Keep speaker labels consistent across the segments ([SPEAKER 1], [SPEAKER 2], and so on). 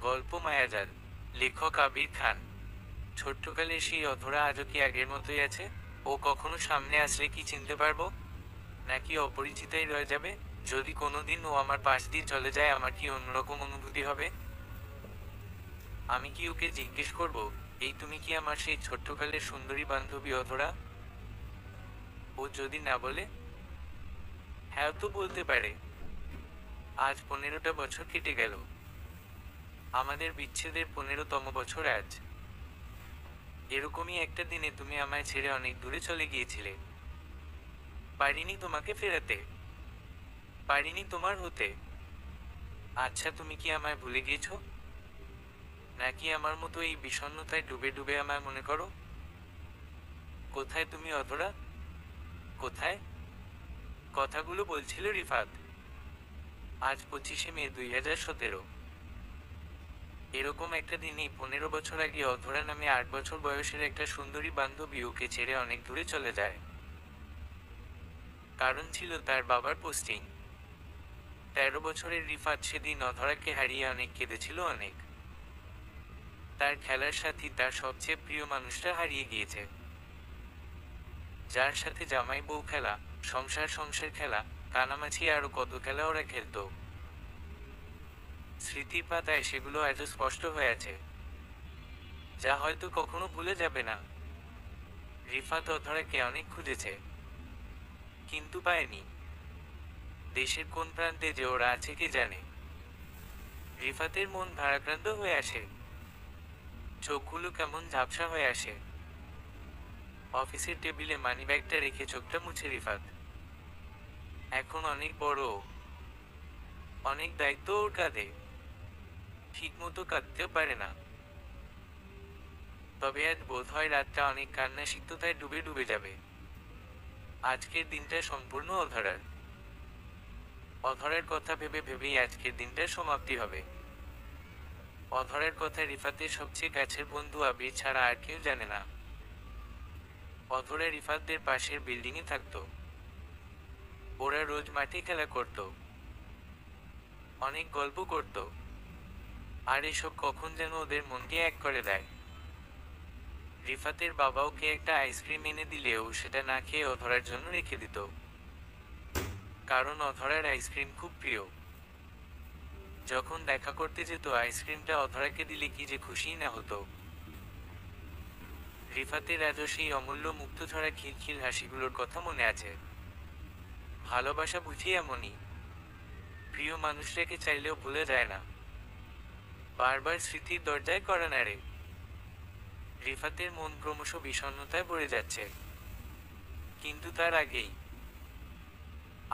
[SPEAKER 1] গল্প মায়াজাল। লেখক আবির খান। ছোট্টকালের সেই অধরা আজও কি আগের মতোই আছে? ও কখনো সামনে আসলে কি চিনতে পারবো, নাকি অপরিচিতই রয়ে যাবে? যদি কোনোদিন ও আমার পাশ দিয়ে চলে যায়, আমার কি অন্যরকম অনুভূতি হবে? আমি কি ওকে জিজ্ঞেস করব, এই তুমি কি আমার সেই ছোট্টকালের সুন্দরী বান্ধবী অধরা? ও যদি না বলে? হ্যাঁ তো বলতে পারে। আজ 15টা বছর কেটে গেল। আমাদের বিচ্ছেদের 15তম বছর আজ। এরকমই একটা দিনে তুমি আমায় ছেড়ে অনেক দূরে চলে গিয়েছিলে। পারিনি তোমাকে ফেরাতে, পারিনি তোমার হতে। আচ্ছা, তুমি কি আমায় ভুলে গিয়েছো, নাকি আমার মতো এই বিষণ্ণতায় ডুবে ডুবে আমায় মনে করো? কোথায় তুমি অধরা, কোথায়? কথাগুলো বলছিল রিফাত। আজ 25শে মে 2017। এরকম একটা দিনেই 15 বছর আগে অধরা নামে 8 বছর বয়সের একটা সুন্দরী বান্ধবী ওকে ছেড়ে অনেক দূরে চলে যায়। কারণ ছিল তার বাবার পোস্টিং। 13 বছরের রিফাত সেদিন অধরাকে হারিয়ে অনেক কেঁদেছিল, অনেক। তার খেলার সাথী, তার সবচেয়ে প্রিয় মানুষটা হারিয়ে গিয়েছে, যার সাথে জামাই বউ খেলা, সংসার সংসার খেলা, কানামাছি আরো কত খেলা ওরা খেলতো। স্মৃতির পাতায় সেগুলো আজও স্পষ্ট হয়ে আছে, যা হয়তো কখনো ভুলে যাবে না। রিফাত অধরাকে অনেক খুঁজেছে, কিন্তু পায়নি। দেশের কোন প্রান্তে যে ওরা আছে কে জানে। রিফাতের মন ভারাক্রান্ত হয়ে আসে, চোখগুলো কেমন ঝাপসা হয়ে আসে। অফিসের টেবিলে মানিব্যাগটা রেখে চোখটা মুছে রিফাত। এখন অনেক বড়, অনেক দায়িত্ব ওর কাঁধে। ঠিকমতো কাঁদতেও পারে না। তবে আজ বোধ হয় রাতটা অনেক কান্না সিক্ততায় ডুবে ডুবে যাবে। আজকের দিনটা সম্পূর্ণ অধরার। অধরার কথা ভেবে ভেবেই আজকের দিনটার সমাপ্তি হবে। অধরার কথা রিফাতের সবচেয়ে কাছের বন্ধু আবির ছাড়া আর কেউ জানে না। অধরা রিফাতদের পাশের বিল্ডিংয়ে থাকতো। ওরা রোজ মাঠে খেলা করত, অনেক গল্প করত। আর এসব কখন যেন ওদের মনকে এক করে দেয়। রিফাতের বাবা ওকে একটা আইসক্রিম এনে দিলেও সেটা না খেয়ে অধরার জন্য রেখে দিত, কারণ অধরার আইসক্রিম খুব প্রিয়। যখন দেখা করতে যেত, আইসক্রিমটা অধরাকে দিলে কি যে খুশি না হতো। রিফাতের আজও সেই অমূল্য মুক্তঝরা খিলখিল হাসিগুলোর কথা মনে আছে। ভালোবাসা বুঝি এমনই, প্রিয় মানুষটাকে চাইলেও ভুলে যায় না, বারবার স্মৃতির দরজায় কড়া নাড়ে। রিফাতের মন ক্রমশ বিষণ্ণতায় ভরে যাচ্ছে। কিন্তু তার আগেই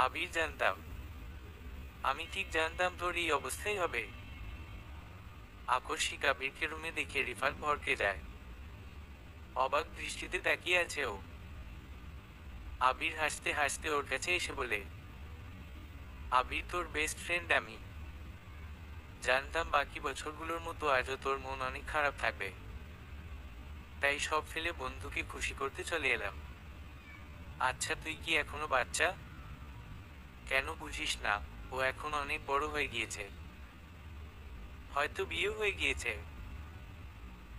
[SPEAKER 1] আবির, জানতাম, আমি ঠিক জানতাম তোর এই অবস্থাই হবে। আকস্মিক আবিরকে রুমে দেখে রিফাত ভড়কে যায়। অবাক দৃষ্টিতে তাকিয়ে আছে ও। আবির হাসতে হাসতে ওর কাছে এসে বলে, আবির, তোর বেস্ট ফ্রেন্ড আমি। জানতাম বাকি বছরগুলোর মতো আজও তোর মন অনেক খারাপ থাকবে, তাই সব ফেলে বন্ধুকে খুশি করতে চলে এলাম। আচ্ছা, তুই কি এখনো বাচ্চা? কেন বুঝিস না? ও এখন অনেক বড় হয়ে গিয়েছে, হয়তো বিয়ে হয়ে গিয়েছে।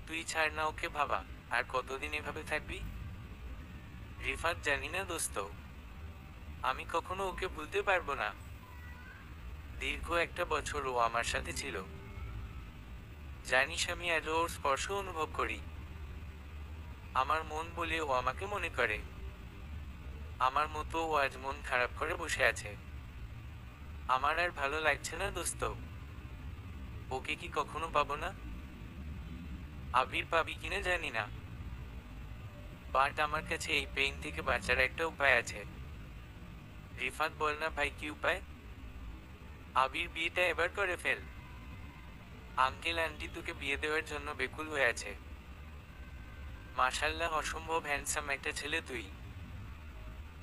[SPEAKER 1] তুই ছাড় না ওকে, ভাবা। আর কতদিন এভাবে থাকবি? রিফাত, জানি না দোস্ত, আমি কখনো ওকে ভুলতে পারবো না। দীর্ঘ একটা বছর ও আমার সাথে ছিল। জানিস, আমি আজও ওর স্পর্শ অনুভব করি। আমার মন বলে ও আমাকে মনে করে। আমার মতো ও আজ মন খারাপ করে বসে আছে। আমার আর ভালো লাগছে না দোস্ত। ওকে কি কখনো পাবো না? আবির, পাবি কিনা জানি না, বাট আমার কাছে এই পেইন থেকে বাঁচার একটা উপায় আছে। রিফাত, বল না ভাই, কি উপায়? আবির, বিয়েটা এবার করে ফেল। আঙ্কেল আন্টি তোকে বিয়ে দেওয়ার জন্য বেকুল হয়ে আছে। মাশাল্লাহ, অসম্ভব হ্যান্ডসাম একটা ছেলে তুই।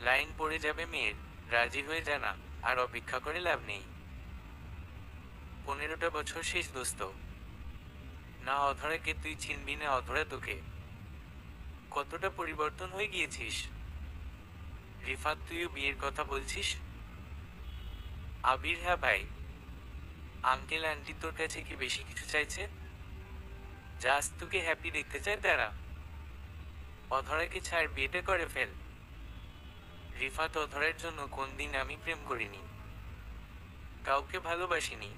[SPEAKER 1] লাইন পড়ে যাবে মেয়ের, রাজি হয়ে জানা। আর অপেক্ষা করে লাভ নেই। 15টা বছর শেষ দোস্ত। না অধরাকে তুই চিনবি, না অধরা তোকে। কতটা পরিবর্তন হয়ে গিয়েছিস। রিফাত, তুইও বিয়ের কথা বলছিস? আবির, হ্যাঁ ভাই। আঙ্কেল আন্টি তোর কাছে কি বেশি কিছু চাইছে? জাস্ট তোকে হ্যাপি দেখতে চায় তারা। অধরাকে ছাড়, বিয়েটা করে ফেল। রিফাত, অধরের জন্য কোন দিন আমি প্রেম করিনি, কাউকে ভালোবাসিনি।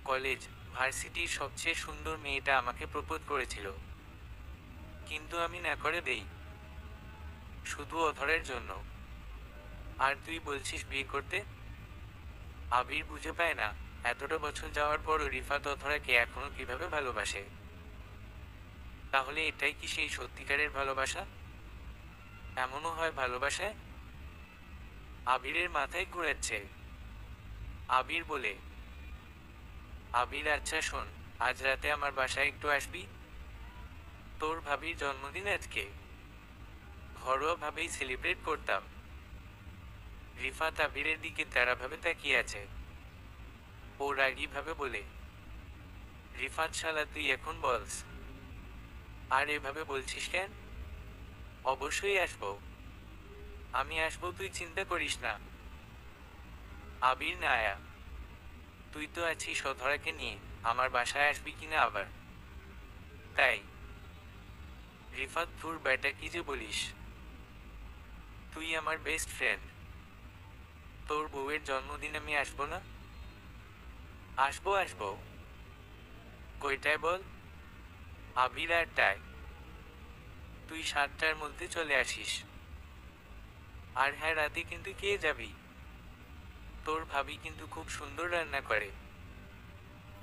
[SPEAKER 1] কলেজ, ভার্সিটির সবচেয়ে সুন্দর মেয়েটা আমাকে প্রপোজ করেছিল, কিন্তু আমি না করে দেই, শুধু অধরের জন্য। আর তুই বলছিস বিয়ে করতে? আবির বুঝে পায় না এতটা বছর যাওয়ার পরও রিফাত অধরাকে এখনো কিভাবে ভালোবাসে। তাহলে এটাই কি সেই সত্যিকারের ভালোবাসা? এমনও হয় ভালোবাসায়? আবিরের মাথায় ঘুরাচ্ছে। আবির বলে, আবির আচ্ছা শোন, আজ রাতে আমার বাসায় একটু আসবি? তোর ভাবির জন্মদিন আজকে, ঘরোয়া ভাবেই সেলিব্রেট করতাম। রিফাত আবিরের দিকে তেড়াভাবে তাকিয়ে আছে। ও রাগী ভাবে বলে, রিফাত শালা তুই এখন বলস, আর এভাবে বলছিস কেন? অবশ্যই আসবো, আমি আসবো, তুই চিন্তা করিস না। আবির না আয়া, তুই তো আছিস অধরাকে নিয়ে, আমার বাসায় আসবি কিনা আবার? তাই? রিফাত, তোর বেটা কি যে বলিস, তুই আমার বেস্ট ফ্রেন্ড, তোর বউয়ের জন্মদিন আমি আসবো না? আসবো আসবো। কয়টায় বল? আবির আটটায়। তুই 7টার মধ্যে চলে আসিস। আর হ্যাঁ, রাতে কিন্তু কে যাবি? তোর ভাবি কিন্তু খুব সুন্দর রান্না করে।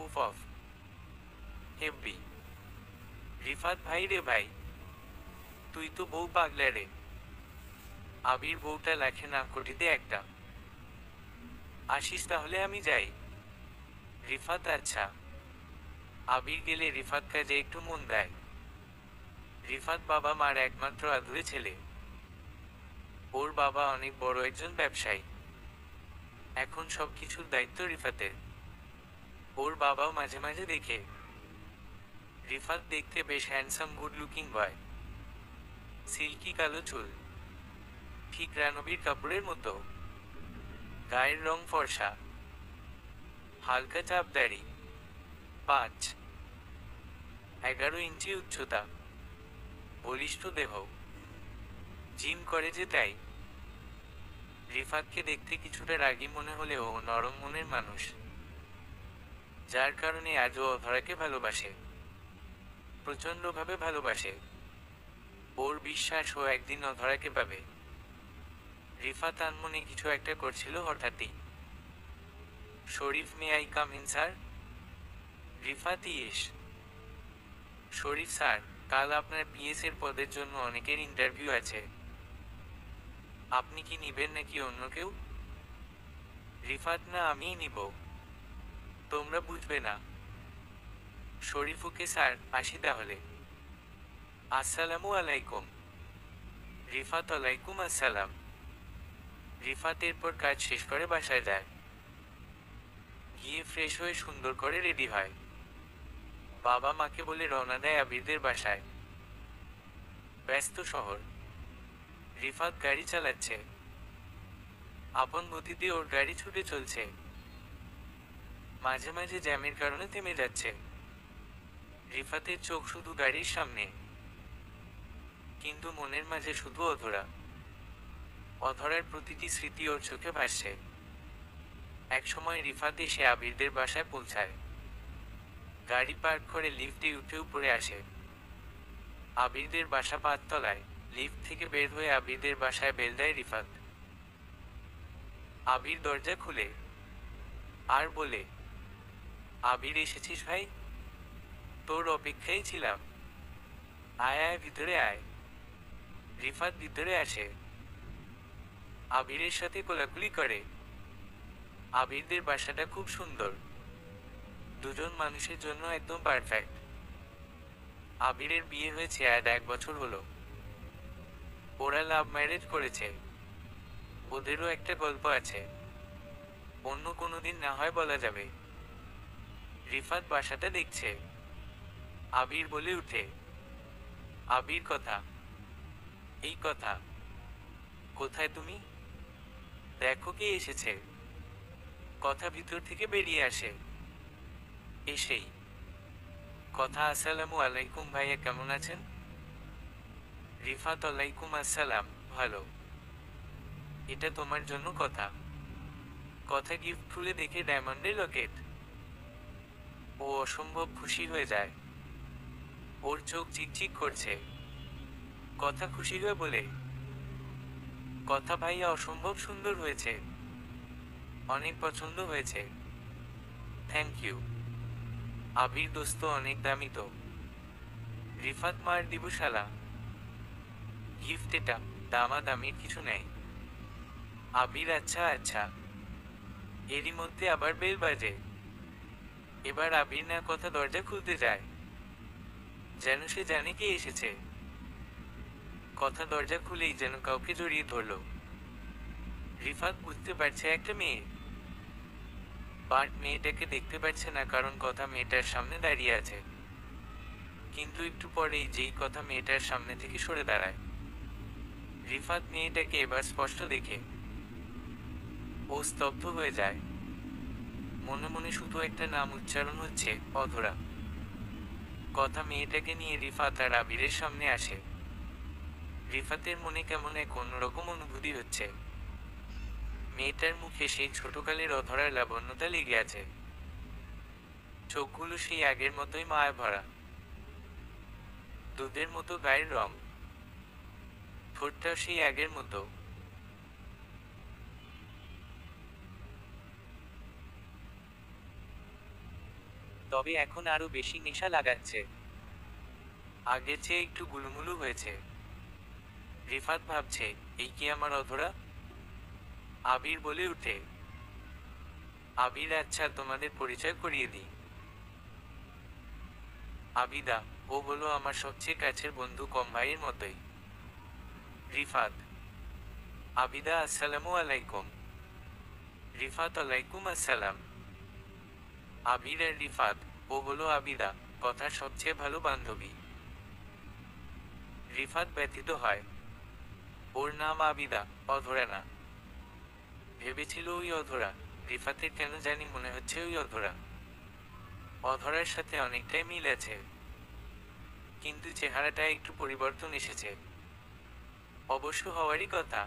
[SPEAKER 1] উফ অফ, হেব্বি। রিফাত, ভাই রে ভাই, তুই তো বউ পাগলা রে। আবির বউটা লেখে না কোটিতে একটা। আসিস তাহলে, আমি যাই। রিফাত আচ্ছা। আবির গেলে রিফাত কাজে একটু মন দেয়। রিফাত বাবা মার একমাত্র আদুরে ছেলে। ওর বাবা অনেক বড় একজন ব্যবসায়ী। এখন সবকিছুর দায়িত্ব রিফাতের। ওর বাবাও মাঝে মাঝে দেখে। রিফাত দেখতে বেশ হ্যান্ডসাম, গুড লুকিং বয়। সিল্কি কালো চুল, ঠিক রানবীর কাপুরের মতো। গায়ের রং ফর্সা, হালকা চাপ দাড়ি, 5-11 ইঞ্চি উচ্চতা, বলিষ্ঠ দেহ, জিম করে যে তাই। রিফাতকে দেখতে কিছুটা রাগী মনে হলেও ও নরম মনের মানুষ, যার কারণে আজও অধরাকে ভালোবাসে, প্রচণ্ডভাবে ভালোবাসে। ওর বিশ্বাস ও একদিন অধরাকে পাবে। রিফাত আনমনে কিছু একটা করছিল হঠাৎই। Sharif, may I come in sir? Rifat, yes. Sharif sir, কাল আপনার পিএস এর পদের জন্য অনেকের ইন্টারভিউ আছে, আপনি কি নিবেন নাকি অন্য কেউ? রিফাত, না, আমিই নিব, তোমরা বুঝবে না। শরীফ, ওকে স্যার, আসি তাহলে। আসসালামু আলাইকুম। রিফাত, ওয়ালাইকুম আসসালাম। রিফাত এরপর কাজ শেষ করে বাসায় যায়। গিয়ে ফ্রেশ হয়ে সুন্দর করে রেডি হয়। বাবা মাকে বলে রওনা দেয় আবিরদের বাসায়। ব্যস্ত শহর। রিফাত গাড়ি চালাচ্ছে। আপন গতিতে ওর গাড়ি ছুটে চলছে। মাঝে মাঝে জ্যামের কারণে থেমে যাচ্ছে। রিফাতের চোখ শুধু গাড়ির সামনে, কিন্তু মনের মাঝে শুধু অধরা। অধরার প্রতিটি স্মৃতি ওর চোখে ভাসছে। একসময় রিফাত এসে আবিরদের বাসায় পৌঁছায়। গাড়ি পার্ক করে লিফটে উঠে উপরে আসে। আবিরদের বাসা 5 তলায়। লিফট থেকে বের হয়ে আবিরদের বাসায় বেল দেয় রিফাত। আবির দরজা খুলে আর বলে, আবির, এসেছিস ভাই? তোর অপেক্ষায় ছিলাম, আয় আয়, ভিতরে আয়। রিফাত ভিতরে আসে। আবিরের সাথে কোলাকুলি করে। আবিরদের বাসাটা খুব সুন্দর, দুজন মানুষের জন্য একদম পারফেক্ট। আবিরের বিয়ে হয়েছে আজ 1 বছর হলো। ওরা লাভ ম্যারেজ করেছে। ওদেরও একটা গল্প আছে, অন্য কোনো দিন না হয় বলা যাবে। রিফাত বাসাটা দেখছে। আবির বলে উঠে, আবির, কথা, এই কথা। কোথায় তুমি? দেখো কে এসেছে। কথা ভিতর থেকে বেরিয়ে আসে। এসেই কথা, আসসালামু আলাইকুম ভাইয়া, কেমন আছেন? রিফাত, আলাইকুম আসসালাম, ভালো। এটা তোমার জন্য কথা। কথা গিফট খুলে দেখে ডায়মন্ডের লকেট। ও অসম্ভব খুশি হয়ে যায়। ওর চোখ চিকচিক করছে। কথা খুশি হয়ে বলে, কথা ভাইয়া অসম্ভব সুন্দর হয়েছে, অনেক পছন্দ হয়েছে। Thank you. আবির দোস্ত অনেক দামি তো। রিফাত, মার দিব শালা। গিফট এটা, দামাদামির কিছু নেই। আবির, আচ্ছা আচ্ছা। এরই মধ্যে আবার বেল বাজে। এবার আবির না কথা দরজা খুলতে যায়, যেন সে জানে কে এসেছে। কথা দরজা খুলেই যেন কাউকে জড়িয়ে ধরল। রিফাত বুঝতে পারছে একটা মেয়ে, বাট মেয়েটাকে দেখতে পাচ্ছে না, কারণ কথা মেয়েটার সামনে দাঁড়িয়ে আছে। কিন্তু একটু পরেই যেই কথা মেয়েটার সামনে থেকে সরে দাঁড়ায়, রিফাত মেয়েটাকে এবার স্পষ্ট দেখে ও স্তব্ধ হয়ে যায়। মনে মনে শুধু একটা নাম উচ্চারণ হচ্ছে, অধরা। কথা মেয়েটাকে নিয়ে রিফাত আর আবিরের সামনে আসে। রিফাতের মনে কেমন এক অন্যরকম অনুভূতি হচ্ছে। মেয়েটার মুখে সেই ছোটকালের অধরার লাবণ্যতা লেগে আছে। চোখগুলো সেই আগের মতোই মায়া ভরা, দুধের মতো গায়ের রং। ঠোঁটটাও সেই আগের মতো। তবে এখন আরো বেশি নেশা লাগাচ্ছে। আগের চেয়ে একটু গুলুমুলু হয়েছে। রিফাত ভাবছে, এই কি আমার অধরা? আবির বলে উঠে, আবির, আচ্ছা তোমাদের পরিচয় করিয়ে দিই। আবিদা, ও হলো আমার সবচেয়ে কাছের বন্ধু, কম ভাইয়ের মতোই। রিফাত, আবিদা, আসসালামু আলাইকুম। রিফাত, আলাইকুম আসসালাম। আবির আর রিফাত, ও হলো আবিদা, কথার সবচেয়ে ভালো বান্ধবী। রিফাত ব্যথিত হয়। ওর নাম আবিদা, অধরা না। ভেবেছিল ওই অধরা। রিফাতের কেন জানি মনে হচ্ছে ওই অধরা। অধরার সাথে অনেকটাই মিল আছে, কিন্তু চেহারাটা একটু পরিবর্তন এসেছে। অবশ্য হওয়ারই কথা,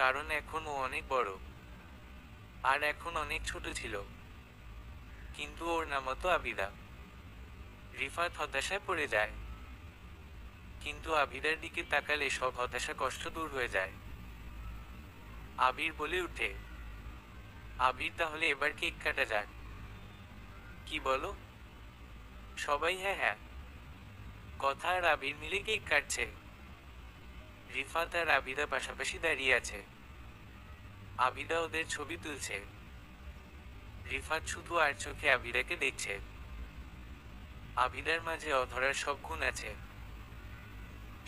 [SPEAKER 1] কারণ এখন ও অনেক বড়, আর এখন অনেক ছোট ছিল। কিন্তু ওর নামও তো আবিদা। রিফাত হতাশায় পড়ে যায়, কিন্তু আবিদার দিকে তাকালে সব হতাশা কষ্ট দূর হয়ে যায়। আবির বলে উঠে, আবির, তাহলে এবার কেক কাটা যাক। কি বলো? সবাই হ্যাঁ হ্যাঁ। কথা আর আবির মিলে কেক কাটছে। রিফাত আর আবিদা পাশাপাশি দাঁড়িয়ে আছে। আবিদা ওদের ছবি তুলছে। রিফাত শুধু আর চোখে আবিদাকে দেখছে। আবিদার মাঝে অধরার সব গুণ আছে।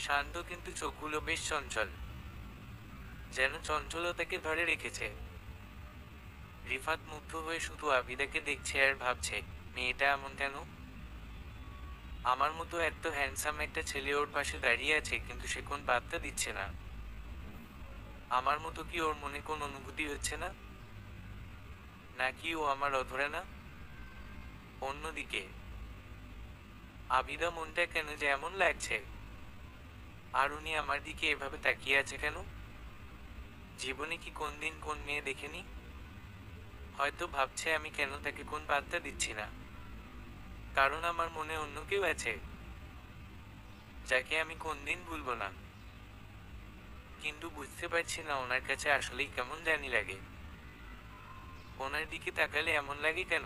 [SPEAKER 1] শান্ত, কিন্তু চোখগুলো বেশ চঞ্চল, যেন চঞ্চলতাকে ধরে রেখেছে। রিফাত মুগ্ধ হয়ে শুধু আবিদাকে দেখছে আর ভাবছে, মেয়েটা এমন কেন? আমার মতো এত হ্যান্ডসাম একটা ছেলে ওর পাশে দাঁড়িয়ে আছে, কিন্তু সে কোন বার্তা দিচ্ছে না। আমার মতো কি ওর মনে কোন অনুভূতি হচ্ছে না? নাকি ও আমার অধরা না? অন্যদিকে আবিদা, মনটা কেন যে এমন লাগছে? আর উনি আমার দিকে এভাবে তাকিয়ে আছে কেন? জীবনে কি কোন দিন কোন মেয়ে দেখেনি? হয়তো ভাবছে আমি কেন তাকে কোন বার্তা দিচ্ছি না, কারণ আমার মনে অন্য কেউ আছে, যাকে আমি কোন দিন ভুলবো না। কিন্তু বুঝতে পারছি না ওনার কাছে আসলেই কেমন জানি লাগে। ওনার দিকে তাকালে এমন লাগে কেন?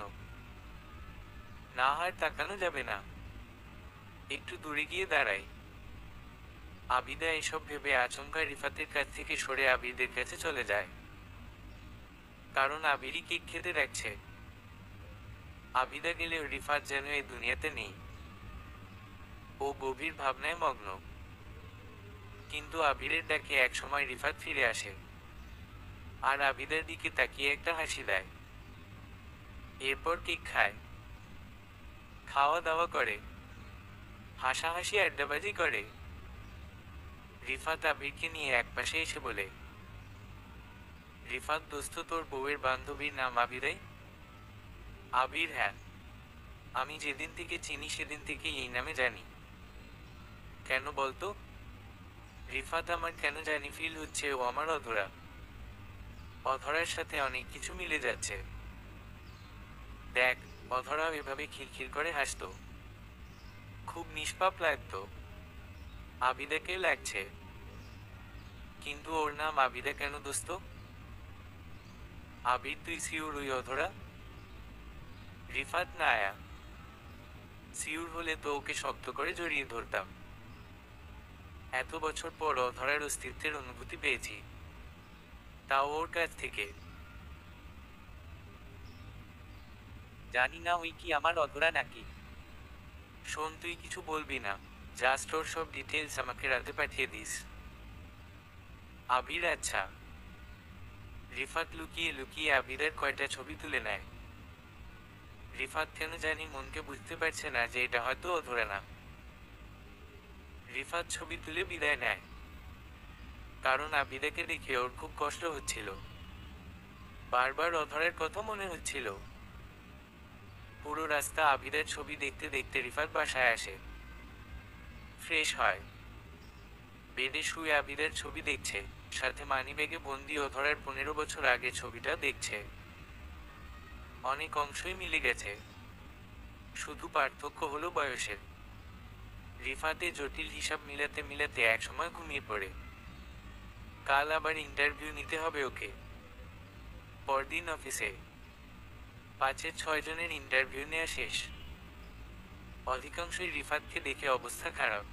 [SPEAKER 1] না, আর তাকানো যাবে না। একটু দূরে গিয়ে দাঁড়াই। আবিদা এসব ভেবে আচমকা রিফাতের কাছ থেকে সরে আবিরদের কাছে চলে যায়, কারণ আবিরই কেক খেতে রাখছে। আবিদা গেলেও রিফাত যেন এই দুনিয়াতে নেই। ও গভীর ভাবনায় মগ্ন। কিন্তু আবিরের ডাকে একসময় রিফাত ফিরে আসে, আর আবিদার দিকে তাকিয়ে একটা হাসি দেয়। এরপর কেক খায়, খাওয়া দাওয়া করে, হাসাহাসি আড্ডাবাজি করে। রিফাত আবিরকে নিয়ে একপাশে এসে বলে, রিফাত দোস্ত, তোর বউয়ের বান্ধবীর নাম আবিরাই? আবির? হ্যাঁ, আমি যেদিন থেকে চিনি সেদিন থেকে এই নামে জানি। কেন বলতো? রিফাত, আমার কেন জানি ফিল হচ্ছে ও আমার অধরা। অধরার সাথে অনেক কিছু মিলে যাচ্ছে। দেখ, অধরাও এভাবে খিলখিল করে হাসতো, খুব নিষ্পাপ লাগতো। আবিদাকে লাগছে, কিন্তু ওর নাম আবিদা কেন দোস্ত? আবির, তুই সিউর ওই অধরা? রিফাত, না আয়া, সিউর হলে তো ওকে শক্ত করে জড়িয়ে ধরতাম। এত বছর পর অধরার অস্তিত্বের অনুভূতি পেয়েছি, তাও ওর কাছ থেকে। জানি না ওই কি আমার অধরা নাকি। শোন, তুই কিছু বলবি না, জাস্ট ওর সব ডিটেলস আমাকে রাতে পাঠিয়ে দিস। আবির, আচ্ছা। রিফাত লুকিয়ে লুকিয়ে আবিরের কয়টা ছবি তুলে নেয়। রিফাত কেন জানি মনকে বুঝতে পারছে না যে এটা হয়তো ও ধরে না। রিফাত ছবি তুলে বিদায় নেয়, কারণ আবিদাকে দেখে ওর খুব কষ্ট হচ্ছিল। বারবার অধরের কথা মনে হচ্ছিল। পুরো রাস্তা আবিদের ছবি দেখতে দেখতে রিফাত বাসায় আসে, ফ্রেশ হয়, বেডে শুয়ে আবিদের ছবি দেখছে, সাথে মানিব্যাগে বন্দি অধরের 15 বছর আগে ছবিটা দেখছে। অনেক অংশই মিলে গেছে, শুধু পার্থক্য হলো বয়সের। রিফাতে জটিল হিসাব মিলাতে মিলাতে একসময় ঘুমিয়ে পড়ে। কাল আবার ইন্টারভিউ নিতে হবে ওকে। পরদিন অফিসে 5-6 জনের ইন্টারভিউ নেওয়া শেষ। অধিকাংশই রিফাতকে দেখে অবস্থা খারাপ।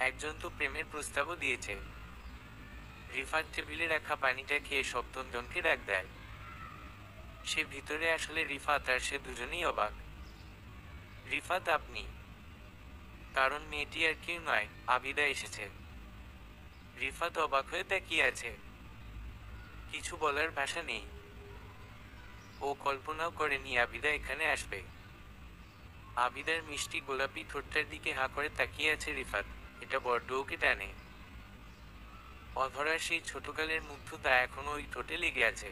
[SPEAKER 1] একজন তো প্রেমের প্রস্তাবও দিয়েছে। রিফাত টেবিলে রাখা পানিটা খেয়ে সপ্তমজনকে ডাক দেয়। সে ভিতরে আসলে রিফাত আর সে দুজনেই অবাক। রিফাত, আপনি? কারণ মেয়েটি আর কেউ নয়, আবিদা এসেছে। রিফাত অবাক হয়ে তাকিয়ে আছে, কিছু বলার ভাষা নেই। ও কল্পনাও করেনি আবিদা এখানে আসবে। আবিদার মিষ্টি গোলাপি ঠোঁটটার দিকে হাঁ করে তাকিয়ে আছে রিফাত, এটা বড্ড ওকে টানে। অধরার সেই ছোটকালের মুগ্ধতা এখনো ওই ঠোঁটে লেগে আছে।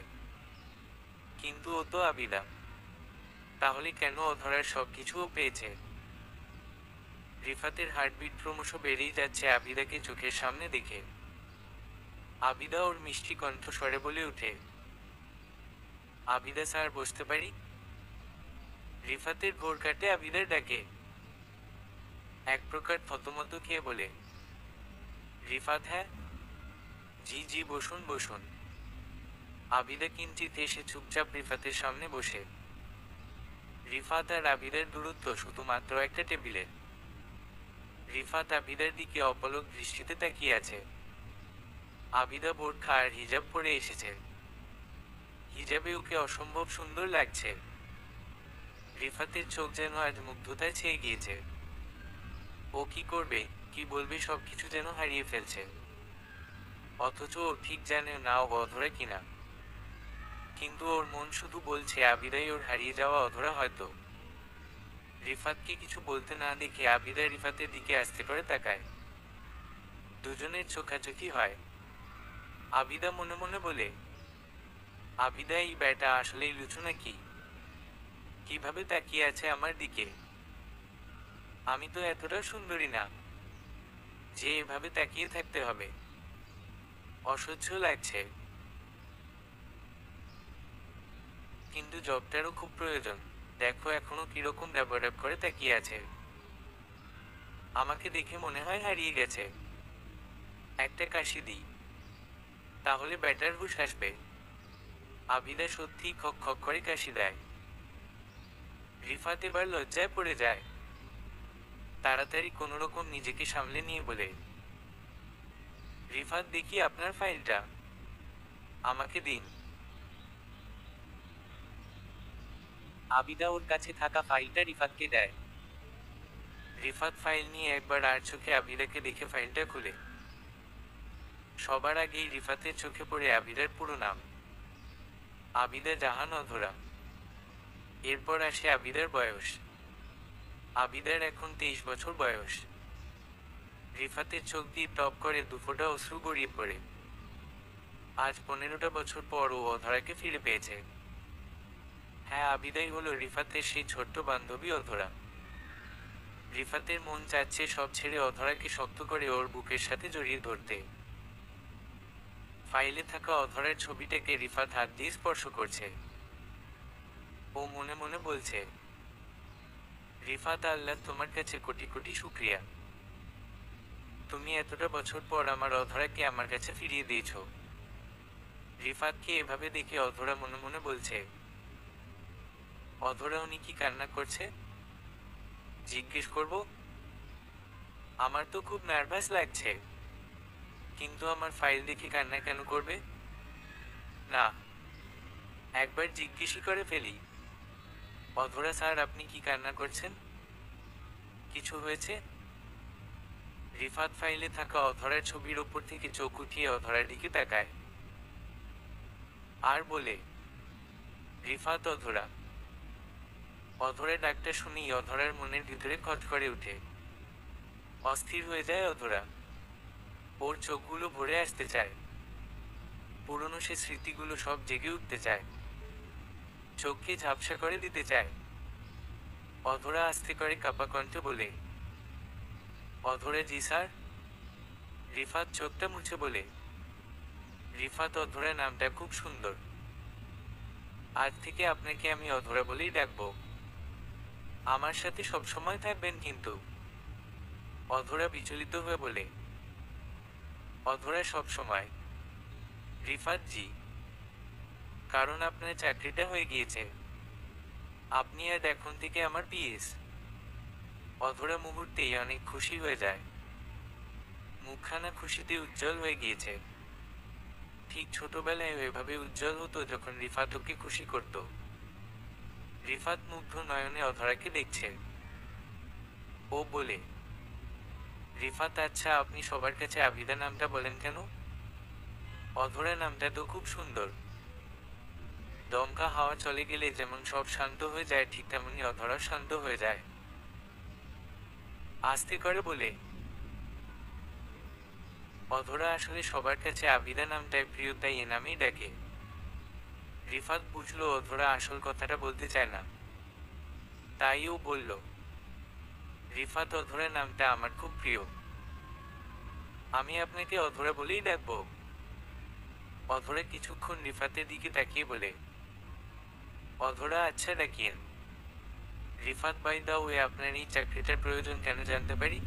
[SPEAKER 1] কিন্তু ও তো আবিদা, তাহলে কেন অধরার সবকিছুও পেয়েছে? রিফাতের হার্টবিট ক্রমশ বেড়েই যাচ্ছে আবিদাকে চোখের সামনে দেখে। আবিদা ওর মিষ্টি কণ্ঠস্বরে বলে ওঠে, আবিদা স্যার, বসতে পারি? রিফাতের ভোর কাটে আবিদার ডাকে। এক প্রকার থতমত খেয়ে বলে, রিফাত, হ্যাঁ? জি জি, বসুন বসুন। আবিদা কিঞ্চিত এসে চুপচাপ রিফাতের সামনে বসে। রিফাত আর আবিদার দূরত্ব শুধুমাত্র একটা টেবিলের। রিফাত আবিদার দিকে অপলক দৃষ্টিতে তাকিয়ে আছে। আবিদা বোরখা আর হিজাব পরে এসেছে, হিজাবে ওকে অসম্ভব সুন্দর লাগছে। রিফাতের চোখ যেন আজ মুগ্ধতায় ছেয়ে গিয়েছে। ও কি করবে, কি বলবে, সবকিছু যেন হারিয়ে ফেলছে। অথচ ও ঠিক জানে না ও অধরা কিনা। কিন্তু ওর মন শুধু বলছে আবিদাই ওর হারিয়ে যাওয়া অধরা হয়তো। রিফাতকে কিছু বলতে না দেখে আবিদা রিফাতের দিকে আস্তে করে তাকায়। দুজনের চোখাচোখি হয়। আবিদা মনে মনে বলে, আবিদা, এই ব্যাটা আসলেই লুচু নাকি? কিভাবে তাকিয়ে আছে আমার দিকে? আমি তো এতটা সুন্দরী না যে এভাবে তাকিয়ে থাকতে হবে। অসহ্য লাগছে, কিন্তু জবটারও খুব প্রয়োজন। দেখো এখনো কিরকম ব্যবহার করে তাকিয়ে আছে। আমাকে দেখে মনে হয় হারিয়ে গেছে। একটা কাশি দিই, তাহলে ব্যাটার হুঁশ আসবে। আবিদা সত্যিই খক খক করে কাশি দেয়। রিফাত এবার লজ্জায় পড়ে যায়। তাড়াতাড়ি কোনোরকম নিজেকে সামলে নিয়ে বলে, রিফাত, দেখি আপনার ফাইলটা, আমাকে দিন। আবিদা ওর কাছে থাকা ফাইলটা রিফাতকে দেয়। রিফাত ফাইল নিয়ে একবার আর চোখে আবিদাকে দেখে ফাইলটা খুলে। সবার আগেই রিফাতের চোখে পড়ে আবিদার পুরো নাম, আবিদা জাহান অধরা। এরপর আসে আবিদার বয়স। আবিদার এখন 23 বছর বয়স। রিফাতের চোখ দিয়ে টপ করে দুফোঁটা অশ্রু গড়িয়ে পড়ে। আজ 15টা বছর পর ও অধরাকে ফিরে পেয়েছে। হ্যাঁ, আবিদাই হলো রিফাতের সেই ছোট্ট বান্ধবী অধরা। রিফাতের মন চাচ্ছে সব ছেড়ে অধরাকে শক্ত করে ওর বুকের সাথে জড়িয়ে ধরতে। ফাইলে থাকা অধরার ছবিটাকে রিফাত হাত দিয়ে স্পর্শ করছে। ও মনে মনে বলছে, রিফাত, আল্লাহ তোমার কাছে কোটি কোটি শুক্রিয়া। তুমি এতটা বছর পর আমার অধরাকে আমার কাছে ফিরিয়ে দিয়েছ। রিফাতকে এভাবে দেখে অধরা মনে মনে বলছে, অধরা উনি কি কান্না করছে? জিজ্ঞেস করব? আমার তো খুব নার্ভাস লাগছে। কিন্তু আমার ফাইল দেখে কান্না কেন করবে? না, একবার জিজ্ঞেসই করে ফেলি। অধরা স্যার, আপনি কি কান্না করছেন? কিছু হয়েছে? রিফাত ফাইলে থাকা অধরার ছবির ওপর থেকে চোখ উঠিয়ে অধরার দিকে তাকায় আর বলে, রিফাত, অধরা। অধরা ডাকটা শুনেই অধরার মনের ভিতরে খটখড়ে উঠে। অস্থির হয়ে যায় অধরা। ওর চোখগুলো ভরে আসতে চায়। পুরনো সে স্মৃতিগুলো সব জেগে উঠতে চায়। চোখকে ঝাপসা করে দিতে চায়। অধরা আস্তে করে কাঁপা কণ্ঠে বলে, অধরা, জি স্যার। রিফাত চোখটা মুছে বলে, রিফাত, অধরা নামটা খুব সুন্দর। আজ থেকে আপনাকে আমি অধরা বলেই ডাকবো। আমার সাথে সবসময় থাকবেন কিন্তু। অধরা বিচলিত হয়ে বলে, অধরা সব সময়? রিফাত জি। কারণ আপনার চাকরিটা হয়ে গিয়েছে। আপনি আর এখন থেকে আমার পিএস। অধরা মুহূর্তেই অনেক খুশি হয়ে যায়। মুখখানা খুশিতে উজ্জ্বল হয়ে গিয়েছে। ঠিক ছোটবেলায় এভাবে উজ্জ্বল হতো যখন রিফাত ওকে খুশি করত। রিফাত মুগ্ধ নয়নে অধরাকে দেখছে। ও বলে, রিফাত, আচ্ছা আপনি সবার কাছে আবিদা নামটা বলেন কেন? অধরা নামটা তো খুব সুন্দর। দমকা হাওয়া চলে গেলে যেমন সব শান্ত হয়ে যায়, ঠিক তেমনি অধরা শান্ত হয়ে যায়। আস্তে করে বলে, অধরা আসলে সবার কাছে আবিদা নামটাই প্রিয়, তাই এ নামেই ডাকে। রিফাত বুঝলো অধরা আসল কথাটা বলতে চায় না। তাই ও বলল, রিফাত, অধরা নামটা আমার খুব প্রিয়। আমি আপনাকে অধরা বলেই ডাকবো। অধরা কিছুক্ষণ রিফাতের দিকে তাকিয়ে বলে, অধরা, আচ্ছা ডাকিয়েন। রিফাত, বাই দা ওয়ে, আপনার এই চাকরিটার প্রয়োজন কেন জানতে পারি?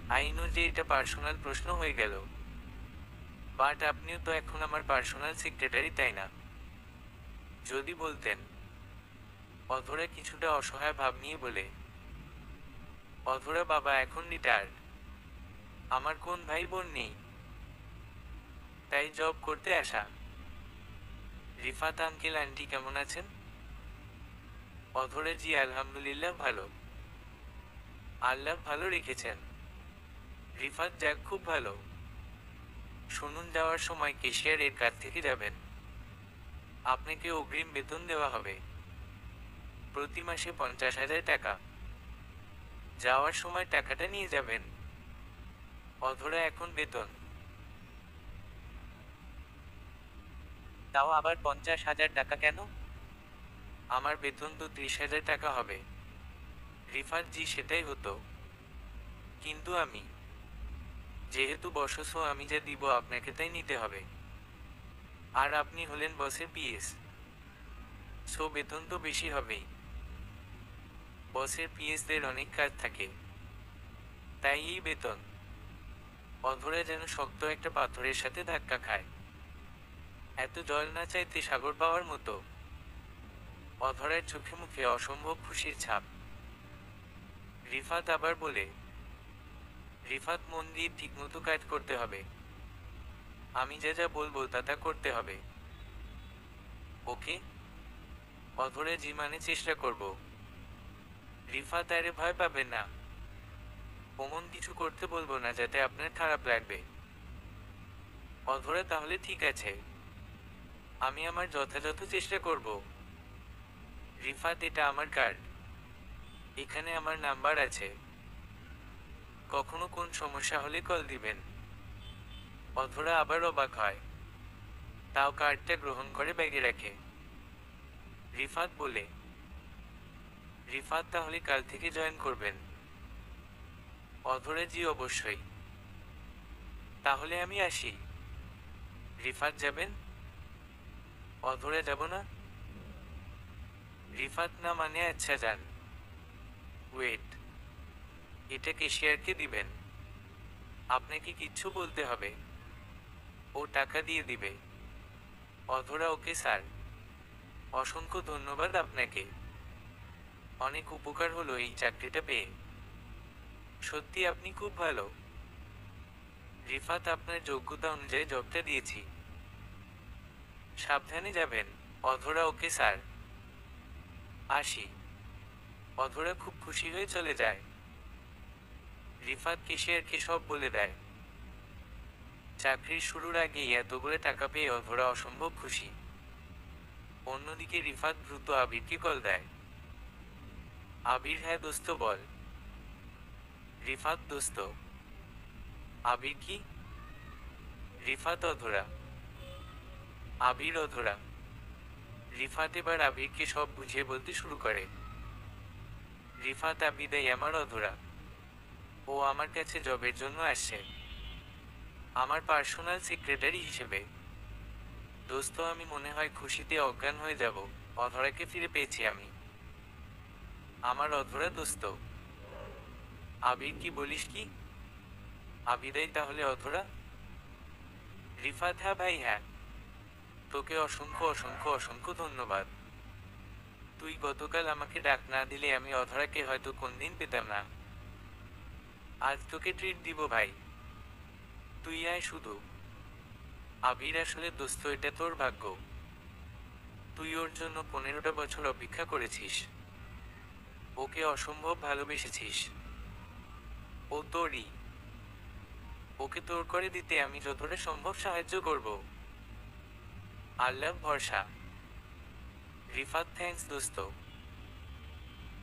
[SPEAKER 1] আইনও যে এটা পার্সোনাল প্রশ্ন হয়ে গেল। বাট আপনিও তো এখন আমার পার্সোনাল সেক্রেটারি, তাই না? যদি বলতেন। অধরা কিছুটা অসহায় ভাব নিয়ে বলে, অধরা বাবা এখন রিটায়ার্ড। আমার কোন ভাই বোন নেই, তাই জব করতে আসা। রিফাত, আঙ্কেল আন্টি কেমন আছেন? অধরা, জি আলহামদুলিল্লাহ ভালো। আল্লাহ ভালো রেখেছেন। রিফাত, যাক খুব ভালো। শুনুন, যাওয়ার সময় ক্যাশিয়ারের কাছ থেকে যাবেন। আপনাকে অগ্রিম বেতন দেওয়া হবে। প্রতি মাসে 50,000 টাকা। যাওয়ার সময় টাকাটা নিয়ে যাবেন। অধরা, এখন বেতন? তাও আবার 50,000 টাকা কেন? আমার বেতন তো 30,000 টাকা হবে। রিফাত, জি সেটাই হতো, কিন্তু আমি যেহেতু বসস, আমি যা দিব আপনাকে তাই নিতে হবে। আর আপনি হলেন বসের পিএস, সো বেতন তো বেশি হবেই। বসের পিএসদের অনেক কাজ থাকে, তাই এই বেতন। অধরা যেন শক্ত একটা পাথরের সাথে ধাক্কা খায়। এত জল না চাইতে সাগর পাওয়ার মতো। অধরার চোখে মুখে অসম্ভব খুশির ছাপ। রিফাত আবার বলে, রিফাত, মন দিয়ে ঠিকমতো কাজ করতে হবে। আমি যা যা বলবো তা তা করতে হবে। ওকে? অধরা, জি মানে চেষ্টা করব। রিফাত, আরে ভয় পাবেন না। অমন কিছু করতে বলবো না যাতে আপনার খারাপ লাগবে। অধরা, তাহলে ঠিক আছে, আমি আমার যথাযথ চেষ্টা করব। রিফাত, এটা আমার কার্ড। এখানে আমার নাম্বার আছে। কখনো কোন সমস্যা হলে কল দিবেন। অধরা আবার অবাক হয়। তাও কার্ডটা গ্রহণ করে ব্যাগে রাখে। রিফাত বলে, রিফাত তাহলে কাল থেকে জয়েন করবেন? অধরা, জি অবশ্যই। তাহলে আমি আসি। রিফাত, যাবেন? অধরা, যাব না। রিফাত, না মানে আচ্ছা যান। ওয়েট, এটা ক্যাশিয়ারকে দিবেন? আপনাকে কিচ্ছু বলতে হবে, ও টাকা দিয়ে দিবে। অধরা, ওকে স্যার। অসংখ্য ধন্যবাদ আপনাকে, অনেক উপকার হলো এই চাকরিটা পেয়ে। সত্যি আপনি খুব ভালো। রিফাত, আপনার যোগ্যতা অনুযায়ী জবটা দিয়েছি। সাবধানে যাবেন। অধরা, ওকে স্যার। আসি। অধরা খুব খুশি হয়ে চলে যায়। রিফাত ক্যাশিয়ারকে সব বলে দেয়। চাকরির শুরুর আগেই এতগুলো টাকা পেয়ে অধরা অসম্ভব খুশি। অন্যদিকে রিফাত দ্রুত আবিরকে কল দেয়। আবির, হ্যাঁ দোস্ত বল। রিফাত, দোস্ত। আবির কি? রিফাত, অধরা। আবির, অধরা। রিফাত এবার আবিরকে সব বুঝিয়ে বলতে শুরু করে। রিফাত, আবিদাই আমার অধরা। ও আমার কাছে জবের জন্য আসছে, আমার পার্সোনাল সেক্রেটারি হিসেবে। দোস্ত, আমি মনে হয় খুশিতে অজ্ঞান হয়ে যাব। অধরাকে ফিরে পেয়েছি আমি, আমার অধরা দোস্ত। আবির, কি বলিস কি? আবিদাই তাহলে অধরা? রিফাত, হ্যাঁ ভাই হ্যাঁ। তোকে অসংখ্য অসংখ্য অসংখ্য ধন্যবাদ। তুই গতকাল আমাকে ডাক না দিলে আমি অধরাকে হয়তো কোনদিন পেতাম না। আজ তোকে ট্রিট দিব ভাই, তুই আয় শুধু। আবির, আসলে দোস্ত এটা তোর ভাগ্য। তুই ওর জন্য 15টা বছর অপেক্ষা করেছিস, ওকে অসম্ভব ভালোবেসেছিস। ও তোরই, ওকে তোর করে দিতে আমি যতটা সম্ভব সাহায্য করব। আল্লাহ ভরসা। রিফাত, থ্যাঙ্কস দোস্ত।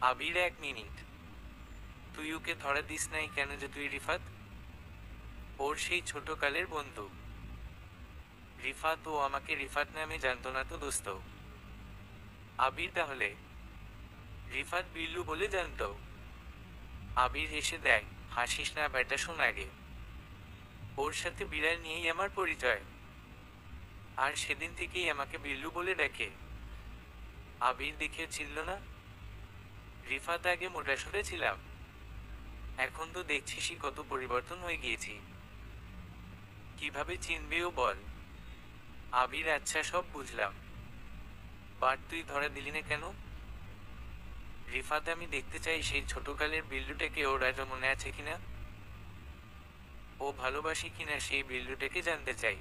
[SPEAKER 1] আবির, 1 মিনিট। তুই ওকে ধরা দিস নাই কেন যে তুই রিফাত? ওর সেই ছোটকালের বন্ধু। রিফাত, ও আমাকে রিফাত নামে জানতো না তো দোস্ত। আবির, তাহলে? রিফাত বিল্লু বলে জানতো। আবির হেসে দেয়, হাসিস না বেটা, শোন আগে। ওর সাথে বিড়াল নিয়েই আমার পরিচয়, আর সেদিন থেকেই আমাকে বিল্লু বলে ডাকে। আবির, দেখে চিনল না? রিফাত, আগে মোটা সোটা ছিলাম, এখন তো দেখছিসই কত পরিবর্তন হয়ে গিয়েছি। কিভাবে চিনবেও বল? আবির, আচ্ছা সব বুঝলাম, বাট তুই ধরা দিলি না কেন? রিফাত, আমি দেখতে চাই সেই ছোটকালের বিল্লুটাকে, ওর আজও মনে আছে কিনা, ও ভালোবাসি কিনা সেই বিল্লুটাকে জানতে চাই।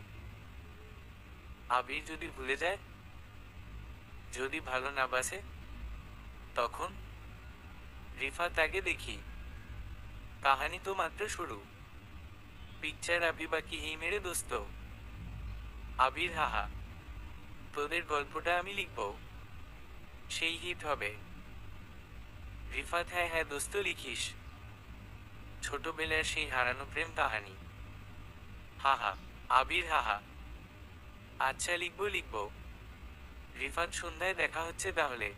[SPEAKER 1] আবির, যদি ভুলে যায়, যদি ভালো না বাসে, তখন? রিফাত, আগে দেখি, কাহানি তো মাত্র শুরু, পিকচার আবি বাকি হি মেরে দোস্ত। আবির, হাহা, তোদের গল্পটা আমি লিখব, সেই হিট হবে। রিফাত, হ্যাঁ হ্যাঁ দোস্ত, লিখিস। ছোটবেলার সেই হারানো প্রেম কাহানি। হাহা। আবির, হাহা। আচ্ছা, লিখবো লিখবো। রিফাত, সন্ধ্যায় দেখা হচ্ছে তাহলে।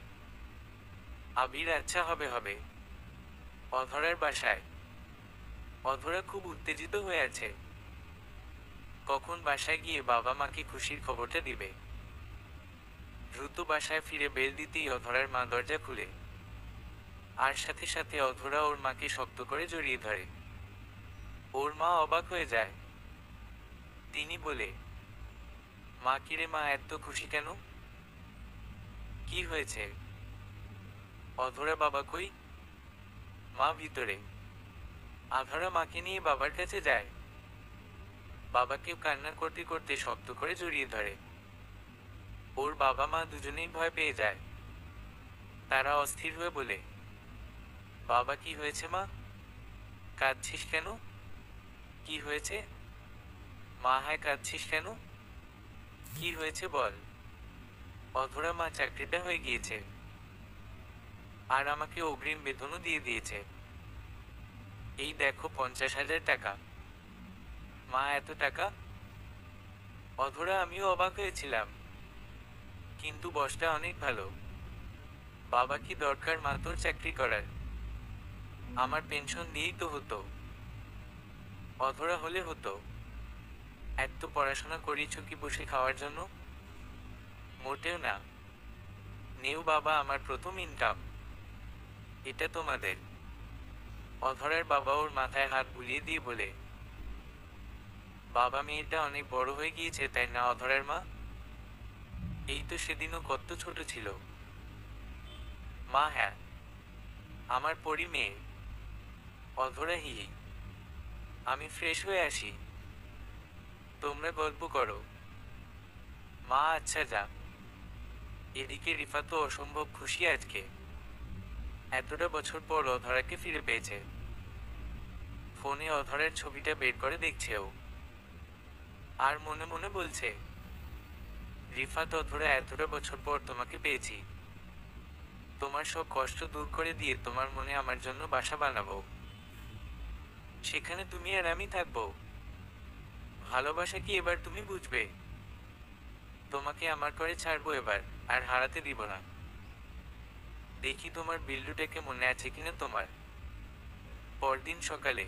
[SPEAKER 1] আবির, আচ্ছা, হবে হবে। অধরার বাসায়। অধরা খুব উত্তেজিত হয়ে আছে, কখন বাসায় গিয়ে বাবা মাকে খুশির খবরটা দিবে। দ্রুত বাসায় ফিরে বেল দিতেই অধরার মা দরজা খুলে, আর সাথে সাথে অধরা ওর মাকে শক্ত করে জড়িয়ে ধরে। ওর মা অবাক হয়ে যায়। তিনি বলে, মা, কিরে মা, এত খুশি কেন? কি হয়েছে? অধরা, বাবা কই? মা ভিতরে। আধরা মাকে নিয়ে বাবার কাছে যায়। বাবাকে কান্না করতে করতে শক্ত করে জড়িয়ে ধরে। ওর বাবা মা দুজনেই ভয় পেয়ে যায়। তারা অস্থির হয়ে বলে, বাবা, কি হয়েছে মা? কাঁদছিস কেন? কি হয়েছে? মা, হ্যাঁ কাঁদছিস কেন? কি হয়েছে বল? অধরা, মা, চাকরিটা হয়ে গিয়েছে, আর আমাকে অগ্রিম বেতনও দিয়ে দিয়েছে। এই দেখো 50,000 টাকা। মা, এত টাকা? অধরা আমিও অবাক হয়েছিলাম, কিন্তু বসটা অনেক ভালো। বাবা কি দরকার মা তোর চাকরি করার? আমার পেনশন দিয়েই তো হতো। অধরা হলে হতো। এত পড়াশোনা করিয়েছ কি বসে খাওয়ার জন্য? মোটেও না। নেও বাবা, আমার প্রথম ইনকাম। এটা তোমাদের। অধরার বাবা ওর মাথায় হাত বুলিয়ে দিয়ে বলে, বাবা মেয়েটা অনেক বড় হয়ে গিয়েছে তাই না অধরার মা? এই তো সেদিনও কত ছোট ছিল। মা হ্যাঁ, আমার পরি মেয়ে। অধরা হি হি। আমি ফ্রেশ হয়ে আসি, তোমরা গল্প করো। মা আচ্ছা যা। এদিকে রিফা তো অসম্ভব খুশি আজকে। এতটা বছর পর অধরাকে ফিরে পেয়েছে। ফোনে অধরার ছবিটা বের করে দেখছে ও। আর মনে মনে বলছে, রিফাত অধরা এতটা বছর পর তোমাকে পেয়েছি। তোমার সব কষ্ট দূর করে দিয়ে তোমার মনে আমার জন্য বাসা বানাবো। সেখানে তুমি আর আমি থাকবো। ভালোবাসা কি এবার তুমি বুঝবে। তোমাকে আমার করে ছাড়বো এবার, আর হারাতে দিব না। দেখি তোমার বিল্লুটাকে মনে আছে কিনা তোমার। পরদিন সকালে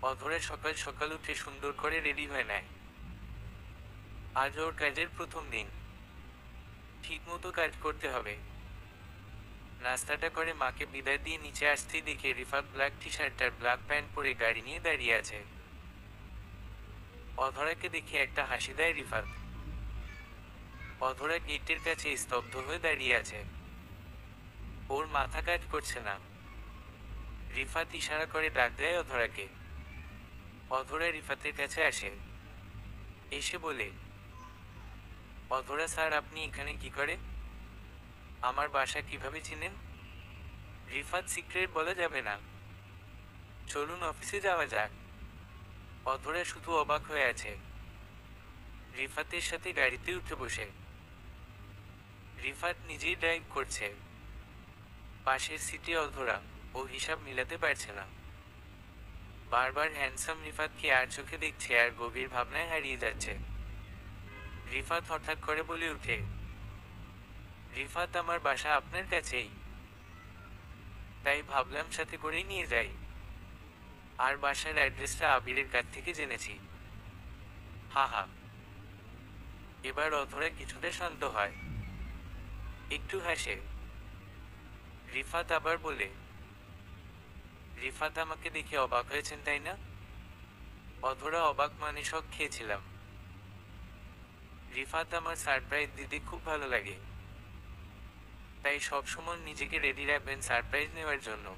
[SPEAKER 1] অধরা সকাল সকাল উঠে সুন্দর করে রেডি হয়ে নেয়। আজ ওর কাজের প্রথম দিন। ঠিক মতো কাজ করতে হবে। নাস্তাটা করে মাকে বিদায় দিয়ে নিচে আসতেই দেখে রিফাত ব্ল্যাক টি শার্ট আর ব্ল্যাক প্যান্ট পরে গাড়ি নিয়ে দাঁড়িয়ে আছে। অধরাকে দেখে একটা হাসি দেয় রিফাত। অধরা গেটের কাছে স্তব্ধ হয়ে দাঁড়িয়ে আছে। ওর মাথা কাজ করছে না। রিফাত ইশারা করে ডাক দেয় অধরাকে। অধরা রিফাতের কাছে আসে। এসে বলে, অধরা স্যার আপনি এখানে কি করে? আমার বাসা কিভাবে চিনেন? রিফাত সিক্রেট বলা যাবে না। চলুন অফিসে যাওয়া যাক। অধরা শুধু অবাক হয়ে আছে। রিফাতের সাথে গাড়িতে উঠে বসে। রিফাত নিজেই ড্রাইভ করছে। পাশের সিটে অধরা। ও হিসাব মিলাতে পারছে না। বারবার হ্যান্ডসাম রিফাতকে আর চোখে দেখছে আর গভীর ভাবনায় হারিয়ে যাচ্ছে। রিফাত হঠাৎ করে বলে উঠে, রিফাত আমার বাসা আপনার কাছেই। তাই ভাবলাম সাথে করেই নিয়ে যাই। আর বাসার অ্যাড্রেসটা আবিরের কাছ থেকে জেনেছি। হা হা। এবার অধরা কিছুটা শান্ত হয়। একটু হাসে। রিফাত আবার বলে, রিফাত আমাকে দেখে অবাক হয়েছেন তাই না? অধরা অবাক মানে শক খেয়েছিলাম। রিফাত আমার সারপ্রাইজ দিতে খুব ভালো লাগে। তাই সবসময় নিজেকে রেডি রাখবেন সারপ্রাইজ নেওয়ার জন্য।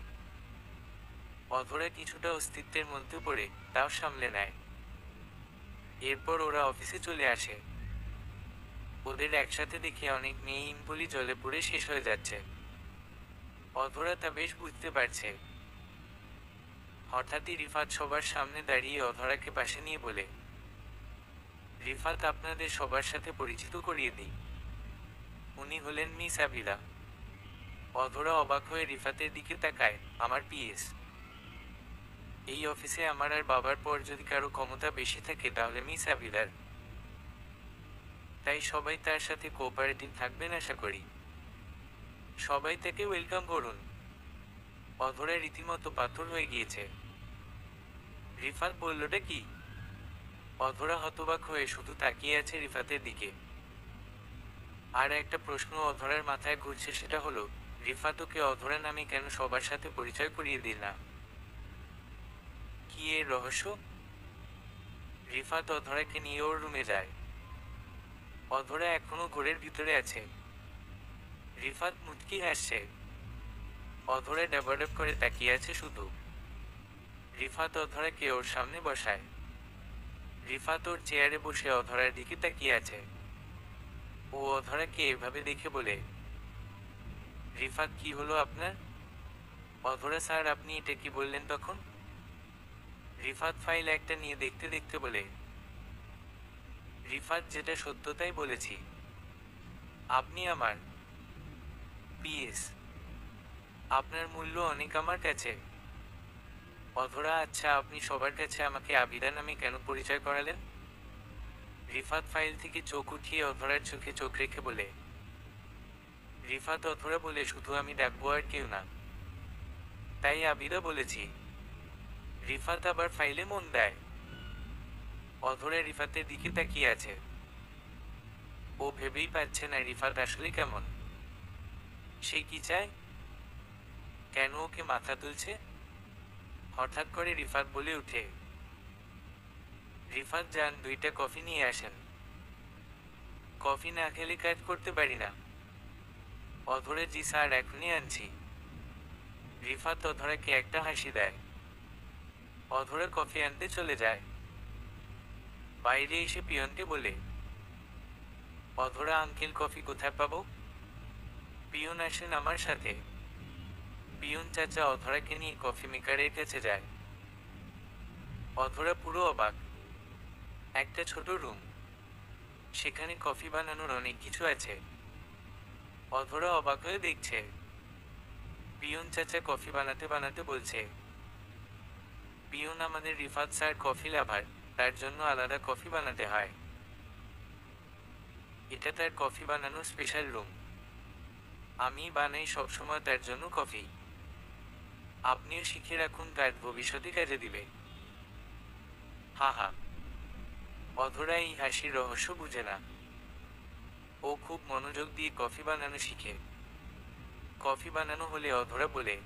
[SPEAKER 1] অধরা কিছুটা অস্তিত্বের মধ্যে পড়ে তাও সামলে নেয়। এরপর ওরা অফিসে চলে আসে। ওদের একসাথে দেখে অনেক মেয়ে ইমপুলি জলে পড়ে শেষ হয়ে যাচ্ছে। অধরা তা বেশ বুঝতে পারছে। হঠাৎই রিফাত সবার সামনে দাঁড়িয়ে অধরাকে পাশে নিয়ে বলে, রিফাত আপনাদের সবার সাথে পরিচিত করিয়ে দিই। উনি হলেন মিস আবিরা। অধরা অবাক হয়ে রিফাতের দিকে তাকায়। আমার পিএস। এই অফিসে আমার আর বাবার পর যদি কারো ক্ষমতা বেশি থাকে তাহলে মিস আবিরার। তাই সবাই তার সাথে কোঅপারেটিভ থাকবেন আশা করি। সবাই তাকে ওয়েলকাম করুন। অধরা রীতিমতো পাথর হয়ে গিয়েছে। রিফাত বললটা কি? অধরা হতবাক হয়ে শুধু তাকিয়ে আছে রিফাতের দিকে। আর একটা প্রশ্ন অধরার মাথায় ঘুরছে, সেটা হলো, রিফাত ওকে অধরা নামে কেন সবার সাথে পরিচয় করিয়ে দিল না? কি এর রহস্য? রিফাত অধরাকে নিয়ে ওর রুমে যায়। অধরা এখনো ঘোরের ভিতরে আছে। রিফাত মুচকি হাসছে। অধরা ডাবাডাব করে তাকিয়ে আছে শুধু। রিফাত অধরাকে ওর সামনে বসায়। রিফাত ওর চেয়ারে বসে অধরার দিকে তাকিয়ে আছে। ও অধরাকে এভাবে দেখে বলে, রিফাত কি হলো আপনার? অধরা স্যার আপনি এটা কি বললেন তখন? রিফাত ফাইল একটা নিয়ে দেখতে দেখতে বলে, রিফাত যেটা সত্য তাই বলেছি। আপনি আমার পিএস। আপনার মূল্য অনেক আমার কাছে। অধরা আচ্ছা আপনি সবার কাছে আমাকে আবিরা নামে কেন পরিচয় করালেন? রিফাত ফাইল থেকে চোখ উঠিয়ে অধরার চোখে চোখ রেখে বলে, রিফাত অধরা বলে, শুধু আমি ডাকবো আর কেউ না। তাই আবিদা বলেছি। রিফাত আবার ফাইলে মন দেয়। অধরা রিফাতের দিকে তাকিয়ে আছে। ও ভেবেই পাচ্ছে না রিফাত আসলে কেমন। সে কি চায়, কেন ওকে মাথা তুলছে। হঠাৎ করে রিফাত বলে উঠে, রিফাত যান, 2টা কফি নিয়ে আসেন। কফি না খেলে কাজ করতে পারি না। অধরে, জি স্যার, এখনই আনছি। রিফাত অধরাকে একটা হাসি দেয়। অধরা কফি আনতে চলে যায়। বাইরে এসে পিয়নকে বলে, অধরা আঙ্কেল, কফি কোথায় পাবো। পিয়ন আসেন আমার সাথে। পিয়ন চাচা অধরাকে নিয়ে কফি মেকারের কাছে যায়। অধরা পুরো অবাক। একটা ছোট রুম, সেখানে কফি বানানোর অনেক কিছু আছে। অধরা অবাক হয়ে দেখছে। পিয়ন চাচা কফি বানাতে বানাতে বলছে, পিয়ন, আমাদের রিফাত স্যার কফি লাভার, তার জন্য আলাদা কফি বানাতে হয়। এটা তার কফি বানানোর স্পেশাল রুম। আমি বানাই সবসময় তার জন্য কফি। আপনিও শিখে রাখুন, কাজ ভবিষ্যতে কাজে দিবে। হা হা। অধরা এই হাসির রহস্য বুঝে না। ও খুব মনোযোগ দিয়ে কফি বানানো শিখে। কফি বানানো হলে অধরা বলে,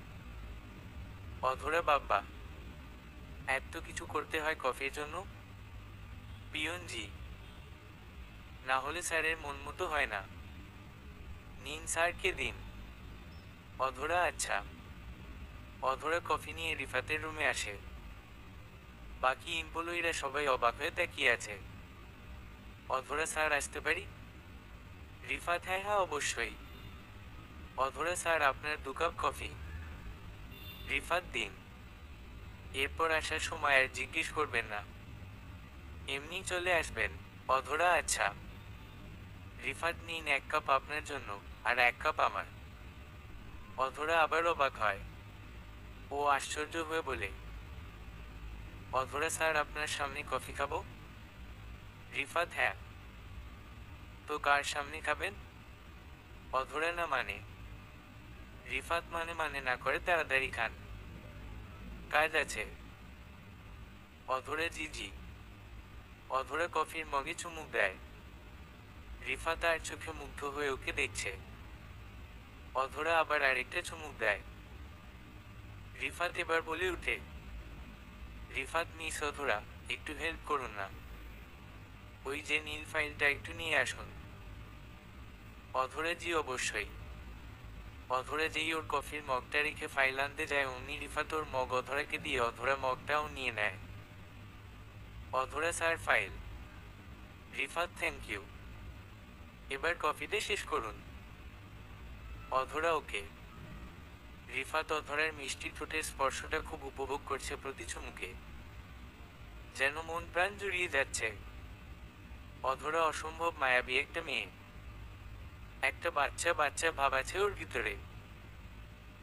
[SPEAKER 1] অধরা বাব্বা, এত কিছু করতে হয় কফির জন্য। পিয়ন জি, না হলে স্যারের মন মতো হয় না। নিন স্যারকে দিন। অধরা, আচ্ছা। অধরা কফি নিয়ে রিফাতের রুমে আসে। বাকি এমপ্লয়িরা সবাই অবাক হয়ে তাকিয়ে আছে। অধরা, স্যার আসতে পারি। রিফাত, হ্যাঁ হ্যাঁ অবশ্যই। অধরা, স্যার আপনার 2 কাপ কফি। রিফাত, দিন। এরপর আসার সময় আর জিজ্ঞেস করবেন না, এমনি চলে আসবেন। অধরা, আচ্ছা। রিফাত, নিন 1 কাপ আপনার জন্য, আর 1 কাপ আমার। অধরা আবার অবাক হয়। ও আশ্চর্য হয়ে বলে, অধরা স্যার, আপনার সামনে কফি খাবো। রিফাত, হ্যাঁ। তো কার সামনে খাবেন। অধরা, না মানে। রিফাত, মানে না করে তাড়াতাড়ি খান, কাজ আছে। অধরা, জি জি। অধরা কফির মগে চুমুক দেয়। রিফাত আর চোখে মুগ্ধ হয়ে ওকে দেখছে। অধরা আবার আরেকটা চুমুক দেয়। রিফাত এবার বলে উঠে, রিফাত, মিস অধরা, একটু হেল্প করুন না। ওই যে নীল ফাইলটা একটু নিয়ে আসুন। অধরা, জি অবশ্যই। অধরা যেই ওর কফির মগটা রেখে ফাইল আনতে যায়, অমনি রিফাত ওর মগ অধরাকে দিয়ে অধরা মগটাও নিয়ে নেয়। Adhora, sir file. Rifat, thank you. এবার কফিতে শেষ করুন। অধরা, ওকে। রিফাত অধরার মিষ্টি ঠোঁটের স্পর্শটা খুব উপভোগ করছে প্রতি চুমুকে, যেন মন প্রাণ জুড়িয়ে যাচ্ছে। অধরা অসম্ভব মায়াবী একটা মেয়ে। একটা বাচ্চা বাচ্চা ভাব আছে ওর ভিতরে।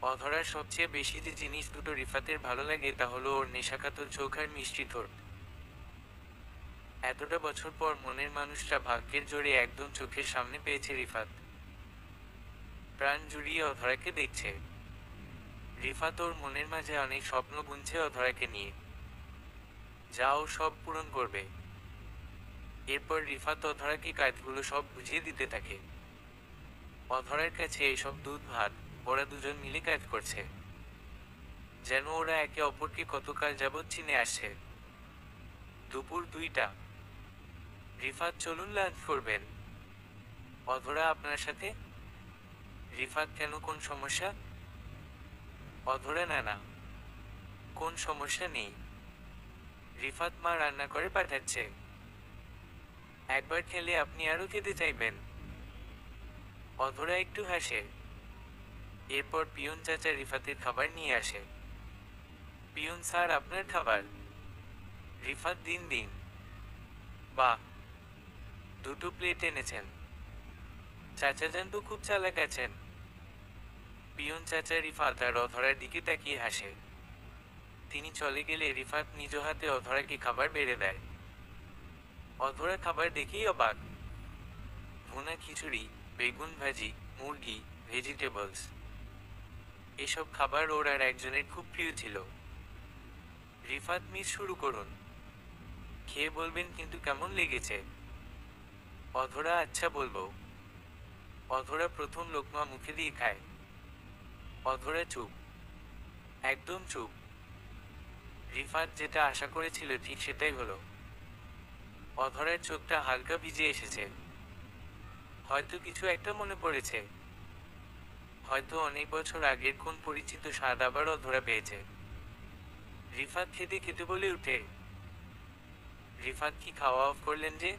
[SPEAKER 1] অধরার সবচেয়ে বেশি যে জিনিস দুটো রিফাতের ভালো লাগে তা হলো ওর নেশাকাতর চোখ আর মিষ্টি ঠোঁট। এতটা বছর পর মনের মানুষটা ভাগ্যের জোরে একদম চোখের সামনে পেয়েছে রিফাত। প্রাণ জুড়িয়ে অধরাকে দেখছে। রিফাত ওর মনের মাঝে অনেক স্বপ্ন বুনছে অধরাকে নিয়ে, যা ও সব পূরণ করবে। এরপর রিফাত অধরাকে কাজগুলো সব বুঝিয়ে দিতে থাকে। অধরার কাছে এসব দুধ ভাত। ওরা দুজন মিলে কাজ করছে, যেন ওরা একে অপরকে কতকাল যাবৎ চিনে আসছে। দুপুর 2টা। রিফাত, চলুন লাঞ্চ করবেন। অধরা, আপনার সাথে। রিফাত, কেন, কোন সমস্যা। অধরা, না না, কোন সমস্যা নেই। রিফাত, মা রান্না করে পাঠাচ্ছে, একবার খেলে আপনি আরো খেতে চাইবেন। অধরা একটু হাসে। এরপর পিয়ন চাচা রিফাতের খাবার নিয়ে আসে। পিয়ন, স্যার আপনার খাবার। রিফাত, দিন দিন। বাহ, 2টো প্লেট এনেছেন। চাচাজান তো খুব চালাক আছেন। পিয়ন চাচা রিফাত আর অধরার দিকে তাকিয়ে হাসে। তিনি চলে গেলে রিফাত নিজ হাতে অধরাকে খাবার বেড়ে দেয়। অধরা খাবার দেখেই অবাক। ভুনা খিচুড়ি, বেগুন ভাজি, মুরগি, ভেজিটেবলস, এসব খাবার ওর আর একজনের খুব প্রিয় ছিল। রিফাত, মিস শুরু করুন, খেয়ে বলবেন কিন্তু কেমন লেগেছে। অধরা, আচ্ছা বলবো। অধরা প্রথম লোকমা মুখে দিয়ে খায়। অধরা চুপ, একদম চুপ। রিফাত যেটা আশা করেছিল ঠিক সেটাই হলো। অধরার চোখটা হালকা ভিজে এসেছে। হয়তো কিছু একটা মনে পড়েছে। হয়তো অনেক বছর আগের কোন পরিচিত স্বাদ আবার অধরা পেয়েছে। রিফাত খেতে খেতে বলে উঠে, রিফাত কি খাওয়া অফ করলেন যে?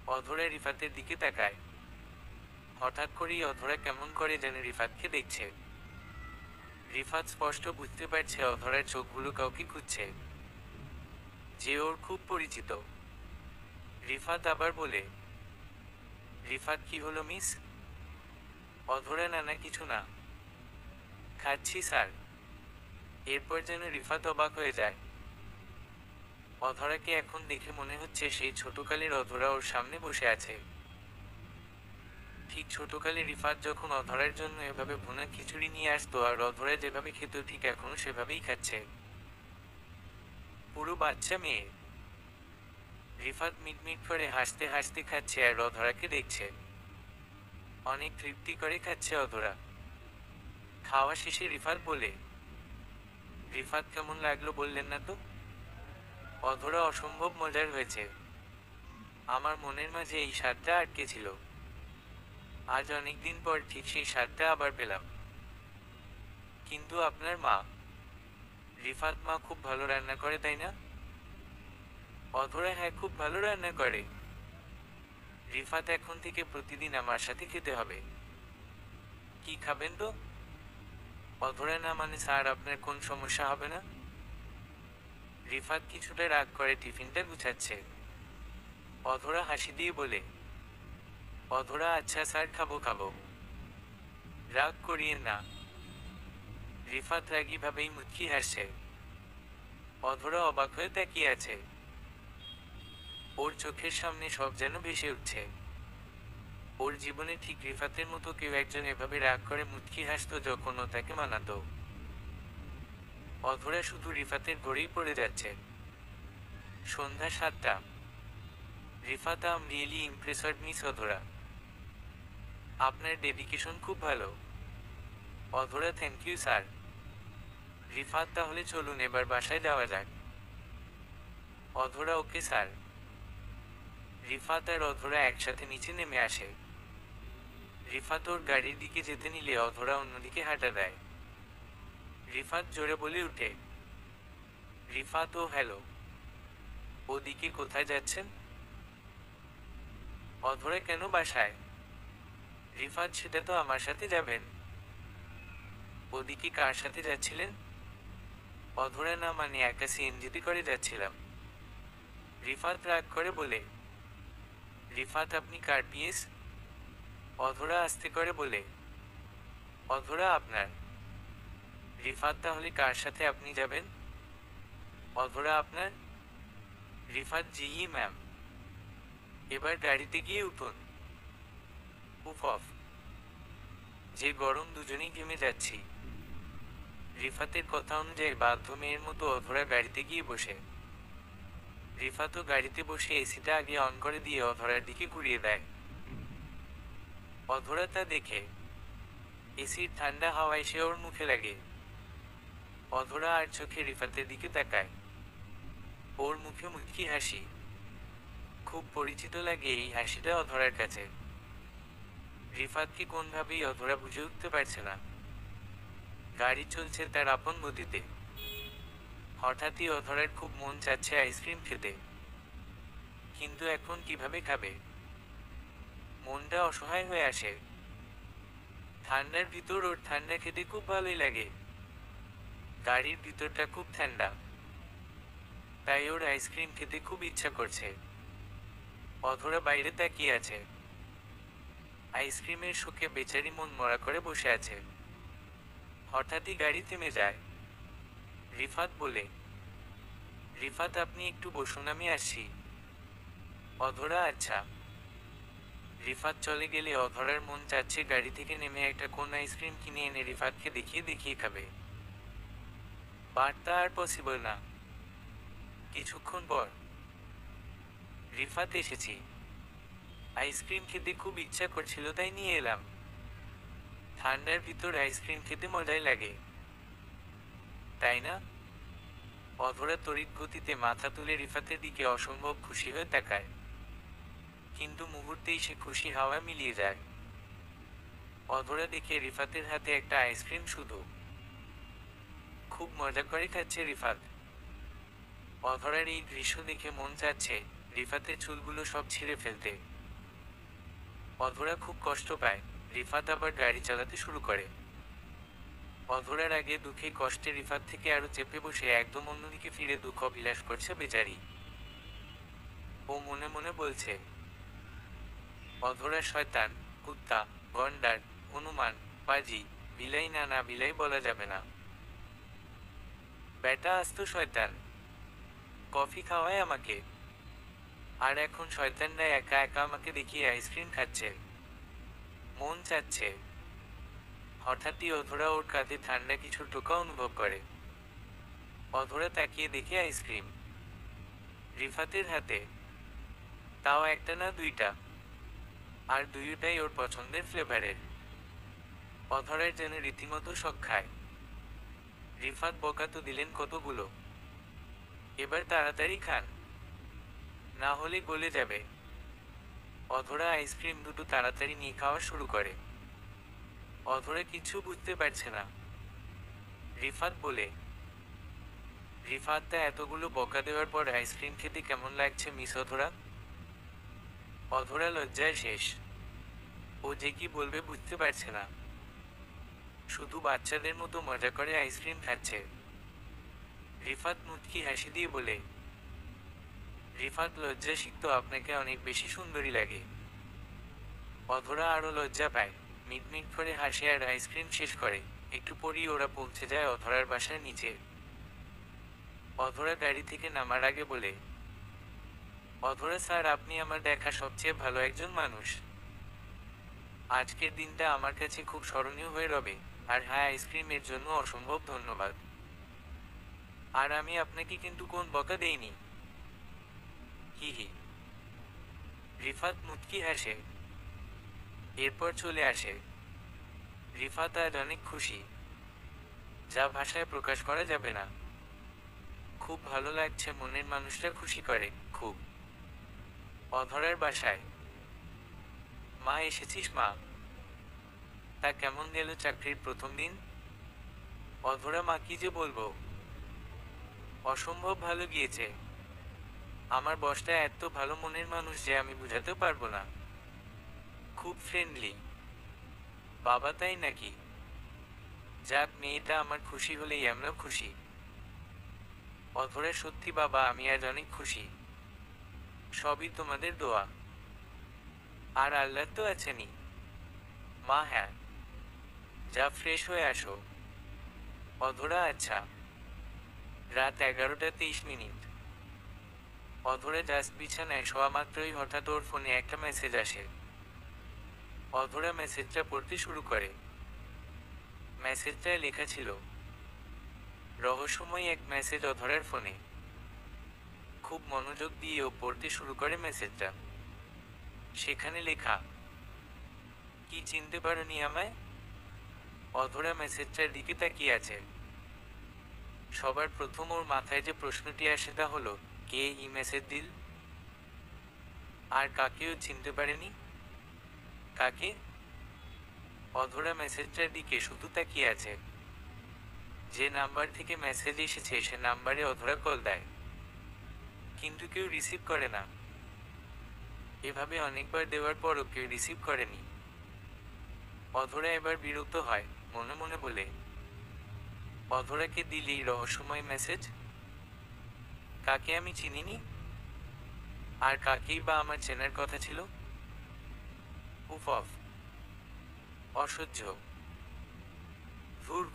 [SPEAKER 1] অধরা রিফাতের দিকে তাকায়। হঠাৎ করেই অধরা কেমন করে যেন রিফাতকে দেখছে। রিফাত স্পষ্ট বুঝতে পারছে অধরার চোখগুলো কাউকে খুঁজছে, যে ওর খুব পরিচিত। রিফাত আবার বলে, রিফাত, কি হলো মিস? অধরা, না না, কিছু না, খাচ্ছি স্যার। এরপর যেন রিফাত অবাক হয়ে যায়। অধরাকে এখন দেখে মনে হচ্ছে সেই ছোটকালের অধরা ওর সামনে বসে আছে। ঠিক ছোটকালে রিফাত যখন অধরার জন্য এভাবে ভুনা খিচুড়ি নিয়ে আসতো আর অধরা যেভাবে খেত ঠিক এখনো সেভাবেই খাচ্ছে। পুরো বাচ্চা মেয়ে। রিফাত মিটমিট করে হাসতে হাসতে খাচ্ছে আর অধরাকে দেখছে। অনেক তৃপ্তি করে খাচ্ছে অধরা। খাওয়া শেষে রিফাত বলে, রিফাত, কেমন লাগলো বললেন না তো? অধরা, অসম্ভব মজার হয়েছে। আমার মনের মাঝে এই স্বাদটা আটকে ছিল। আজ অনেকদিন পর ঠিক সেই স্বাদটা আবার পেলাম। কিন্তু আপনার মা? রিফাত, মা খুব ভালো রান্না করে তাই না? অধরা, হ্যাঁ, খুব ভালো রান্না করে। রিফাত, এখন থেকে প্রতিদিন আমার সাথে খেতে হবে। কি খাবেন তো? অধরা, না মানে স্যার, আপনার কোন সমস্যা হবে না? রিফাত কিছুটা রাগ করে টিফিনটা গুছাচ্ছে। অধরা হাসি দিয়ে বলে, অধরা, আচ্ছা স্যার, খাবো খাবো, রাগ করিয়েন না। রিফাত রাগীভাবেই মুচকি হাসছে। অধরা অবাক হয়ে তাকিয়ে আছে। ওর চোখের সামনে সব যেন ভেসে উঠছে। ওর জীবনে ঠিক রিফাতের মতো কেউ একজন এভাবে রাগ করে মুচকি হাসতো যখন ও তাকে মানাতো। অধরা শুধু রিফাতের ঘরেই পড়ে যাচ্ছে। সন্ধ্যা 7টা। রিফাত, আম রিয়েলি ইমপ্রেসড মিস অধরা। আপনার ডেডিকেশন খুব ভালো। অধরা, থ্যাংক ইউ স্যার। রিফাত, তাহলে চলুন এবার বাসায় যাওয়া যাক। অধরা, ওকে স্যার। রিফাত আর অধরা একসাথে নিচে নেমে আসে। রিফাত ওর গাড়ির দিকে যেতে নিলে অধরা অন্যদিকে হাঁটা দেয়। রিফাত জোরে বলে উঠে, রিফাত, ও হ্যালো। ওদিকে কোথায় যাচ্ছেন? অধরা, কেন বাসায়? রিফাত, সেটা তো আমার সাথে যাবেন। ওদিকে কার সাথে যাচ্ছিলেন? অধরা, না মানে একা সিএনজিতে করে যাচ্ছিলাম। রিফাত রাগ করে বলে, রিফাত, আপনি কার পিএস? অধরা আস্তে করে বলে, অধরা, আপনার। রিফাত, তাহলে কার সাথে আপনি যাবেন? অধরা, আপনার। রিফাত, জি ম্যাম। এবার গাড়িতে গিয়ে উঠুন। উফ অফ, যে গরম, দুজনেই ঘেমে যাচ্ছি। রিফাতের কথা অনুযায়ী বাধ্য মেয়ের মতো অধরা গাড়িতে গিয়ে বসে। রিফাতও গাড়িতে বসে এসিটা আগে অন করে দিয়ে অধরার দিকে ঘুরিয়ে দেয়। অধরা তা দেখে। এসির ঠান্ডা হাওয়া এসে ওর মুখে লাগে। অধরা আর চোখে রিফাতের দিকে তাকায়। ওর মুখে মুচকি হাসি। খুব পরিচিত লাগে এই হাসিটা অধরার কাছে। রিফাতকে কোনভাবেই অধরা বুঝে উঠতে পারছে না। গাড়ি চলছে তার আপন গতিতে। হঠাৎই অধরার খুব মন চাচ্ছে আইসক্রিম খেতে। কিন্তু এখন কিভাবে খাবে? মনটা অসহায় হয়ে আসে। ঠান্ডার ভিতর ওর ঠান্ডা খেতে খুব ভালোই লাগে। গাড়ির ভিতরটা খুব ঠান্ডা, তাই ওর আইসক্রিম খেতে খুব ইচ্ছা করছে। অধরা বাইরে তাকিয়ে আছে। আইসক্রিমের শোকে বেচারি মন মরা করে বসে আছে। হঠাৎই গাড়ি থেমে যায়। রিফাত বলে, রিফাত, আপনি একটু বসুন, আমি আসছি। অধরা আচ্ছা। রিফাত চলে গেলে অধরার মন চাচ্ছে গাড়ি থেকে নেমে একটা কোন আইসক্রিম কিনে এনে রিফাতকে দেখিয়ে দেখিয়ে খাবে, বাট তা আর পসিবল না। কিছুক্ষণ পর রিফাত এসেছি। আইসক্রিম খেতে খুব ইচ্ছা করছিল তাই নিয়ে এলাম। ঠান্ডার ভিতর আইসক্রিম খেতে মজাই লাগে, তাই না? অধরা তড়িৎ গতিতে মাথা তুলে রিফাতের দিকে অসম্ভব খুশি হয়ে তাকায়, কিন্তু মুহূর্তেই সে খুশি হাওয়া মিলিয়ে যায়। অধরা দেখে রিফাতের হাতে একটা আইসক্রিম শুধু। খুব মজা করে খাচ্ছে রিফাত। অধরার এই দৃশ্য দেখে মন চাচ্ছে রিফাতের চুলগুলো সব ছিঁড়ে ফেলতে। অধরা খুব কষ্ট পায়। রিফাত আবার গাড়ি চালাতে শুরু করে। অধরার আগে দুঃখে কষ্টে রিফাত থেকে আরো চেপে বসে একদম অন্যদিকে ফিরে দুঃখ বিলাস করছে বেচারি। ও মনে মনে বলছে, অধরা শয়তান, কুত্তা, গন্ডার, হনুমান, পাজি, বিলাই না, না বিলাই বলা যাবে না। বেটা আস্ত শয়তান, কফি খাওয়ায় আমাকে, আর এখন শয়তানরা একা একা আমাকে দেখিয়ে আইসক্রিম খাচ্ছে। মন চাচ্ছে। হঠাৎই অধরা ওর কাঁধে ঠান্ডা কিছু টোকা অনুভব করে। অধরা তাকিয়ে দেখে আইসক্রিম রিফাতের হাতে, তাও একটা না দুইটা, আর দুইটাই ওর পছন্দের ফ্লেভারের। অধরার যেন রীতিমতো শখ খায়। রিফাত বকা তো দিলেন কতগুলো, এবার তাড়াতাড়ি খান, না হলে গলে যাবে। অধরা আইসক্রিম দুটো তাড়াতাড়ি নিয়ে খাওয়া শুরু করে। অধরা কিছু বুঝতে পারছে না। রিফাত বলে, রিফাতটা এতগুলো বকা দেওয়ার পর আইসক্রিম খেতে কেমন লাগছে মিস অধরা? অধরা লজ্জায় শেষ। ও যে কি বলবে বুঝতে পারছে না। শুধু বাচ্চাদের মতো মজা করে আইসক্রিম খাচ্ছে। রিফাত মুচকি হাসি দিয়ে বলে, রিফাত লজ্জা শিখতো আপনাকে অনেক বেশি সুন্দরী লাগে। অধরা আরো লজ্জা পায়, মিটমিট করে হাসে আর আইসক্রিম শেষ করে। একটু পরই ওরা পৌঁছে যায় অধরার বাসার নিচে। অধরা গাড়ি থেকে নামার আগে বলে, অধরা স্যার, আপনি আমার দেখা সবচেয়ে ভালো একজন মানুষ। আজকের দিনটা আমার কাছে খুব স্মরণীয় হয়ে রবে। আর হ্যাঁ, আইসক্রিমের জন্য অসম্ভব ধন্যবাদ। আর আমি আপনাকে কিন্তু কোন বকা দেইনি। হি হি। রিফাত মুচকি হাসে। এরপর চলে আসে। রিফাত আজ অনেক খুশি, যা ভাষায় প্রকাশ করা যাবে না। খুব ভালো লাগছে, মনের মানুষটা খুশি করে খুব। অধরার বাসায়। মা এসেছিস মা? তা কেমন গেল চাকরির প্রথম দিন? অধরা মা কি যে বলবো, অসম্ভব ভালো গিয়েছে। আমার বসটা এত ভালো মনের মানুষ যে আমি বুঝাতে পারবো না। খুব ফ্রেন্ডলি। বাবা তাই নাকি? যাক, মেয়েটা আমার খুশি হলেই আমরা খুশি। অধরা সত্যি বাবা, আমি আজ অনেক খুশি। সবই তোমাদের দোয়া। আর আল্লাহ তো আছেনই। মা হ্যাঁ, যা ফ্রেশ হয়ে আসো। অধরা আচ্ছা। রাত 11:23। অধরা জাস্ট বিছানায় শোয়া মাত্রই হঠাৎ ওর ফোনে একটা মেসেজ আসে। অধরা মেসেজটা পড়তে শুরু করে। মেসেজটায় লেখা ছিল, রহস্যময় এক মেসেজ অধরার ফোনে। খুব মনোযোগ দিয়ে ও পড়তে শুরু করে মেসেজটা। সেখানে লেখা, কি চিনতে পারোনি আমায়? অধরা মেসেজটার দিকে তাকিয়ে আছে। সবার প্রথম ওর মাথায় যে প্রশ্নটি আসে তা হলো, কে এই মেসেজ দিল? আর কাকেও চিনতে পারেনি। কাকে? অধরা মেসেজটার দিকে শুধু তাকিয়ে আছে। যে নাম্বার থেকে মেসেজ এসেছে সে নাম্বারে অধরা কল দেয়, কিন্তু কেউ রিসিভ করে না। এভাবে অনেকবার দেওয়ার পরও কেউ রিসিভ করেনি। অধরা এবার বিরক্ত হয়, মনে মনে বলে, অধরাকে দিলি রহস্যময় মেসেজ? কাকে আমি চিনিনি? আর কাকেই বা আমার চেনার কথা ছিল? উফ অফ, অসহ্য।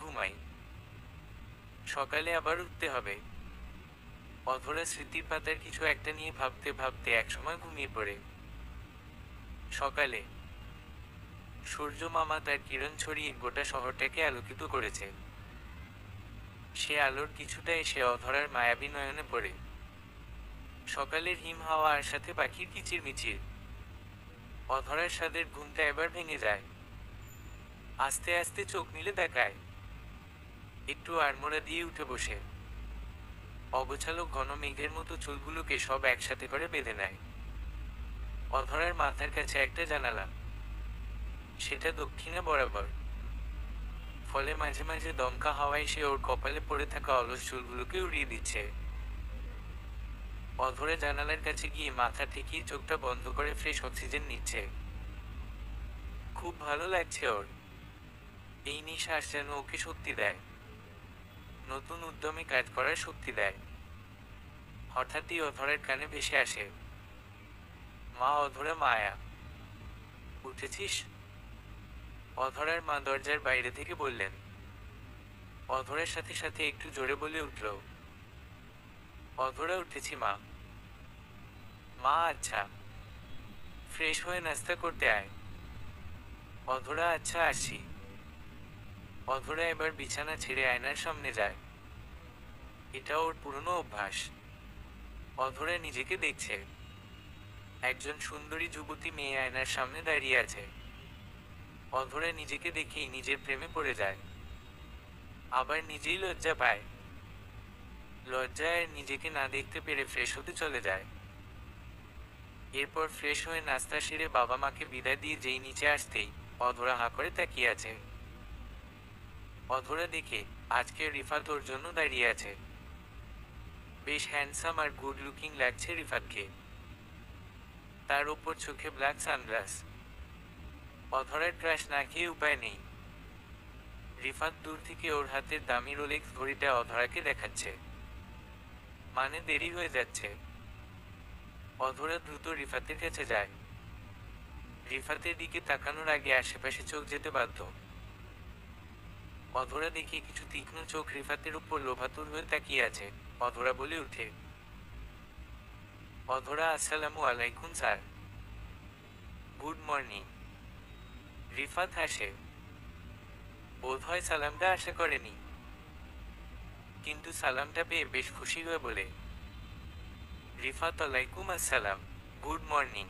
[SPEAKER 1] ঘুমাই, সকালে আবার উঠতে হবে। অধরা স্মৃতির পাতার কিছু একটা নিয়ে ভাবতে ভাবতে একসময় ঘুমিয়ে পড়ে। সকালে সূর্য মামা তার কিরণ ছড়িয়ে গোটা শহরটাকে আলোকিত করেছে। সে আলোর কিছুটা এসে অধরার মায়াবী নয়নে পড়ে। সকালের হিম হাওয়া আর সাথে পাখির কিচিরমিচির। অধরার স্বাদের ঘুমটা এবার ভেঙে যায়। আস্তে আস্তে চোখ মিলে দেখায়, একটু আড়মোড়া দিয়ে উঠে বসে অগোছালো ঘন মেঘের মতো চুলগুলোকে সব একসাথে করে বেঁধে নেয়। অধরার মাথার কাছে একটা জানালা, সেটা দক্ষিণে বরাবর, ফলে মাঝে মাঝে দমকা হাওয়ায় সে ওর কপালে পড়ে থাকা অলস চুলগুলোকে উড়িয়ে দিচ্ছে। অধরা জানালার কাছে গিয়ে মাথা ঠেকিয়ে চোখটা বন্ধ করে ফ্রেশ অক্সিজেন নিচ্ছে। খুব ভালো লাগছে ওর। এই নিঃশ্বাস যেন ওকে শক্তি দেয়, নতুন উদ্যমে কাজ করার শক্তি দেয়। হঠাৎই অধরার কানে ভেসে আসে, মা অধরা, মায়া উঠেছিস? অধরার মা দরজার বাইরে থেকে বললেন। অধরার সাথে সাথে একটু জোরে বলে উঠল, অধরা, উঠেছি মা। মা আচ্ছা, ফ্রেশ হয়ে নাস্তা করতে আয়। অধরা আচ্ছা, আসি। অধরা এবার বিছানা ছেড়ে আয়নার সামনে যায়। এটা ওর পুরনো অভ্যাস। অধরা নিজেকে দেখছে, একজন সুন্দরী যুবতী মেয়ে আয়নার সামনে দাঁড়িয়ে আছে। অধরা নিজেকে দেখেই নিজের প্রেমে পড়ে যায়, আবার নিজেই লজ্জা পায়। লজ্জায় নিজেকে না দেখতে পেরে ফ্রেশ হতে চলে যায়। এরপর ফ্রেশ হয়ে নাস্তা সেরে বাবা মাকে বিদায় দিয়ে যেই নিচে আসতেই অধরা হাঁ করে তাকিয়ে আছে। অধরা দেখে আজকে রিফাত ওর জন্য দাঁড়িয়ে আছে। বেশ হ্যান্ডসাম আর গুড লুকিং লাগছে রিফাতকে। তার ওপর চোখে ব্ল্যাক সানগ্লাস। অধরার ক্রাশ না খেয়ে উপায় নেই। রিফাত দূর থেকে ওর হাতের দামি রোলেক্স ঘড়িটা অধরাকে দেখাচ্ছে, মানে দেরি হয়ে যাচ্ছে। অধরা দ্রুত রিফাতের কাছে যায়। রিফাতের দিকে তাকানোর আগে আশেপাশে চোখ যেতে বাধ্য। অধরা দেখে কিছু তীক্ষ্ণ চোখ রিফাতের উপর লোভাতুর হয়ে তাকিয়ে আছে। অধরা বলে উঠে, অধরা, আসসালামু আলাইকুম স্যার। Good morning. রিফাত হাসে, বোধহয় সালামটা আশা করেনি, কিন্তু সালামটা পেয়ে বেশ খুশি হয়ে বলে, রিফাত, আলাইকুম আসসালাম, গুড মর্নিং।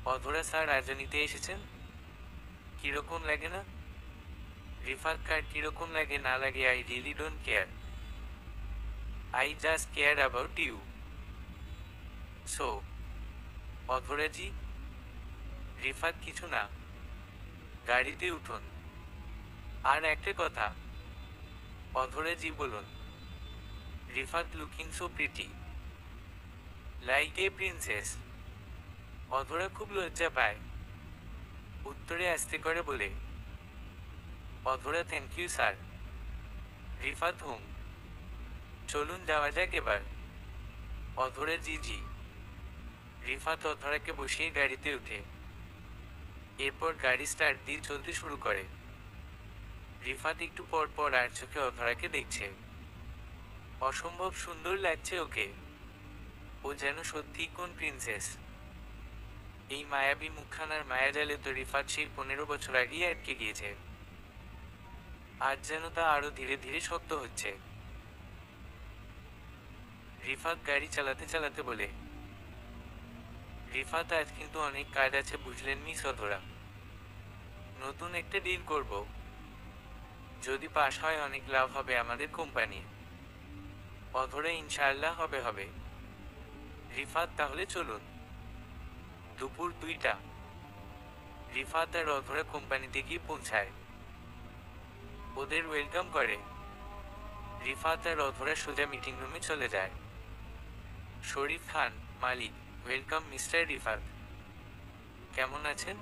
[SPEAKER 1] অধরা, স্যার রাজনীতিতে এসেছেন? কিরকম লাগে না? রিফাত, কার কিরকম লাগে না লাগে, I really don't care, I just care about you. So অধরাজি। রিফাত, কিছু না, গাড়িতে উঠুন। আর একটা কথা। অধরাজি, বলুন। Rifat, looking so pretty, like a princess. Adhora খুব লজ্জা পায়, উত্তরে আস্তে করে বলে, Adhora, thank you sir. Rifat, hmm. চলুন যাওয়া যাক এবার। অধরা, জি জি। রিফাত অধরাকে বসিয়ে গাড়িতে উঠে। এরপর গাড়ি স্টার্ট দিয়ে চলতে শুরু করে। রিফাত একটু পর পর আর চোখে অধরাকে দেখছে। অসম্ভব সুন্দর লাগছে ওকে। ও যেন সত্যিই কোন প্রিন্সেস। এই মায়াবী মুখখানার মায়াজালে তো রিফাত সেই 15 বছর আগেই আটকে গিয়েছে। আজ যেন তা আরো ধীরে ধীরে শক্ত হচ্ছে। রিফাত গাড়ি চালাতে চালাতে বলে, রিফাত, আজ কিন্তু অনেক কাজ আছে বুঝলেন মিস অধরা। নতুন একটা ডিল করব, যদি পাশ হয় অনেক লাভ হবে আমাদের কোম্পানির। অধরা, ইনশাআল্লাহ হবে হবে। রিফাত, তাহলে চলুন। দুপুর 2টা। রিফাত আর অধরা কোম্পানিতে গিয়ে পৌঁছায়। ওদের ওয়েলকাম করে। রিফাত আর অধরা সোজা মিটিং রুমে চলে যায়। শরীফ খান, মালিক, ওয়েলকাম মিস্টার রিফাত। কেমন আছেন?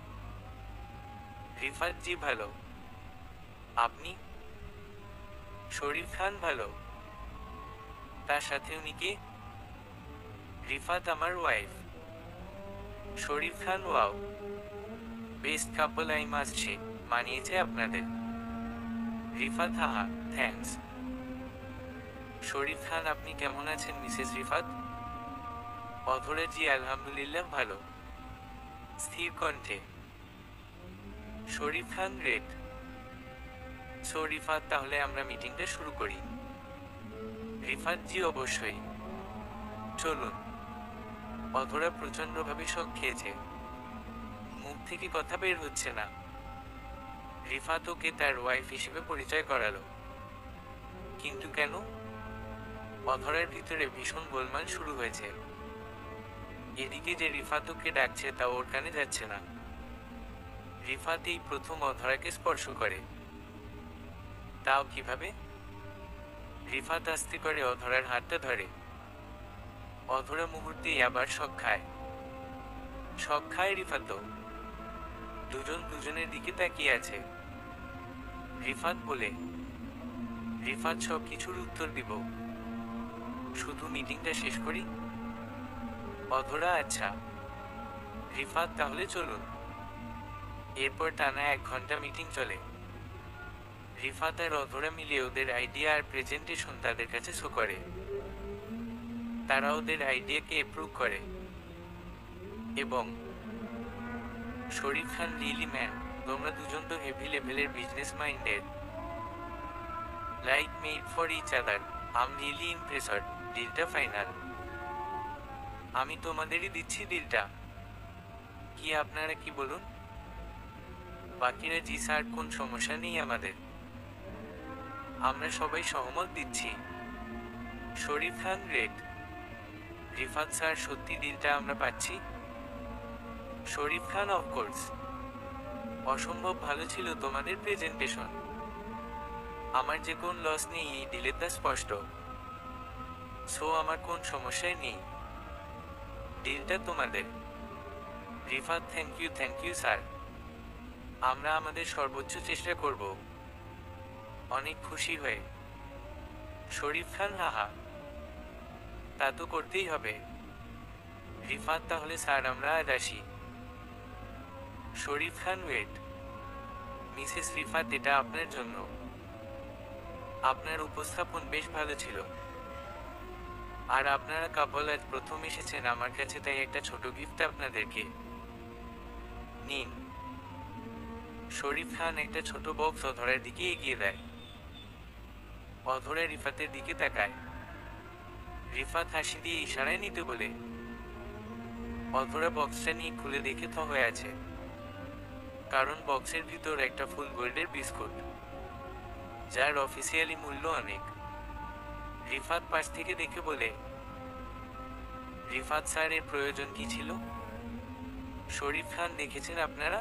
[SPEAKER 1] রিফাত, জি ভালো। আপনি? শরীফ খান, ভালো। তার সাথে উনি কে? রিফাত, আমার wife. Sharif Khan, wow, best couple I must say, মানিয়েছে আপনাদের। রিফাত, হাহা, থ্যাঙ্কস। শরীফ খান, আপনি কেমন আছেন মিসেস রিফাত? অধরা, জি আলহামদুলিল্লাহ ভালো, স্থির কণ্ঠে। শরীফ খান, গ্রেট। সো রিফাত, তাহলে আমরা মিটিংটা শুরু করি। রিফাত, জি অবশ্যই, চলুন। অধরা প্রচন্ডভাবে শক খেয়েছে, মুখ থেকে কথা বের হচ্ছে না। রিফাত ওকে তার ওয়াইফ হিসেবে পরিচয় করালো, কিন্তু কেন? অধরার ভিতরে ভীষণ গোলমাল শুরু হয়েছে। এদিকে যে রিফাত ওকে ডাকছে তা ওর কানে যাচ্ছে না। রিফাত এই প্রথম অধরাকে স্পর্শ করে, তাও কিভাবে? রিফাত আস্তে করে অধরার হাতটা ধরে। অধরা মুহূর্তেই আবার শক খায়। শক খায় রিফাতও। দুজন দুজনের দিকে তাকিয়ে আছে। রিফাত বলে, রিফাত সব কিছুর উত্তর দিব, শুধু মিটিংটা শেষ করি। অধরা, আচ্ছা। রিফাত, তাহলে চলুন। এরপর টানা 1 ঘন্টা মিটিং চলে। রিফাত আর অধরা মিলে ওদের আইডিয়া আর প্রেজেন্টেশন তাদের কাছে শো করে। তারা ওদের আইডিয়াকে অ্যাপ্রুভ করে। এবং শরীফ খান, রিয়েলি ম্যান, তোমরা দুজন তো হেভি লেভেলের business minded, like made for each other. I'm really impressed. ডিলটা ফাইনাল। আমি তোমাদেরই দিচ্ছি ডিলটা। কি আপনারা কি বলুন? বাকিরা, জি স্যার, কোন সমস্যা নেই আমাদের, আমরা সবাই সহমত দিচ্ছি। শরীফ খান, গ্রেট। রিফাত, স্যার সত্যি ডিলটা আমরা পাচ্ছি? শরীফ খান, অফকোর্স। অসম্ভব ভালো ছিল তোমাদের প্রেজেন্টেশন, আমার যে কোন লস নেই এই ডিলে, তা স্পষ্ট। সো আমার কোন সমস্যাই নেই, ডিলটা তোমাদের। রিফাত, থ্যাংক ইউ স্যার, আমরা আমাদের সর্বোচ্চ চেষ্টা করব। অনেক খুশি হয়ে। শরীফ খান, হাহা, তা তো করতেই হবে। রিফাত, তাহলে স্যার আমরা আজ আসি। শরীফ খান, ওয়েট। মিসেস রিফাত, এটা আপনার জন্য। আপনার উপস্থাপন বেশ ভালো ছিল। আর আপনারা কাপল আজ প্রথম এসেছেন আমার কাছে, তাই একটা ছোট গিফট আপনাদেরকে। নিন। শরীফ খান একটা ছোট বক্স অধরার দিকে এগিয়ে দেয়। অধরা রিফাতের দিকে তাকায়। রিফাত হাসি দিয়ে ইশারায় নিতে বলে। অধরা বক্সটা নিয়ে খুলে দেখে থ হয়ে আছে, কারণ বক্সের ভিতর একটা ফুল গোল্ডের বিস্কুট, যার অফিসিয়ালি মূল্য অনেক। রিফাত পাশ থেকে দেখে বলে, রিফাত স্যার, এর প্রয়োজন কি ছিল? শরীফ খান, দেখেছেন আপনারা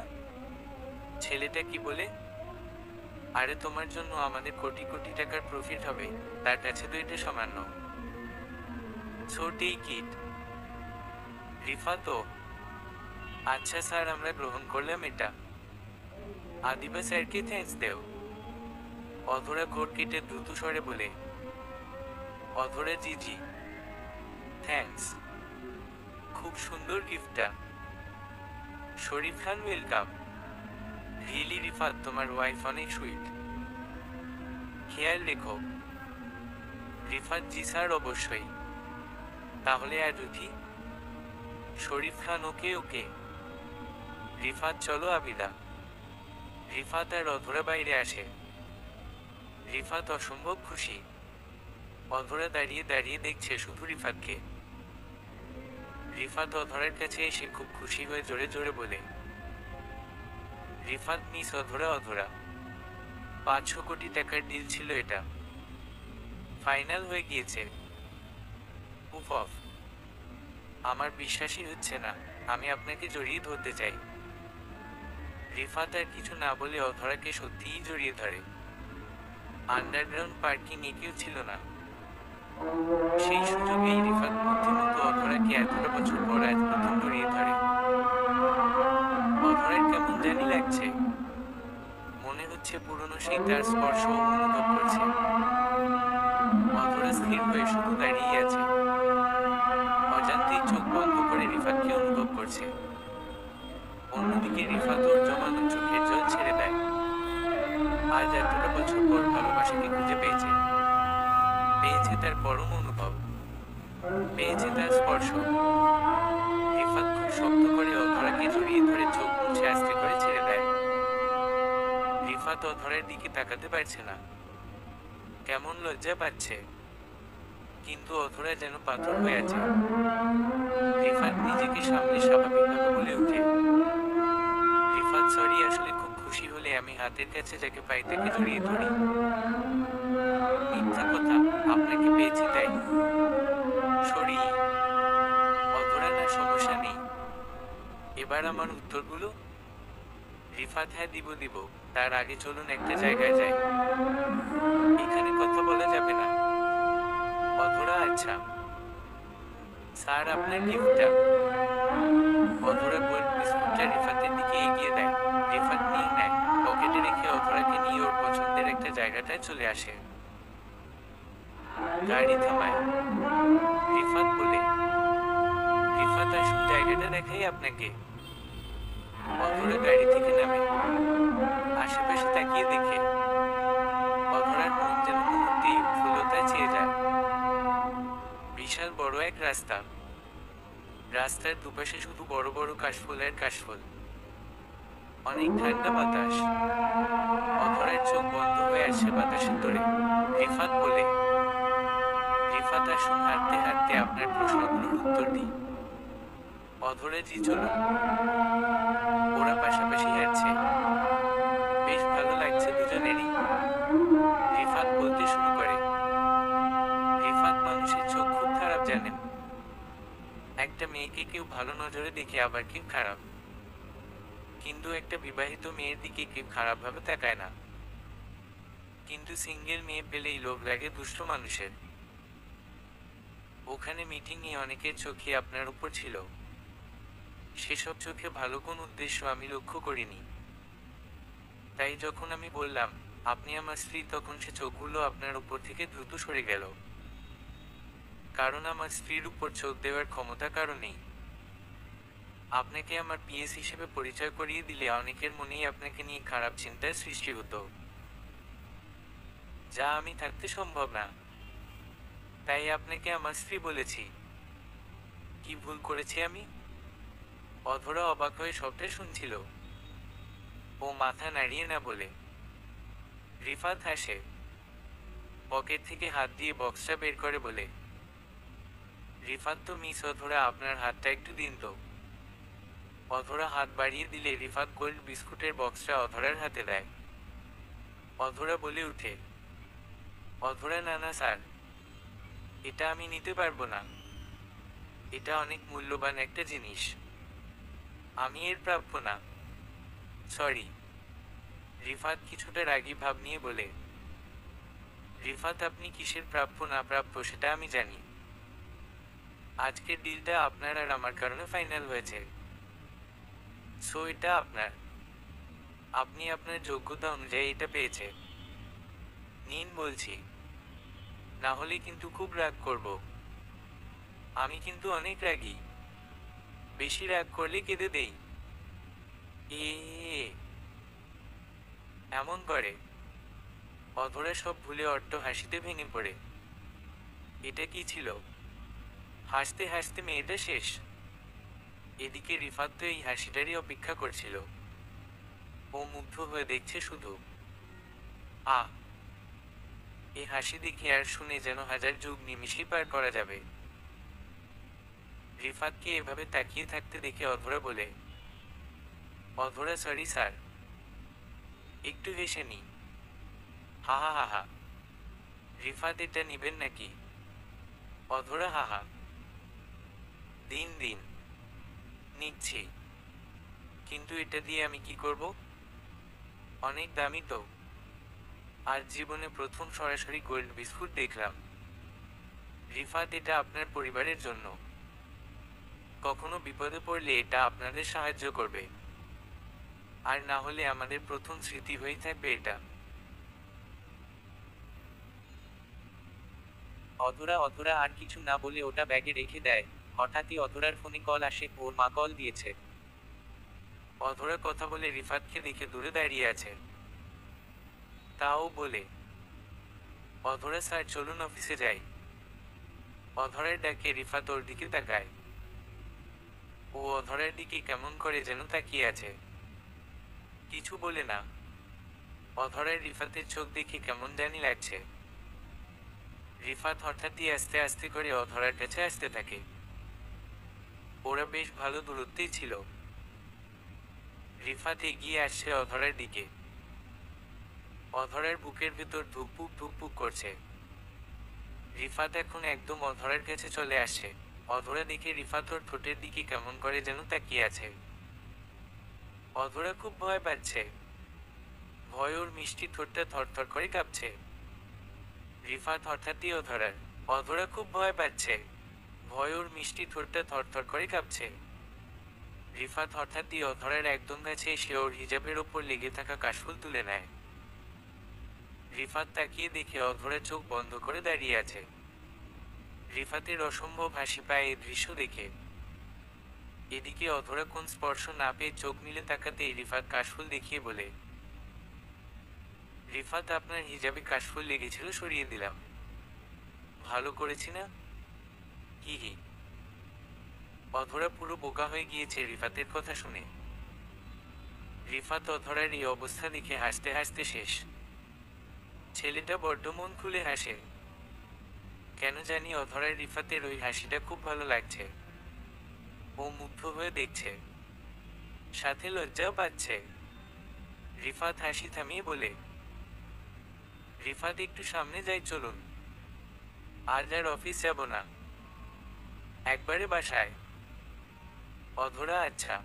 [SPEAKER 1] ছেলেটা কি বলে? আরে তোমার জন্য আমাদের কোটি কোটি টাকার প্রফিট হবে, তার কাছে তো এটা সামান্য। So take it. রিফাত, ও আচ্ছা স্যার, আমরা গ্রহণ করলাম এটা। আদিবা স্যারকে থ্যাঙ্কস দেও। অধরা ঘোর কেটে দ্রুত স্বরে বলে। অধরা, জি জি, থ্যাঙ্কস, খুব সুন্দর গিফটটা। শরীফ খান, ওয়েলকাম। রিয়েলি রিফাত, তোমার ওয়াইফ অনেক সুইট, খেয়াল রেখো। রিফাত, জি স্যার অবশ্যই। তাহলে আজ উঠি? শরীফ খান, ওকে ওকে। রিফাত, চলো আবিদা। রিফাত আর অধরা বাইরে আসে। রিফাত অসম্ভব খুশি। অধরা দাঁড়িয়ে দাঁড়িয়ে দেখছে শুধু রিফাতকে। রিফাত অধরার কাছে এসে খুব খুশি হয়ে জোরে জোরে বলে, রিফাত, মিস অধরা, অধরা 500 কোটি টাকার ডিল ছিল এটা, ফাইনাল হয়ে গিয়েছে। উফ অফ, আমার বিশ্বাসই হচ্ছে না, আমি আপনাকে জড়িয়ে ধরতে চাই। রিফাত আর কিছু না বলে অধরাকে সত্যিই জড়িয়ে ধরে। আন্ডারগ্রাউন্ড পার্কিং কেউ ছিল না। সেই সুযোগেই রিফাত বুদ্ধিমতো অধরাকে এতটা বছর পর আজ প্রথম জড়িয়ে ধরে। অধরার কেমন জানি লাগছে, মনে হচ্ছে পুরনো সেই তার স্পর্শ অনুভব করছে। অধরা স্থির হয়ে শুধু দাঁড়িয়ে আছে, অজান্তেই চোখ বন্ধ করে রিফাতকে অনুভব করছে। অন্যদিকে রিফাত ওর জমানো চোখের জল ছেড়ে দেয়। আজ এতটা বছর পর ভালোবাসাকে খুঁজে পেয়েছে। পেয়েছে তার পরম অনুভব, পেয়েছে তার স্পর্শ। রিফাত খুব শক্ত করে অধরাকে জড়িয়ে ধরে চোখ মুছে আস্তে করে ছেড়ে দেয়। রিফাত অধরার দিকে তাকাতে পারছে না, কেমন লজ্জা পাচ্ছে, কিন্তু অধরা যেন পাথর হয়ে আছে। রিফাত নিজেকে সামনে স্বাভাবিকভাবে বলে ওঠে, রিফাত সরি, আসলে খুব খুশি হলে আমি হাতের কাছে যাকে পাই তাকে জড়িয়ে ধরি। মিথ্যা কথা, আপনাকে পেয়েছি তাই। সরি। অধরা না, সমস্যা নেই। এবার আমার উত্তরগুলো। রিফাত হ্যাঁ দিব, তার আগে চলুন একটা জায়গায় যাই। এখানে কথা বলা যাবে না। অধরা আচ্ছা। স্যার আপনার গিফটটা। অধরা গোল্ড বিস্কুটটা রিফাতের দিকে এগিয়ে দেয়। রিফাত নিয়ে নেয়, পকেটে রেখে অধরাকে নিয়ে ওর পছন্দের একটা জায়গাটায় চলে আসে। গাড়ি থামায়। রিফাত বলে, রিফাত আসুন জায়গাটা দেখাই আপনাকে। অধরা গাড়ি থেকে নামে, আশেপাশে তাকিয়ে দেখে অধরার মন যেন মুহূর্তেই উৎফুল্লতায় চেয়ে যায়। বিশাল বড় এক রাস্তা, রাস্তার দুপাশে শুধু বড় বড় কাশফুল আর কাশফুল। অনেক ঠান্ডা বাতাস। অধরার চোখ বন্ধ হয়ে আসে বাতাসের তোড়ে। রিফাত বলে, রিফাত আসুন হাঁটতে হাঁটতে আপনার প্রশ্নগুলোর উত্তর দিই। অধরা জি চলুন। ওরা পাশাপাশি হাঁটছে, বেশ ভালো লাগছে দুজনেরই। রিফাত বলতে শুরু করে, রিফাত মানুষের চোখ খুব খারাপ জানেন। একটা মেয়েকে কেউ ভালো নজরে দেখে আবার কেউ খারাপ, কিন্তু একটা বিবাহিত মেয়ের দিকে কেউ খারাপভাবে তাকায় না। কিন্তু সিঙ্গেল মেয়ে পেলেই লোভ লাগে দুষ্ট মানুষের। ওখানে মিটিংয়ে অনেকের চোখে আপনার উপর ছিল। সেসব চোখে ভালো কোন উদ্দেশ্য আমি লক্ষ্য করিনি। তাই যখন আমি বললাম আপনি আমার স্ত্রী, তখন সে চোখগুলো আপনার উপর থেকে দ্রুত সরে গেল। কারণ আমার স্ত্রীর উপর চোখ দেওয়ার ক্ষমতা কারণেই। আপনাকে আমার পিএস হিসেবে পরিচয় করিয়ে দিলে অনেকের মনেই আপনাকে নিয়ে খারাপ চিন্তার সৃষ্টি হতো, যা আমি থাকতে সম্ভব না। তাই আপনাকে আমার স্ত্রী বলেছি। কি ভুল করেছি আমি? অধরা অবাক হয়ে সবটা শুনছিল। ও মাথা নাড়িয়ে না বলে। রিফাত হাসে, পকেট থেকে হাত দিয়ে বক্সটা বের করে বলে, রিফাত তো মিস অধরা, আপনার হাতটা একটু দিন তো। অধরা হাত বাড়িয়ে দিলে রিফাত গোল্ড বিস্কুটের বক্সটা অধরার হাতে দেয়। অধরা বলে উঠে, অধরা না না স্যার, এটা আমি নিতে পারবো না। এটা অনেক মূল্যবান একটা জিনিস, আমি এর প্রাপ্য না। সরি। রিফাত কিছুটা রাগী ভাব নিয়ে বলে, রিফাত আপনি কিসের প্রাপ্য না প্রাপ্য সেটা আমি জানি। আজকের ডিলটা আপনার আর আমার কারণে ফাইনাল হয়েছে, সো এটা আপনার। আপনি আপনার যোগ্যতা অনুযায়ী এটা পেয়েছে। নিন বলছি, না হলে কিন্তু খুব রাগ করব। আমি কিন্তু অনেক রাগী, বেশি রাগ করলে কেঁদে দেই। এ এমন করে। অধরা সব ভুলে অট্ট হাসিতে ভেঙে পড়ে। এটা কি ছিল? হাসতে হাসতে মেয়েটা শেষ। এদিকে রিফাত তো এই হাসিটারই অপেক্ষা করছিল। ও মুগ্ধ হয়ে দেখছে শুধু। আহ, এ হাসি দেখে আর শুনে যেন হাজার যুগ নিমিষেই পার করা যাবে। রিফাতকে এভাবে তাকিয়ে থাকতে দেখে অধরা বলে, অধরা সরি স্যার। একটু হেসে নি। হা হা হা হা। রিফাত এটা নিবেন নাকি? অধরা হাহা। দিন দিন। নিচ্ছি, কিন্তু এটা দিয়ে আমি কি করব? অনেক দামি তো। আজ জীবনে প্রথম সরাসরি গোল্ড বিস্কুট দেখলাম। রিফাত এটা আপনার পরিবারের জন্য। কখনো বিপদে পড়লে এটা আপনাদের সাহায্য করবে, আর না হলে আমাদের প্রথম স্মৃতি হয়েই থাকবে এটা। অধরা অধরা আর কিছু না বলে ওটা ব্যাগে রেখে দেয়। হঠাৎই অধরার ফোনে কল আসে, ওর মা কল দিয়েছে। অধরা কথা বলে রিফাতকে দেখে দূরে দাঁড়িয়ে আছে। তাও বলে, অধরা স্যার চলুন অফিসে যাই। অধরের ডাকে রিফাত ওর দিকে তাকায়। ও অধরের দিকে কেমন করে যেন তাকিয়ে আছে, কিছু বলে না। অধরের রিফাতের চোখ দেখে কেমন জানি লাগছে। রিফাত হঠাৎই আস্তে আস্তে করে অধরার কাছে আসতে থাকে। ওরা বেশ ভালো দূরত্বেই ছিল। রিফাত এগিয়ে আসছে অধরার দিকে। অধরার বুকের ভেতর ধুকপুক ধুকপুক করছে। রিফাত এখন একদম অধরার কাছে চলে আসছে। অধরা দেখে রিফাত ওর ঠোঁটের দিকে কেমন করে যেন তাকিয়ে আছে। অধরা খুব ভয় পাচ্ছে। ভয় ওর মিষ্টি ঠোঁটটা থরথর করে কাঁপছে। রিফাত হঠাৎই অধরা খুব ভয় পাচ্ছে। ভয় ওর মিষ্টি ঠোঁটটা থরথর করে কাঁপছে। রিফাত হঠাৎই অধরার একদম কাছে এসে ওর হিজাবের ওপর লেগে থাকা কাশফুল তুলে নেয়। রিফাত তাকিয়ে দেখে অধরা চোখ বন্ধ করে দাঁড়িয়ে আছে। রিফাতের অসম্ভব হাসি পায় এই দৃশ্য দেখে। এদিকে অধরা কোন স্পর্শ না পেয়ে চোখ মিলে তাকাতেই রিফাত কাশফুল দেখিয়ে বলে, রিফাত আপনার হিজাবে কাশফুল লেগেছিল, সরিয়ে দিলাম। ভালো করেছি না? হি হি। অধরা পুরো বোকা হয়ে গিয়েছে রিফাতের কথা শুনে। রিফাত অধরার এই অবস্থা দেখে হাসতে হাসতে শেষ। ছেলেটা বড্ড মন খুলে হাসে। কেন জানি অধরার রিফাতের ওই হাসিটা খুব ভালো লাগছে। ও মুগ্ধ হয়ে দেখছে, সাথে লজ্জাও পাচ্ছে। রিফাত হাসি থামিয়ে বলে, রিফাত একটু সামনে যাই, চলুন। আজ আর অফিস যাব না, একবারে বাসায়। অধরা আচ্ছা।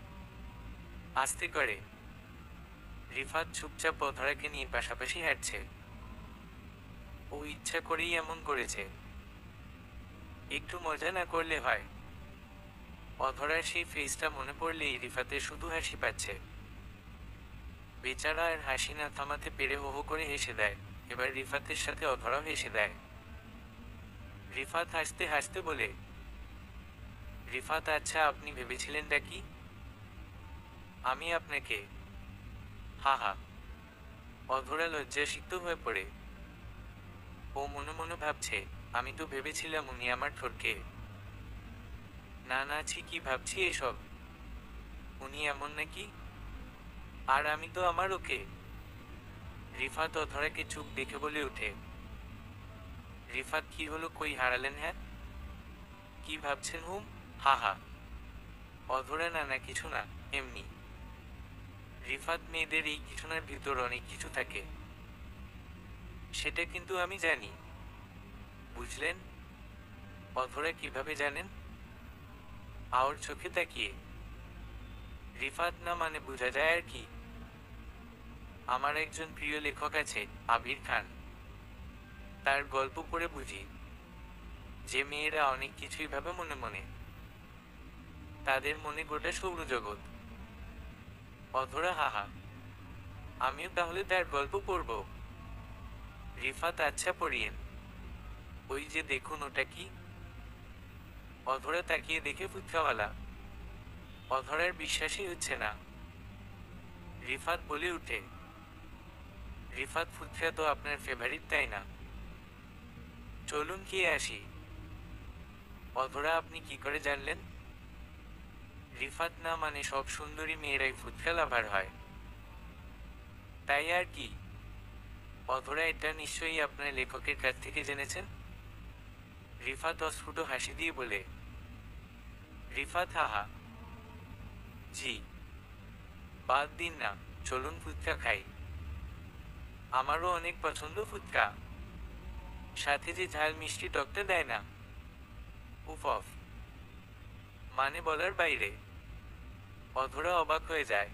[SPEAKER 1] আস্তে করে। রিফাত চুপচাপ অধরাকে নিয়ে পাশাপাশি হাঁটছে। ও ইচ্ছা করেই এমন করেছে, একটু মজা না করলে হয়। অধরার সেই ফেসটা মনে পড়লেই রিফাতের শুধু হাসি পাচ্ছে। বেচারা আর হাসি না থামাতে পেরে হো হো করে হেসে দেয়। এবার রিফাতের সাথে অধরাও হেসে দেয়। রিফাত হাসতে হাসতে বলে, রিফাত আচ্ছা, আপনি ভেবেছিলেনটা কি? আমি আপনাকে। হা হা। অধরা লজ্জাসিক্ত হয়ে পড়ে। ও মনে মনে ভাবছে, আমি তো ভেবেছিলাম উনি আমার ঠোঁটকে। না না, ছি, কি ভাবছি এসব। উনি এমন নাকি? আর আমি তো আমার ওকে। রিফাত অধরাকে চুপ দেখে বলে উঠে, রিফাত কি হলো, কই হারালেন? হ্যাঁ, কি ভাবছেন হুম? হা হা। অধরা না না, কিছু না, এমনি। রিফাত, মেয়েদের এই কিছুনার ভিতর অনেক কিছু থাকে, সেটা কিন্তু আমি জানি, বুঝলেন? অধরা কিভাবে জানেন? আওর চোখে তাকিয়ে। রিফাত, না মানে বোঝা যায় আর কি। আমার একজন প্রিয় লেখক আছে, আবির খান। তার গল্প পড়ে বুঝি যে মেয়েরা অনেক কিছুই ভাবে মনে মনে। তাদের মনে গোটা সৌরজগৎ। অধরা হাহা। আমিও তাহলে তার গল্প পড়ব। রিফাত আচ্ছা, পড়িয়েন। ওই যে দেখুন, ওটা কি? অধরা তাকিয়ে দেখে ফুচকাওয়ালা। অধরার বিশ্বাসই হচ্ছে না। রিফাত বলে উঠে, রিফাত, ফুচকা তো আপনার ফেভারিট, তাই না? চলুন খেয়ে আসি। অধরা, আপনি কি করে জানলেন? রিফাত, না মানে সব সুন্দরী মেয়েরাই ফুচকা লাভার হয়, তাই আর কি। অধরা, এটা নিশ্চয়ই আপনার লেখকের কাছ থেকে জেনেছেন? রিফাত অস্ফুট হাসি দিয়ে বলে। রিফাত হাহা। জি। বাদ দিন না, চলুন ফুচকা খাই। আমারও অনেক পছন্দ ফুচকা। সাথে যে ঝাল মিষ্টি টকটা দেয় না, উফ অফ, মানে বলার বাইরে। অধরা অবাক হয়ে যায়।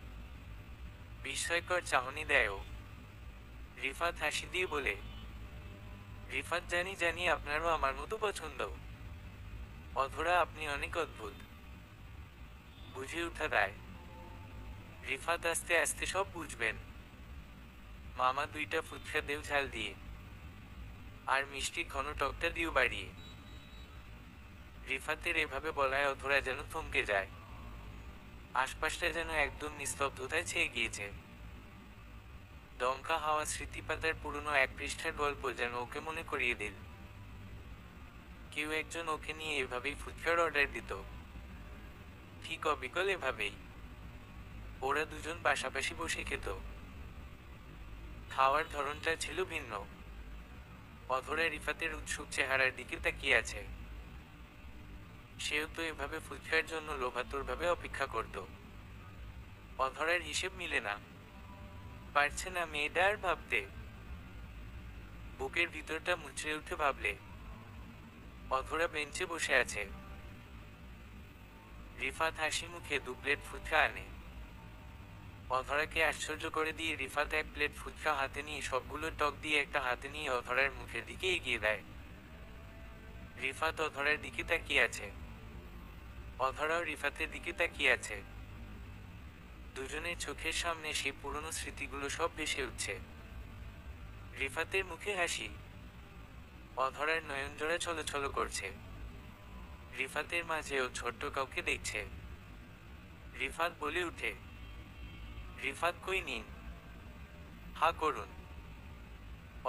[SPEAKER 1] বিস্ময়কর চাহনি দেয় ও। রিফাত হাসি দিয়ে বলে, রিফাত, জানি জানি আপনারও আমার মতো পছন্দ। অধরা, আপনি অনেক অদ্ভুত। বুঝে উঠা দেয়। রিফাত আস্তে আস্তে সব বুঝবেন। মামা, দুইটা ফুচকা দেও ঝাল দিয়ে, আর মিষ্টি ঘন টকটা দিও বাড়িয়ে। রিফাতের এভাবে বলায় অধরা যেন থমকে যায়। আশপাশটা যেন একদম নিস্তব্ধতায় ছেয়ে গিয়েছে। দমকা হাওয়া স্মৃতিপাতার পুরনো এক পৃষ্ঠার গল্প যেন ওকে মনে করিয়ে দিল। কেউ একজন ওকে নিয়ে এভাবেই ফুচকার অর্ডার দিত, ঠিক অবিকল এভাবেই। ওরা দুজন পাশাপাশি বসে খেত। খাওয়ার ধরনটা ছিল ভিন্ন। অধরা রিফাতের উৎসুক চেহারার দিকে তাকিয়ে আছে। সেও তো এভাবে ফুচকার জন্য লোভাতুরভাবে অপেক্ষা করত। অধরার হিসেব মিলে না, পারছে না মেয়েটা আর ভাবতে। বুকের ভিতরটা মুচড়ে উঠে ভাবলে। অধরা বেঞ্চে বসে আছে। রিফাত হাসি মুখে 2 প্লেট ফুচকা আনে। অধরাকে আশ্চর্য করে দিয়ে রিফাত 1 প্লেট ফুচকা হাতে নিয়ে সবগুলো টক দিয়ে একটা হাতে নিয়ে অধরার মুখের দিকে এগিয়ে দেয়। রিফাত অধরার দিকে তাকিয়ে আছে। অধরাও রিফাতের দিকে তাকিয়ে আছে। দুজনের চোখের সামনে সেই পুরনো স্মৃতিগুলো সব ভেসে উঠছে। রিফাতের মুখে হাসি, অধরার নয়নজোড়া ছলছল করছে। রিফাতের মাঝেও ছোট্ট কাউকে দেখছে। রিফাত বলে উঠে, রিফাত কই নিন, হা করুন।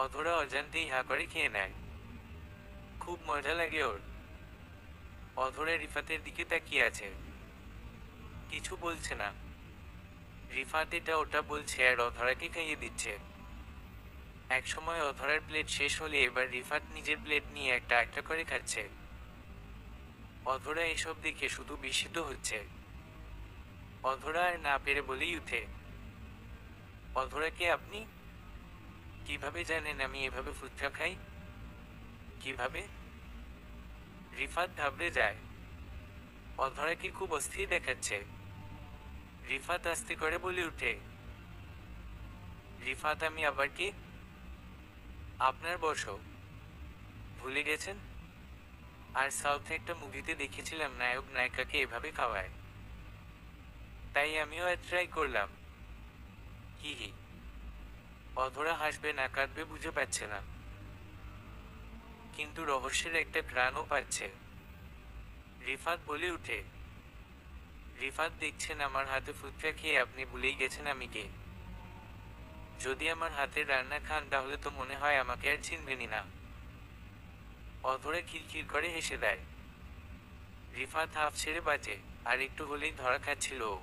[SPEAKER 1] অধরা অজান্তেই হা করে খেয়ে নেয়। খুব মজা লাগে ওর। অধরা রিফাতের দিকে তাকিয়ে আছে, কিছু বলছে না। রিফাত এটা ওটা বলছে আর অধরাকে খাইয়ে দিচ্ছে। এক সময় অধরার প্লেট শেষ হলে এবার রিফাত নিজের প্লেট নিয়ে একটা একটা করে খাচ্ছে। অধরা এসব দেখে শুধু বিস্মিত হচ্ছে। অধরা আর না পেরে বলেই উঠে, অধরাকে আপনি কিভাবে জানেন আমি এভাবে ফুচকা খাই? কিভাবে? রিফাত ঘাবড়ে যায়। অধরাকে খুব অস্থির দেখাচ্ছে। রিফাত আস্তে করে বলে উঠে, রিফাত আমি আবার কি? আপনার বসো। ভুলে গেছেন? আর সাউথে একটা মুভিতে দেখেছিলাম নায়ক নায়িকাকে এভাবে খাওয়ায়, তাই আমিও আর ট্রাই করলাম। হি হি। অধরা হাসবে না কাঁদবে বুঝে পাচ্ছে না, কিন্তু রহস্যের একটা ঘ্রাণও পাচ্ছে। রিফাত বলে উঠে, রিফাত দেখছেন আমার হাতে ফুচকা খেয়ে আপনি ভুলেই গেছেন আমি কে। যদি আমার হাতের রান্না খান তাহলে তো মনে হয় আমাকে আর চিনবেনই না। অধরা খিলখিল করে হেসে দেয়। রিফাত হাফ ছেড়ে বাঁচে, আর একটু হলেই ধরা খাচ্ছিল ও।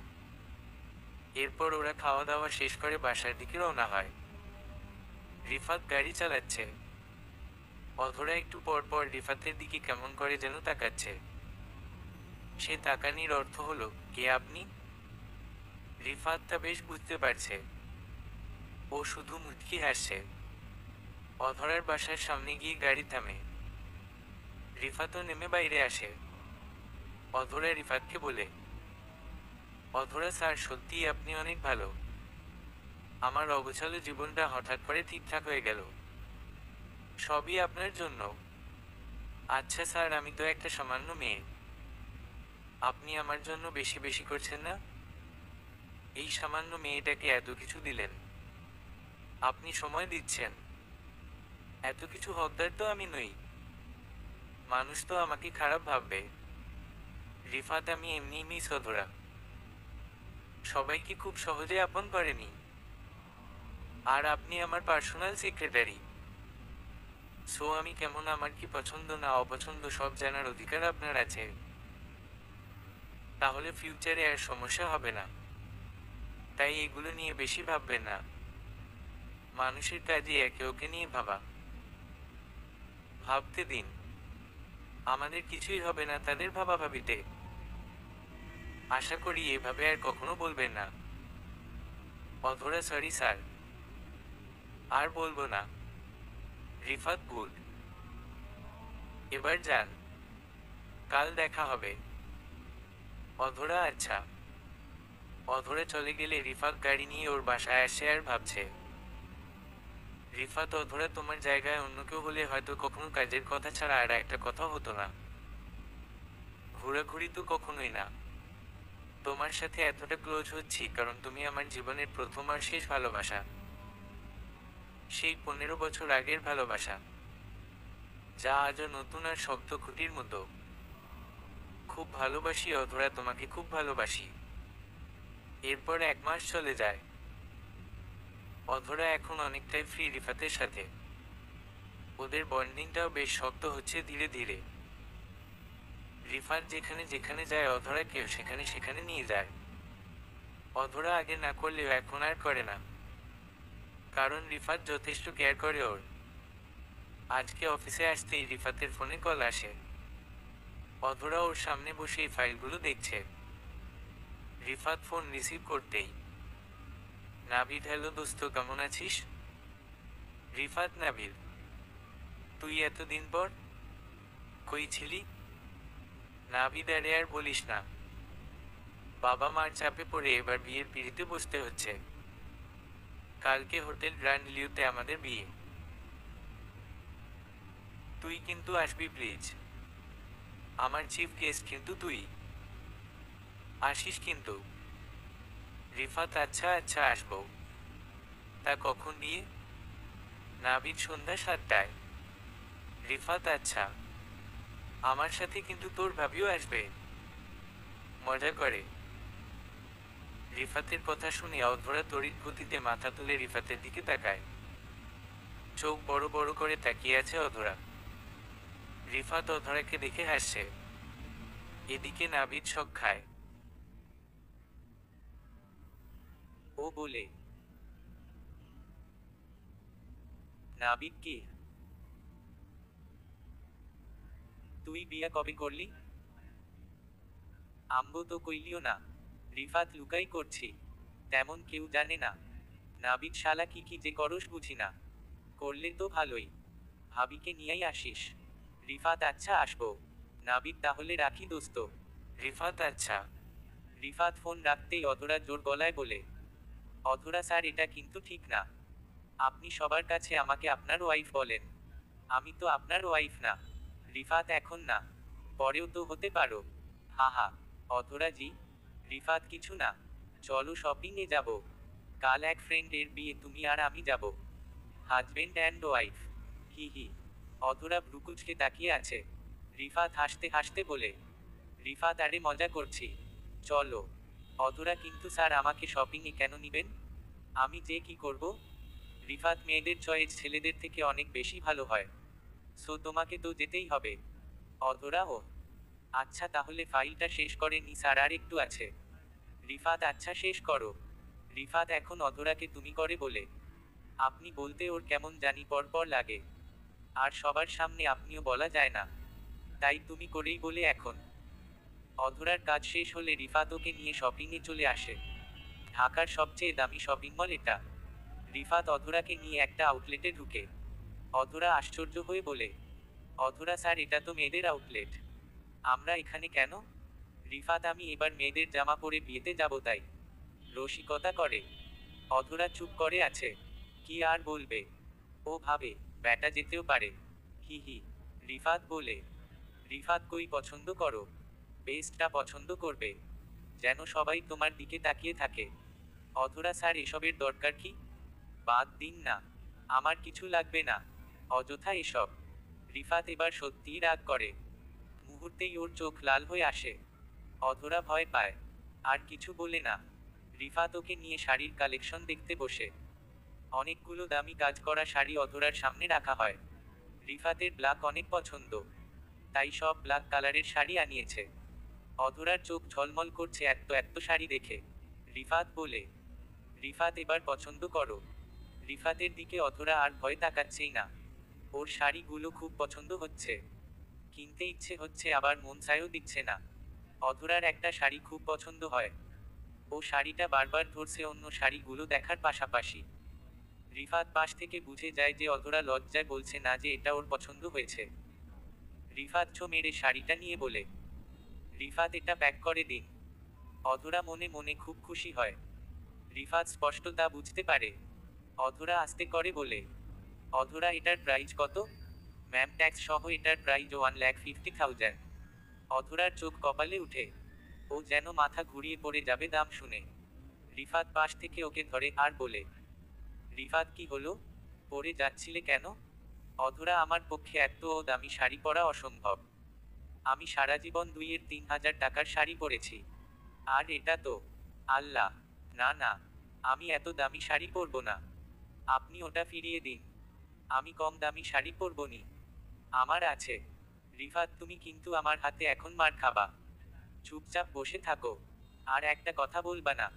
[SPEAKER 1] এরপর ওরা খাওয়া দাওয়া শেষ করে বাসার দিকে রওনা হয়। রিফাত গাড়ি চালাচ্ছে। অধরা একটু পর পর রিফাতের দিকে কেমন করে যেন তাকাচ্ছে। সে তাকানির অর্থ হলো, কে আপনি? রিফাত তা বেশ বুঝতে পারছে। ও শুধু মুচকি হাসছে। অধরার বাসার সামনে গিয়ে গাড়ি থামে। রিফাতও নেমে বাইরে আসে। অধরা রিফাতকে বলে, অধরা স্যার সত্যিই আপনি অনেক ভালো। আমার অগোছালো জীবনটা হঠাৎ করে ঠিকঠাক হয়ে গেল। সবই আপনার জন্য। আচ্ছা স্যার আমি তো একটা সামান্য মেয়ে, আপনি আমার জন্য বেশি বেশি করছেন না? এই সামান্য মেয়েটাকে এত কিছু দিলেন, আপনি সময় দিচ্ছেন। এত কিছু হকদার তো আমি নই। মানুষ তো আমাকে খারাপ ভাববে। রিফাত আমি এমনি মিস অধরা। সবাইকে খুব সহজে আপন করেনি। আর আপনি আমার পার্সোনাল সেক্রেটারি। সো আমি কেমন, আমার কি পছন্দ না অপছন্দ সব জানার অধিকার আপনার আছে। তাহলে ফিউচারে আর সমস্যা হবে না। তাই এগুলো নিয়ে বেশি ভাববেন না। মানুষের কাজে একে ওকে নিয়ে ভাবা। ভাবতে দিন, আমাদের কিছুই হবে না তাদের ভাবাভাবিতে। আশা করি এভাবে আর কখনো বলবেন না। অধরা সরি স্যার, আর বলবো না। রিফাত গুড। এবার যান, কাল দেখা হবে। অধরা আচ্ছা। অধরা চলে গেলে রিফাত গাড়ি নিয়ে ওর বাসায় আসে আর ভাবছে। রিফাত অধরা তোমার জায়গায় অন্য কেউ হলে হয়তো কখনো কাজের কথা ছাড়া আর একটা কথা হতো না। ঘোরাঘুরি তো কখনোই না। তোমার সাথে এতটা ক্লোজ হচ্ছি কারণ তুমি আমার জীবনের প্রথম আর শেষ ভালোবাসা। সেই 15 বছর আগের ভালোবাসা, যা আজও নতুন আর শক্ত খুঁটির মতো। খুব ভালোবাসি অধরা, তোমাকে খুব ভালোবাসি। এরপর 1 মাস চলে যায়। অধরা এখন অনেকটাই ফ্রি রিফাতের সাথে। ওদের বন্ডিংটাও বেশ শক্ত হচ্ছে ধীরে ধীরে। রিফাত যেখানে যেখানে যায় অধরাকেও সেখানে সেখানে নিয়ে যায়। অধরা আগে না করলেও এখন আর করে না, কারণ রিফাত যথেষ্ট কেয়ার করে ওর। আজকে অফিসে আসতেই রিফাতের ফোনে কল আসে। অধরা ওর সামনে বসে এই ফাইলগুলো দেখছে। রিফাত ফোন রিসিভ করতেই, নাভিদ, হ্যালো দোস্ত, কেমন আছিস? রিফাত, নাভিদ, তুই এতদিন পর কই ছিলি? নাভিদ, আরে আর বলিস না, বাবা মার চাপে পড়ে এবার বিয়ের পিড়িতে বসতে হচ্ছে। কালকে হোটেল গ্র্যান্ড লিওতে আমাদের বিয়ে। তুই কিন্তু আসবি প্লিজ, আমার চিফ গেস্ট কিন্তু তুই আসিস কিন্তু। রিফাত, আচ্ছা আচ্ছা আসবো। তা কখন বিয়ে? নাভিদ, সন্ধ্যা 7টায়। রিফাত, আচ্ছা, আমার সাথে কিন্তু তোর ভাবিও আসবে, মজা করে। রিফাতের কথা শুনে অধরা তড়িৎ গতিতে মাথা তুলে রিফাতের দিকে তাকায়। চোখ বড় বড় করে তাকিয়ে আছে অধরা। রিফাত অধরাকে দেখে হাসছে। এদিকে নাভিদ শক খায়। ও বলে, নাভিদ কি, তুই বিয়া কবে করলি? আম্বো তো কইলিও না। রিফাত, লুকাই করছি, তেমন কেউ জানে না। নাভিদ, শালা কি কি যে করস বুঝি না। করলে তো ভালোই, ভাবিকে নিয়েই আসিস। রিফাত, আচ্ছা আসবো। নাভিদ, তাহলে রাখি দোস্ত। রিফাত, আচ্ছা। রিফাত ফোন রাখতেই অধরা জোর গলায় বলে, অধরা স্যার, এটা কিন্তু ঠিক না। আপনি সবার কাছে আমাকে আপনার ওয়াইফ বলেন, আমি তো আপনার ওয়াইফ না। রিফাত, এখন না, পরেও তো হতে পারো। হা হা। অধরা জি। রিফাত, কিছু না, চলো শপিং এ যাব। কাল এক ফ্রেন্ড এর বিয়ে, তুমি আর আমি যাব, হাজবেন্ড অ্যান্ড ওয়াইফ। হি হি। অধরা ভ্রুকুচকে তাকিয়ে আছে। রিফাত হাসতে হাসতে বলে, রিফাত, আরে মজা করছি, চলো। অধরা, কিন্তু স্যার, আমাকে শপিং এ কেন নিবেন? আমি যে কি করব? রিফাত, মেয়েদের চয়েস ছেলেদের থেকে অনেক বেশি ভালো হয়, সো তোমাকে তো যেতেই হবে। অধরা, ও আচ্ছা, তাহলে ফাইলটা শেষ করে নি স্যার, আর একটু আছে। রিফাত, আচ্ছা শেষ করো। রিফাত এখন অধরাকে তুমি করে বলে, আপনি বলতে ওর কেমন জানি পরপর লাগে, আর সবার সামনে আপনিও বলা যায় না, তাই তুমি করেই বলে এখন। অধরার কাজ শেষ হলে রিফাত ওকে নিয়ে শপিংয়ে চলে আসে। ঢাকার সবচেয়ে দামি শপিং মল এটা। রিফাত অধরাকে নিয়ে একটা আউটলেটে ঢুকে। অধরা আশ্চর্য হয়ে বলে, অধরা স্যার, এটা তো মেয়েদের আউটলেট, আমরা এখানে কেন? রিফাত, আমি এবার মেয়েদের জামা পরে বিয়েতে যাব তাই। রসিকতা করে। অধরা চুপ করে আছে। কি আর বলবে, ও ভাবে ব্যাটা যেতেও পারে। হি হি। রিফাত বলে, রিফাত, কই পছন্দ করো, বেস্টটা পছন্দ করবে, যেন সবাই তোমার দিকে তাকিয়ে থাকে। অধরা, স্যার, এসবের দরকার কি? বাদ দিন না, আমার কিছু লাগবে না, অযথা এসব। রিফাত এবার সত্যিই রাগ করে। মুহূর্তেই ওর চোখ লাল হয়ে আসে। অধরা ভয় পায়, আর কিছু বলে না। রিফাত ওকে নিয়ে শাড়ির কালেকশন দেখতে বসে। অনেকগুলো দামি কাজ করা শাড়ি অধরার সামনে রাখা হয়। রিফাতের ব্ল্যাক অনেক পছন্দ, তাই সব ব্ল্যাক কালারের শাড়ি আনিয়েছে। অধরার চোখ ঝলমল করছে এত এত শাড়ি দেখে। রিফাত বলে, রিফাত, এবার পছন্দ করো। রিফাতের দিকে অধরা আর ভয় তাকাচ্ছেই না। ওর শাড়িগুলো খুব পছন্দ হচ্ছে, কিনতে ইচ্ছে হচ্ছে, আবার মন চাইও দিচ্ছে না। অধরার একটা শাড়ি খুব পছন্দ হয়, ও শাড়িটা বারবার ধরছে অন্য শাড়িগুলো দেখার পাশাপাশি। রিফাত পাশ থেকে বুঝে যায় যে অধরা লজ্জায় বলছে না যে এটা ওর পছন্দ হয়েছে। রিফাত ছো মেরে শাড়িটা নিয়ে বলে, রিফাত, এটা প্যাক করে দিন। অধরা মনে মনে খুব খুশি হয়। রিফাত স্পষ্ট তা বুঝতে পারে। অধরা আস্তে করে বলে, অধরা, এটার প্রাইস কত? ম্যাম, ট্যাক্স সহ এটার প্রাইস 1,50,000। অধরার চোখ কপালে উঠে, ও যেন মাথা ঘুরিয়ে পড়ে যাবে দাম শুনে। রিফাত পাশ থেকে ওকে ধরে আর বলে, রিফাত, কি হলো, পড়ে যাচ্ছিলে কেন? অধরা, আমার পক্ষে এত দামি শাড়ি পরা অসম্ভব। আমি সারা জীবন 2-3 হাজার টাকার শাড়ি পরেছি, আর এটা তো, আল্লাহ, না না, আমি এত দামি শাড়ি পরবো না। আপনি ওটা ফিরিয়ে দিন, আমি কম দামি শাড়ি পরবনি, আমার আছে। রিফাত, তুমি কিন্তু আমার হাতে এখন মার খাবা। চুপচাপ বসে থাকো, আর একটা কথা বলবা না।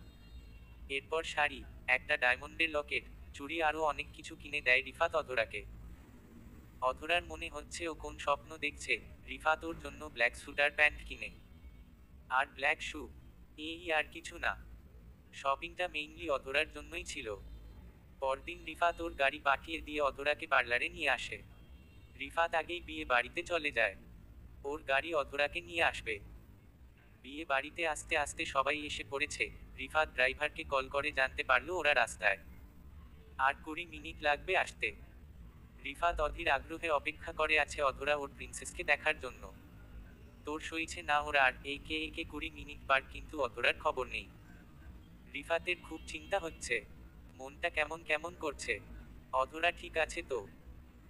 [SPEAKER 1] এরপর শাড়ি, একটা ডায়মন্ডের লকেট, চুড়ি আরো অনেক কিছু কিনে দেয় রিফাত অধরাকে। অধরার মনে হচ্ছে ও কোন স্বপ্ন দেখছে। রিফাত ওর জন্য ব্ল্যাক স্যুট আর প্যান্ট কিনে, আর ব্ল্যাক শু। এই আর কিছু না, শপিংটা মেইনলি অধরার জন্যই ছিল। পরদিন রিফাত ওর গাড়ি পাঠিয়ে দিয়ে অধরাকে পার্লারে নিয়ে আসে। রিফাত আগেই বিয়ে বাড়িতে চলে যায়, ওর গাড়ি অধরাকে নিয়ে আসবে। বিয়ে বাড়িতে আস্তে আস্তে সবাই এসে পড়েছে। রিফাত ড্রাইভারকে কল করে জানতে পারলো ওরা রাস্তায়, আর 20 মিনিট লাগবে আসতে। রিফাত অধীর আগ্রহে অপেক্ষা করে আছে অধরা ওর প্রিন্সেসকে দেখার জন্য। তোর সইছে না ওর আর একে একে 20 মিনিট পার, কিন্তু অধরার খবর নেই। রিফাতের খুব চিন্তা হচ্ছে, মনটা কেমন কেমন করছে। অধরা ঠিক আছে তো?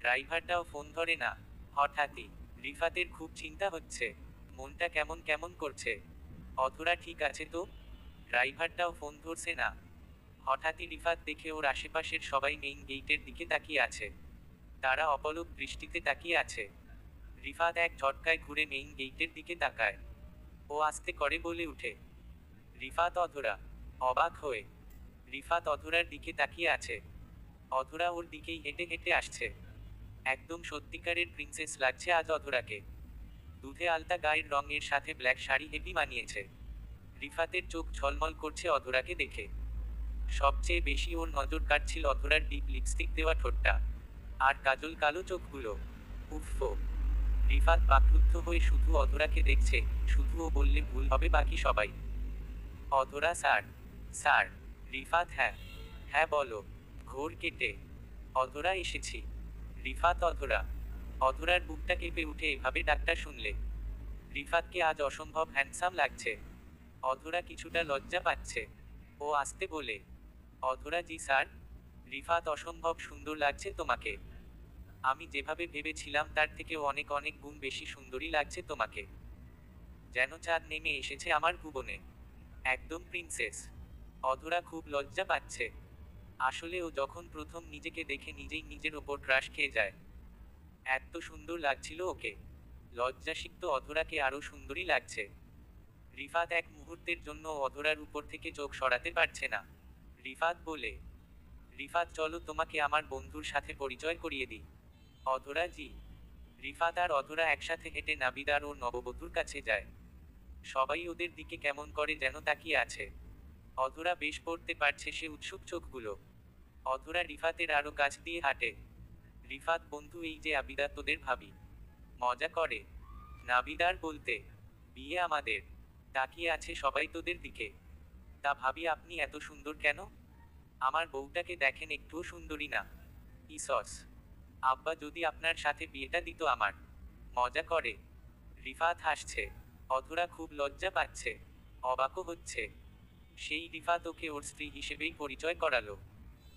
[SPEAKER 1] ড্রাইভারটাও ফোন ধরে না। হঠাৎই রিফাতের খুব চিন্তা হচ্ছে, মনটা কেমন কেমন করছে। অধরা ঠিক আছে তো? ড্রাইভারটাও ফোন ধরছে না। হঠাৎই রিফাত দেখে ওর আশেপাশের সবাই মেইন গেইটের দিকে তাকিয়ে আছে। তারা অপলক দৃষ্টিতে তাকিয়ে আছে। রিফাত এক ঝটকায় ঘুরে মেইন গেইটের দিকে তাকায়। ও আস্তে করে বলে উঠে, রিফাত। অধরা অবাক হয়ে রিফাত অধরার দিকে তাকিয়ে আছে। অধরা ওর দিকেই হেঁটে হেঁটে আসছে। একদম সত্যিকারের প্রিন্সেস লাগছে আজ অধরাকে। দুধে আলতা গায়ের রঙের সাথে ব্ল্যাক শাড়ি হেভি মানিয়েছে। রিফাতের চোখ ঝলমল করছে অধরাকে দেখে। সবচেয়ে বেশি ওর নজর কাটছিল অধরার ডিপ লিপস্টিক দেওয়া ঠোঁটটা, আর কাজল কালো চোখগুলো। উফ! রিফাত বাকরুদ্ধ হয়ে শুধু অধরাকে দেখছে। শুধু ও বললে ভুল হবে বাকি সবাই। অধরা স্যার। স্যার। রিফাত হ্যাঁ। হ্যাঁ বলো। ঘোর কেটে। অধরা এসেছি। রিফাত। অধরা। অধরার বুকটা কেঁপে উঠে এভাবে ডাকটা শুনলে। রিফাতকে আজ অসম্ভব হ্যান্ডসাম লাগছে। অধরা কিছুটা লজ্জা পাচ্ছে। ও আস্তে বলে, অধরা জি স্যার। রিফাত, অসম্ভব সুন্দর লাগছে তোমাকে। আমি যেভাবে ভেবেছিলাম তার থেকেও অনেক অনেক গুণ বেশি সুন্দরী লাগছে তোমাকে। যেন চাঁদ নেমে এসেছে আমার ভুবনে। একদম প্রিন্সেস। অধরা খুব লজ্জা পাচ্ছে। আসলে ও যখন প্রথম নিজেকে দেখে নিজেই নিজের ওপর ক্রাশ খেয়ে যায়। এত সুন্দর লাগছিল ওকে। লজ্জাসিক্ত অধরাকে আরো সুন্দরী লাগছে। রিফাত এক মুহূর্তের জন্য অধরার উপর থেকে চোখ সরাতে পারছে না। রিফাত বলে, রিফাত চলো তোমাকে আমার বন্ধুর সাথে পরিচয় করিয়ে দিই। অধরা জি। রিফাত আর অধরা একসাথে হেঁটে নাবিদ আর ওর নববধূর কাছে যায়। সবাই ওদের দিকে কেমন করে যেন তাকিয়ে আছে। অধরা বেশ পড়তে পারছে সে উৎসুক চোখগুলো। অধরা রিফাতের আরো কাছ দিয়ে হাঁটে। রিফাত বন্ধু, এই যে আবিদা তোদের ভাবি। মজা করে। নাবিদার বলতে, বিয়ে আমাদের। তাকিয়ে আছে সবাই তোদের দিকে। তা ভাবি, আপনি এত সুন্দর কেন? আমার বউটাকে দেখেন, একটুও সুন্দরী না। ইসস! আব্বা যদি আপনার সাথে বিয়েটা দিত আমার। মজা করে। রিফাত হাসছে। অধরা খুব লজ্জা পাচ্ছে, অবাকও হচ্ছে। সেই রিফাত ওকে ওর স্ত্রী হিসেবেই পরিচয় করালো।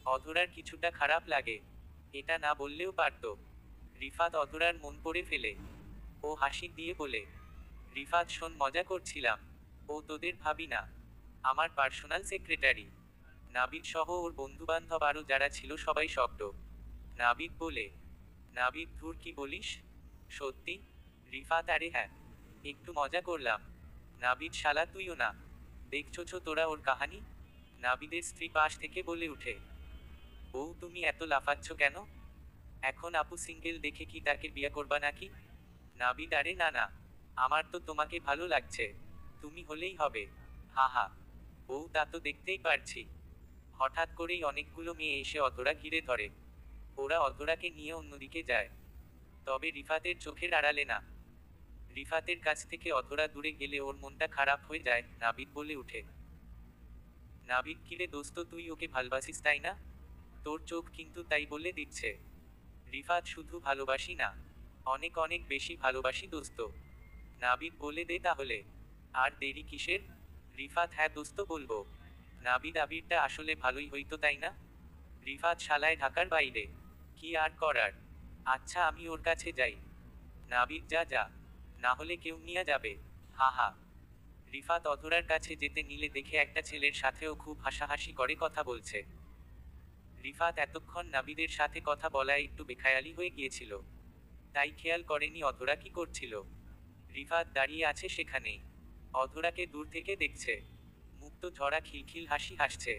[SPEAKER 1] অধরার কিছুটা খারাপ লাগে। এটা না বললেও পারত। রিফাত অধরার মন পড়ে ফেলে। ও হাসি দিয়ে বলে, রিফাত শোন, মজা করছিলাম। ও তোদের ভাবি না, আমার পার্সোনাল সেক্রেটারি। নাবিদ সহ ওর বন্ধুবান্ধব আরও যারা ছিল সবাই শব্দ। নাবিদ বলে, নাবিদ ধুর কি বলিস? সত্যি? রিফাত আরে হ্যাঁ, একটু মজা করলাম। নাবিদ শালা তুইও না। দেখছছ তোরা ওর কাহানি? নাবিদের স্ত্রী পাশ থেকে বলে উঠে, বউ তুমি এত লাফাচ্ছ কেন? এখন আপু সিঙ্গেল দেখে কি তাকে বিয়ে করবা নাকি? নাবিদ আরে না না, আমার তো তোমাকে ভালো লাগছে, তুমি হলেই হবে। হা হা। বউ তা তো দেখতেই পারছি। হঠাৎ করেই অনেকগুলো মেয়ে এসে অধরা ঘিরে ধরে। ওরা অধরাকে নিয়ে অন্যদিকে যায়, তবে রিফাতের চোখের আড়ালে না। রিফাতের কাছ থেকে অধরা দূরে গেলে ওর মনটা খারাপ হয়ে যায়। নাবিদ বলে উঠে, নাবিদ কিরে দোস্ত, তুই ওকে ভালবাসিস তাই না? তোর চোখ কিন্তু তাই বলে দিচ্ছে। রিফাত শুধু ভালোবাসি না, অনেক অনেক বেশি ভালোবাসি দোস্ত। নাবিদ বলে দে তাহলে, আর দেরি কিসের? রিফাত হ্যাঁ দোস্ত বলবো। নাবিদ আবিরটা আসলে ভালোই হইতো তাই না? রিফাত শালায় ঢাকার বাইরে, কি আর করার। আচ্ছা আমি ওর কাছে যাই। নাবিদ যা যা, না হলে কেউ নিয়ে যাবে। হা হা। রিফাত অধরার কাছে যেতে নিলে দেখে একটা ছেলের সাথেও খুব হাসাহাসি করে কথা বলছে। রিফাত এতক্ষণ নাবিদের সাথে কথা বলায় একটু বেখায়ালি হয়ে গিয়েছিল। তাই খেয়াল করেনি অধরা কি করছিল। রিফাত দাঁড়িয়ে আছে সেখানেই, অধরাকে দূর থেকে দেখছে, মুক্ত ঝরা খিলখিল হাসি হাসছে।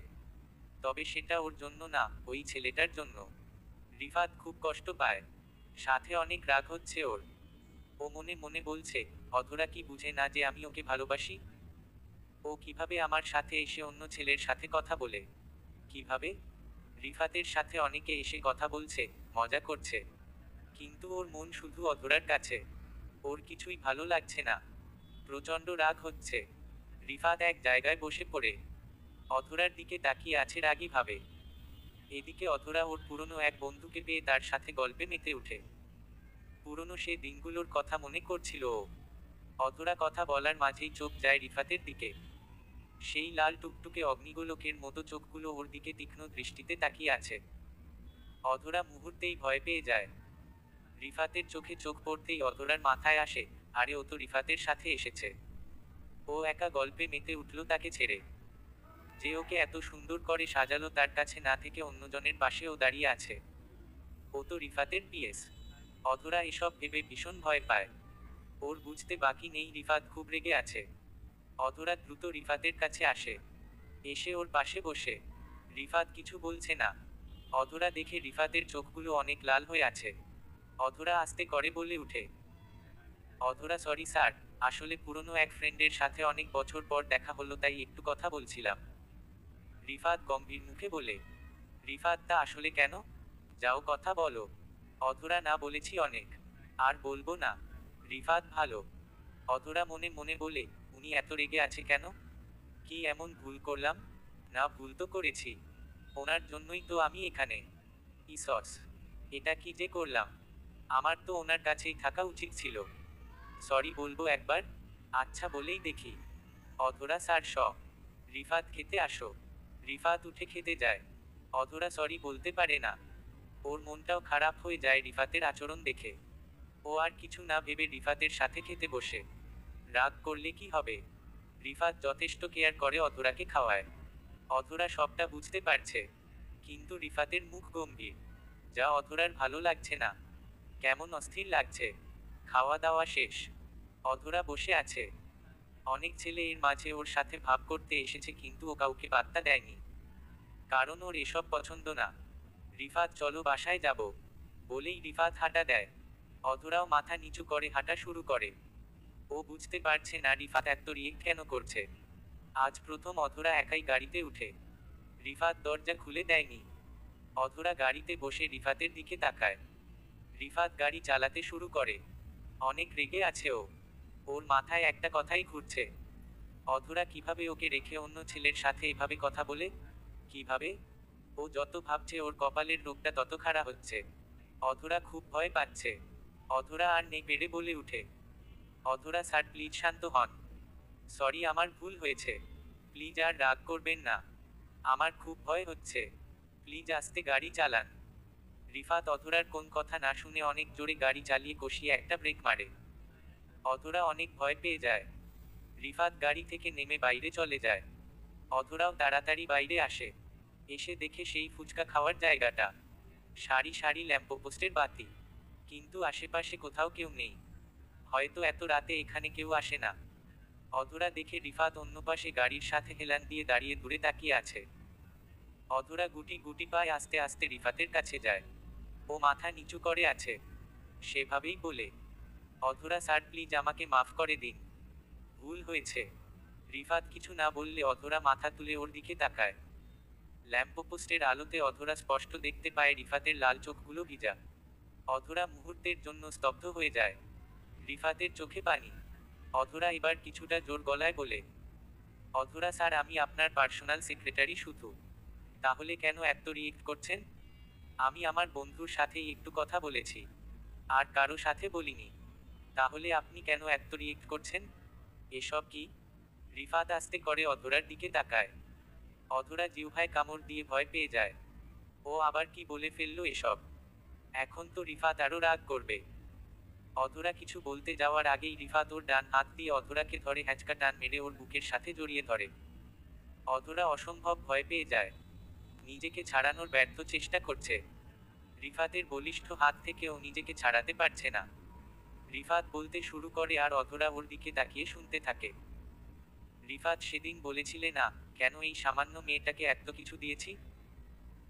[SPEAKER 1] তবে সেটা ওর জন্য না, ওই ছেলেটার জন্য। রিফাত খুব কষ্ট পায়, সাথে অনেক রাগ হচ্ছে ওর। ও মনে মনে বলছে, অধরা কি বুঝে না যে আমি ওকে ভালোবাসি? ও কিভাবে আমার সাথে এসে অন্য ছেলের সাথে কথা বলে? কিভাবে? রিফাতের সাথে অনেকে এসে কথা বলছে, মজা করছে, কিন্তু ওর মন শুধু অধরার কাছে। ওর কিছুই ভালো লাগছে না, প্রচণ্ড রাগ হচ্ছে। রিফাত এক জায়গায় বসে পড়ে অধরার দিকে তাকিয়ে আছে রাগী ভাবে। এদিকে অধরা ওর পুরনো এক বন্ধুকে পেয়ে তার সাথে গল্পে মেতে উঠে। পুরনো সে দিনগুলোর কথা মনে করছিল ও। অধরা কথা বলার মাঝেই চোখ যায় রিফাতের দিকে। সেই লাল টুকটুকে অগ্নিগোলকের মতো চোখগুলো ওর দিকে তীক্ষ্ণ দৃষ্টিতে তাকিয়ে আছে। অধরা মুহূর্তেই ভয় পেয়ে যায়। রিফাতের চোখে চোখ পড়তেই অধরার মাথায় আসে, আরে ও তো রিফাতের সাথে এসেছে। ও একা গল্পে মেতে উঠল তাকে ছেড়ে। যে ওকে এত সুন্দর করে সাজালো তার কাছে না থেকে অন্যজনের পাশে ও দাঁড়িয়ে আছে। ও তো রিফাতের পিএস। অধরা এসব ভেবে ভীষণ ভয় পায়। ওর বুঝতে বাকি নেই রিফাত খুব রেগে আছে। অধরা দ্রুত রিফাতের কাছে আসে, এসে ওর পাশে বসে। রিফাত কিছু বলছে না। অধরা দেখে রিফাতের চোখগুলো অনেক লাল হয়ে আছে। অধরা আস্তে করে বলে উঠে, অধরা সরি স্যার, আসলে পুরনো এক ফ্রেন্ডের সাথে অনেক বছর পর দেখা হলো তাই একটু কথা বলছিলাম। রিফাত গম্ভীর মুখে বলে। রিফাত তা আসলে কেন? যাও কথা বলো। অধরা না বলেছি অনেক, আর বলবো না। রিফাত ভালো। অধরা মনে মনে বলে, উনি এত রেগে আছে কেন? কি এমন ভুল করলাম? না ভুল তো করেছি, ওনার জন্যই তো আমি এখানে। ইসস, এটা কি যে করলাম! আমার তো ওনার কাছেই থাকা উচিত ছিল। সরি বলবো একবার? আচ্ছা বলেই দেখি। অধরা স্যার রিফাত খেতে আসো। রিফাত উঠে খেতে যায়। অধরা সরি বলতে পারে না। ওর মনটাও খারাপ হয়ে যায় রিফাতের আচরণ দেখে। ও আর কিছু না ভেবে রিফাতের সাথে খেতে বসে। রাগ করলে কি হবে? রিফাত যথেষ্ট কেয়ার করে অধরাকে খাওয়ায়। অধরা সবটা বুঝতে পারছে, কিন্তু রিফাতের মুখ গম্ভীর। যা অধরার ভালো লাগছে না, কেমন অস্থির লাগছে। খাওয়া দাওয়া শেষ, অধরা বসে আছে। অনেক ছেলে এর মাঝে ওর সাথে ভাব করতে এসেছে কিন্তু ও কাউকে পাত্তা দেয়নি, কারণ ওর এসব পছন্দ না। রিফাত চলো বাসায় যাব বলেই রিফাত হাঁটা দেয়। অধরাও মাথা নিচু করে হাঁটা শুরু করে। ও বুঝতে পারছে না রিফাত এত রিয়েক্ট কেন করছে। আজ প্রথম অধরা একাই গাড়িতে উঠে। রিফাত দরজা খুলে দেয়নি। অধরা গাড়িতে বসে রিফাতের দিকে তাকায়। রিফাত গাড়ি চালাতে শুরু করে। অনেক রেগে আছে ও। ওর মাথায় একটা কথাই ঘুরছে, অধরা কিভাবে ওকে রেখে অন্য ছেলের সাথে এভাবে কথা বলে? কিভাবে? ও যত ভাবছে ওর কপালের রোগটা তত খাড়া হচ্ছে। অধরা খুব ভয় পাচ্ছে। অধরা আর নেই পেরে বলে উঠে, অধরা স্যার প্লিজ শান্ত হন। সরি আমার ভুল হয়েছে, প্লিজ আর রাগ করবেন না। আমার খুব ভয় হচ্ছে, প্লিজ আস্তে গাড়ি চালান। রিফাত অধরার কোন কথা না শুনে অনেক জোরে গাড়ি চালিয়ে কষিয়ে একটা ব্রেক মারে। অধরা অনেক ভয় পেয়ে যায়। রিফাত গাড়ি থেকে নেমে বাইরে চলে যায়। অধরাও তাড়াতাড়ি বাইরে আসে। এসে দেখে সেই ফুচকা খাওয়ার জায়গাটা, সারি সারি ল্যাম্পপোস্টের বাতি, কিন্তু আশেপাশে কোথাও কেউ নেই। হয়তো এত রাতে এখানে কেউ আসে না। অধরা দেখে রিফাত অন্য পাশে গাড়ির সাথে হেলান দিয়ে দাঁড়িয়ে দূরে তাকিয়ে আছে। অধরা গুটি গুটি পায়ে আস্তে আস্তে রিফাতের কাছে যায়। ও মাথা নিচু করে আছে। সেভাবেই বলে, অধরা স্যার প্লিজ আমাকে মাফ করে দিন, ভুল হয়েছে। রিফাত কিছু না বললে অধরা মাথা তুলে ওর দিকে তাকায়। ল্যাম্পপোস্টের আলোতে অধরা স্পষ্ট দেখতে পায় রিফাতের লাল চোখগুলো ভিজা। অধরা মুহূর্তের জন্য স্তব্ধ হয়ে যায়। রিফাতের চোখে পানি। অধরা এবার কিছুটা জোর গলায় বলে, অধরা স্যার আমি আপনার পার্সোনাল সেক্রেটারি শুধু। তাহলে কেন এত রিয়েক্ট করছেন? আমি আমার বন্ধুর সাথেই একটু কথা বলেছি, আর কারো সাথে বলিনি। তাহলে আপনি কেন এত রিয়েক্ট করছেন? এসব কি? রিফাত আস্তে করে অধরার দিকে তাকায়। অধরা জিহ্বায় কামড় দিয়ে ভয় পেয়ে যায়। ও আবার কি বলে ফেললো এসব? এখন তো রিফাত আরো রাগ করবে। অধরা কিছু বলতে যাওয়ার আগেই রিফাত ওর ডান হাত দিয়ে অধরাকে ধরে হ্যাঁচকা টান মেরে ওর বুকের সাথে জড়িয়ে ধরে। অধরা অসম্ভব ভয় পেয়ে যায়। নিজেকে ছাড়ানোর ব্যর্থ চেষ্টা করছে। রিফাতের বলিষ্ঠ হাত থেকে ও নিজেকে ছাড়াতে পারছে না। রিফাত বলতে শুরু করে আর অধরা ওর দিকে তাকিয়ে শুনতে থাকে। রিফাত, সেদিন বলেছিলে না কেন এই সামান্য মেয়েটাকে এত কিছু দিয়েছি?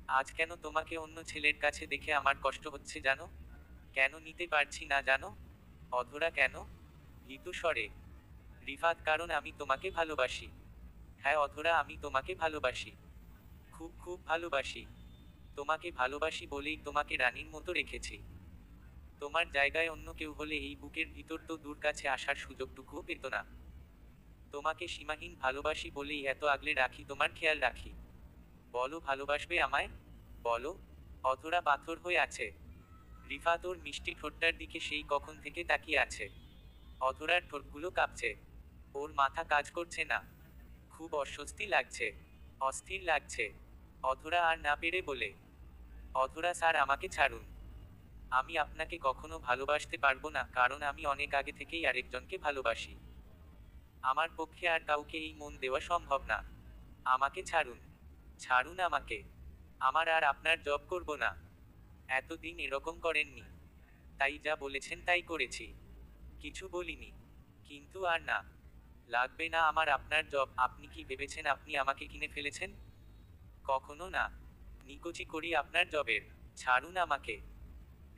[SPEAKER 1] আজ কেন তোমাকে অন্য ছেলের কাছে দেখে আমার কষ্ট হচ্ছে জানো? কেন নিতে পারছি না জানো? অধরা, কেন? ভীতু স্বরে। রিফাত, কারণ আমি তোমাকে ভালোবাসি। হ্যাঁ অধরা, আমি তোমাকে ভালোবাসি। খুব খুব ভালোবাসি। তোমাকে ভালোবাসি বলেই তোমাকে রানীর মতো রেখেছি। তোমার জায়গায় অন্য কেউ হলে এই বুকের ভিতর তো দূর কাছে আসার সুযোগটুকুও পেত না। তোমাকে সীমাহীন ভালোবাসি বলেই এত আগলে রাখি, তোমার খেয়াল রাখি। বলো, ভালোবাসবে আমায়? বলো। অধরা পাথর হয়ে আছে। রিফাত ওর মিষ্টি ঠোঁটটার দিকে সেই কখন থেকে তাকিয়ে আছে। অধরার ঠোঁটগুলো কাঁপছে। ওর মাথা কাজ করছে না। খুব অস্বস্তি লাগছে। অস্থির লাগছে। অধরা আর না পেরে বলে, অধরা স্যার, আমাকে ছাড়ুন। আমি আপনাকে কখনো ভালোবাসতে পারবো না, কারণ আমি অনেক আগে থেকেই আরেকজনকে ভালোবাসি। আমার পক্ষে আর কাউকে এই মন দেওয়া সম্ভব না। আমাকে ছাড়ুন। ছাড়ুন আমাকে। আমার আর আপনার জব করব না। এতদিন এরকম করেননি, তাই যা বলেছেন তাই করেছি, কিছু বলিনি। কিন্তু আর না। লাগবে না আমার আপনার জব। আপনি কি ভেবেছেন আপনি আমাকে কিনে ফেলেছেন? কখনো না। নিকুচি করি আপনার জবের। ছাড়ুন আমাকে।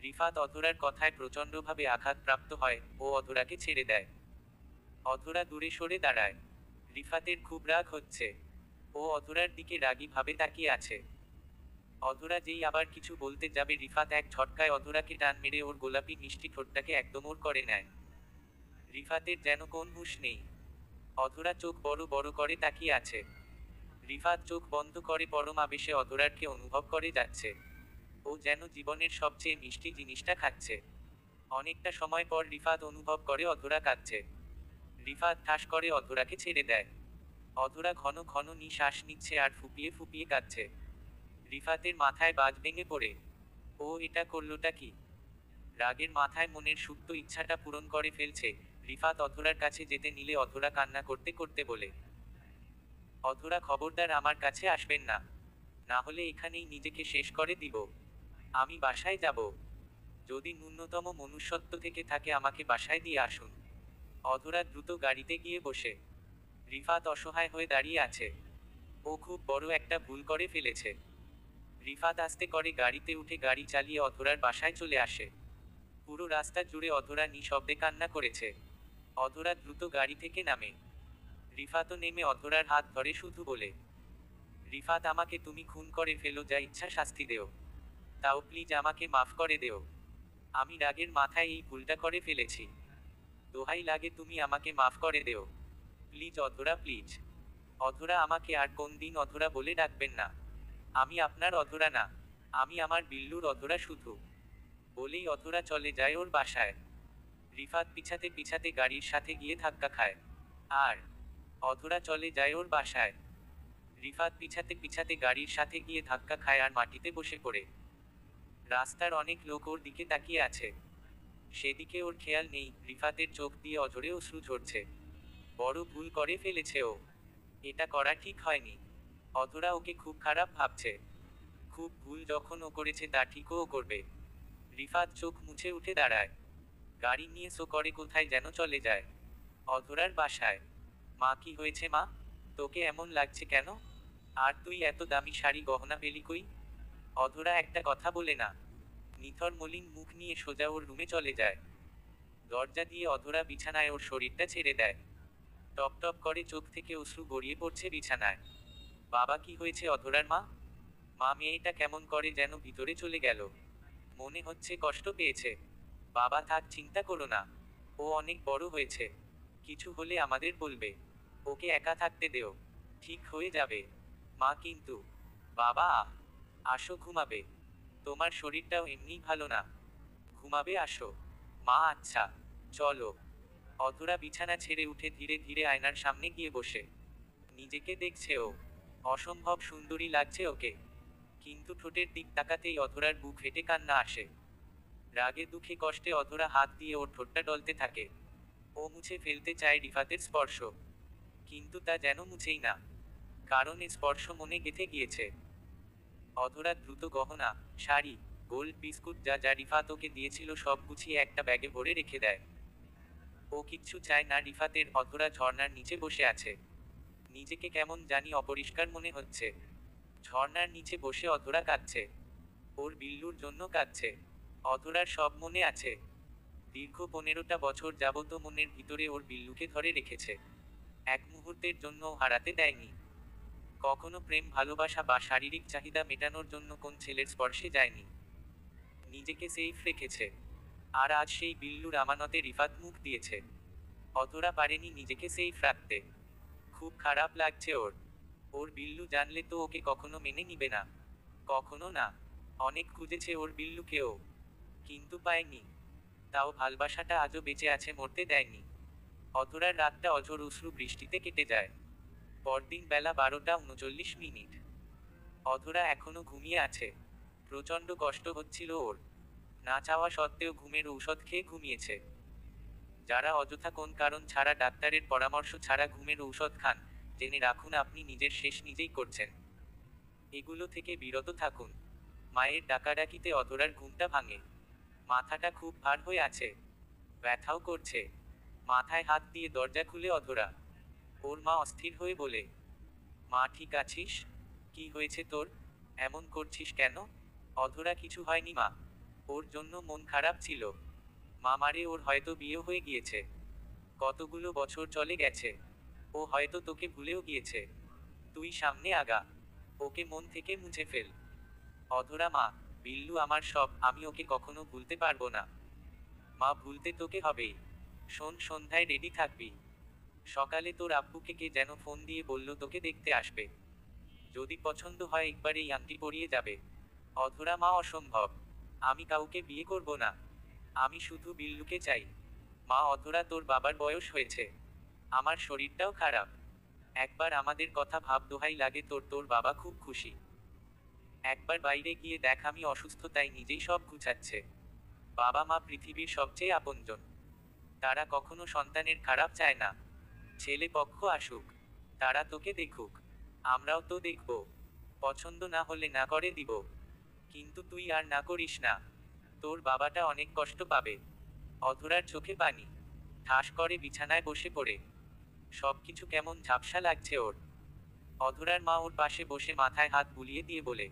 [SPEAKER 1] রিফাত অধরার কথায় প্রচণ্ডভাবে আঘাতপ্রাপ্ত হয় ও অধরাকে ছেড়ে দেয়। অধরা দূরে সরে দাঁড়ায়। রিফাতের খুব রাগ হচ্ছে। ও অধরার দিকে রাগী ভাবে তাকিয়ে আছে। অধরা যেই আবার কিছু বলতে যাবে, রিফাত এক ঝটকায় অধরাকে টান মেরে ওর গোলাপি মিষ্টি ঠোঁটটাকে একদম ওর করে নেয়। রিফাতের যেন কোন হুঁশ নেই। অধরা চোখ বড় বড় করে তাকিয়ে আছে। রিফাত চোখ বন্ধ করে পরম আবেশে অধরাকে অনুভব করে যাচ্ছে। ও যেন জীবনের সবচেয়ে মিষ্টি জিনিসটা খাচ্ছে। অনেকটা সময় পর রিফাত অনুভব করে অধরা কাঁদছে। রিফাত ঠাস করে অধরাকে ছেড়ে দেয়। অধরা ঘন ঘন নিঃশ্বাস নিচ্ছে আর ফুপিয়ে ফুপিয়ে কাঁদছে। রিফাতের মাথায় বাজ ভেঙে পড়ে। ও এটা করলোটা কি? রাগের মাথায় মনের সুপ্ত ইচ্ছাটা পূরণ করে ফেলছে। রিফাত অধরার কাছে যেতে নিলে অধরা কান্না করতে করতে বলে, অধরা, খবরদার আমার কাছে আসবেন না। না হলে এখানেই নিজেকে শেষ করে দিব। আমি বাসায় যাব। যদি ন্যূনতম মনুষ্যত্ব থেকে থাকে আমাকে বাসায় দিয়ে আসুন। অধরা দ্রুত গাড়িতে গিয়ে বসে। রিফাত অসহায় হয়ে দাঁড়িয়ে আছে। ও খুব বড় একটা ভুল করে ফেলেছে। রিফাত আস্তে করে গাড়িতে উঠে গাড়ি চালিয়ে অধরার বাসায় চলে আসে। পুরো রাস্তা জুড়ে অধরা নিঃশব্দে কান্না করেছে। অধরা দ্রুত গাড়ি থেকে নামে। রিফাতও নেমে অধরার হাত ধরে শুধু বলে, রিফাত, আমাকে তুমি খুন করে ফেলো, যা ইচ্ছা শাস্তি দেও। তাও প্লিজ আমাকে মাফ করে দেও। আমি রাগের মাথায় এই ভুলটা করে ফেলেছি। দোহাই লাগে, তুমি আমাকে মাফ করে দেও। প্লিজ অধরা, প্লিজ। অধরা, আমাকে আর কোন দিন অধরা বলে ডাকবেন না। আমি আপনার অধরা না। আমি আমার বিল্লুর অধরা শুধু। বলেই অধরা চলে যায় ওর বাসায়। রিফাত পিছাতে পিছাতে গাড়ির সাথে গিয়ে ধাক্কা খায়। আর অধরা চলে যায় ওর বাসায়। রিফাত পিছাতে পিছাতে গাড়ির সাথে গিয়ে ধাক্কা খায় আর মাটিতে বসে পড়ে। রাস্তার অনেক লোক ওর দিকে তাকিয়ে আছে। সেদিকে ওর খেয়াল নেই রিফাতের চোখ দিয়ে অঝরে অশ্রু ঝরছে। বড় ভুল করে ফেলেছে ও। এটা করা ঠিক হয়নি। অধরা ওকে খুব খারাপ ভাবছে। খুব ভুল যখন ও করেছে তা ঠিকও ও করবে। রিফাত চোখ মুছে উঠে দাঁড়ায়। গাড়ি নিয়ে সো করে কোথায় যেন চলে যায়। অধরার বাসায়। মা, কি হয়েছে মা? তোকে এমন লাগছে কেন? আর তুই এত দামি শাড়ি গহনা পেলি কই? অধরা একটা কথা বলে না। নিথর মলিন মুখ নিয়ে সোজা ওর রুমে চলে যায়। দরজা দিয়ে অধরা বিছানায় ওর শরীরটা ছেড়ে দেয়। টপ টপ করে চোখ থেকে অশ্রু গড়িয়ে পড়ছে বিছানায়। বাবা, কি হয়েছে অধরার মা? মা, মেয়েটা কেমন করে যেন ভিতরে চলে গেল। মনে হচ্ছে কষ্ট পেয়েছে। বাবা, থাক, চিন্তা করো না। ও অনেক বড় হয়েছে। কিছু হলে আমাদের বলবে। ওকে একা থাকতে দেও। ঠিক হয়ে যাবে। মা, কিন্তু বাবা, আসো ঘুমাবে। তোমার শরীরটাও এমনিই ভালো না। ঘুমাবে, আসো। মা, আচ্ছা। চলো। অধরা বিছানা ছেড়ে উঠে ধীরে ধীরে আয়নার সামনে গিয়ে বসে। নিজেকে দেখছে ও। অসম্ভব সুন্দরী লাগছে ওকে। কিন্তু ঠোঁটের দিক তাকাতেই অধরার বুক ফেটে কান্না আসে। রাগে দুঃখে কষ্টে অধরা হাত দিয়ে ওর ঠোঁটটা ডলতে থাকে। ও মুছে ফেলতে চায় রিফাতের স্পর্শ। কিন্তু তা যেন মুছেই না। কারণ এ স্পর্শ মনে গেঁথে গিয়েছে। অধরা দ্রুত গহনা, শাড়ি, গোল্ড বিস্কুট যা যা রিফাত ওকে দিয়েছিল সব গুছিয়ে একটা ব্যাগে ভরে রেখে দেয়। ও কিচ্ছু চায় না রিফাতের। অধরা ঝর্ণার নিচে বসে আছে। নিজেকে কেমন জানি অপরিষ্কার মনে হচ্ছে। ঝর্ণার নিচে বসে অধরা কাঁদছে। ওর বিল্লুর জন্য কাঁদছে। অধরার সব মনে আছে। দীর্ঘ 15টা বছর যাবত মনের ভিতরে ওর বিল্লুকে ধরে রেখেছে। এক মুহূর্তের জন্য হারাতে দেয়নি। কখনো প্রেম ভালোবাসা বা শারীরিক চাহিদা মেটানোর জন্য কোন ছেলের স্পর্শে যায়নি। নিজেকে সেফ রেখেছে। আর আজ সেই বিল্লুর আমানতে রিফাত মুখ দিয়েছে। অধরা পারেনি নিজেকে সেফ রাখতে। খুব খারাপ লাগছে ওর। ওর বিল্লু জানলে তো ওকে কখনো মেনে নিবে না। কখনো না। অনেক খুঁজেছে ওর বিল্লুকেও, কিন্তু পায়নি। তাও ভালোবাসাটা আজও বেঁচে আছে, মরতে দেয়নি। অধরার রাতটা অঝোর অশ্রু বৃষ্টিতে কেটে যায়। পরদিন বেলা 12:39। অধরা এখনো ঘুমিয়ে আছে। প্রচণ্ড কষ্ট হচ্ছিল ওর। না চাওয়া সত্ত্বেও ঘুমের ঔষধ খেয়ে ঘুমিয়েছে। যারা অযথা কোন কারণ ছাড়া ডাক্তারের পরামর্শ ছাড়া ঘুমের ঔষধ খান, জেনে রাখুন আপনি নিজের শেষ নিজেই করছেন। এগুলো থেকে বিরত থাকুন। মায়ের ডাকাডাকিতে অধরার ঘুমটা ভাঙে। মাথাটা খুব ভার হয়ে আছে। ব্যথাও করছে। মাথায় হাত দিয়ে দরজা খুলে অধরা। ওর মা অস্থির হয়ে বলে, মা ঠিক আছিস? কি হয়েছে তোর? এমন করছিস কেন? অধরা, কিছু হয়নি মা। ওর জন্য মন খারাপ ছিল। মা মারে ওর হয়তো বিয়ে হয়ে গিয়েছে। কতগুলো বছর চলে গেছে। ও হয়তো তোকে ভুলেও গিয়েছে। তুই সামনে আগা। ওকে মন থেকে মুছে ফেল। অধরা, মা, বিল্লু আমার সব, আমি ওকে কখনো ভুলতে পারবো না। মা, ভুলতে তোকে হবেই। শোন, সন্ধ্যায় রেডি থাকবি। সকালে তোর আব্বুকে কে যেন ফোন দিয়ে বলল তোকে দেখতে আসবে। যদি পছন্দ হয় একবার এই আংটি পরিয়ে যাবে। অধরা, মা, অসম্ভব। আমি কাউকে বিয়ে করব না। আমি শুধু বিল্লুকে চাই। মা, অধরা, তোর বাবার বয়স হয়েছে। আমার শরীরটাও খারাপ। একবার আমাদের কথা ভাব, দোহাই লাগে তোর। তোর বাবা খুব খুশি। একবার বাইরে গিয়ে দেখ, আমি অসুস্থ তাই নিজেই সব গুছাচ্ছে। বাবা মা পৃথিবীর সবচেয়ে আপনজন। তারা কখনো সন্তানের খারাপ চায় না। ছেলে পক্ষ আসুক, তারা তোকে দেখুক। আমরাও তো দেখব। পছন্দ না হলে না করে দিব। কিন্তু তুই আর না করিস না। তোর বাবাটা অনেক কষ্ট পাবে। অধরার চোখে পানি। ঠাস করে বিছানায় বসে পড়ে। সবকিছু কেমন ঝাপসা লাগছে ওর। অধরার মা ওর পাশে বসে মাথায় হাত বুলিয়ে দিয়ে বলে,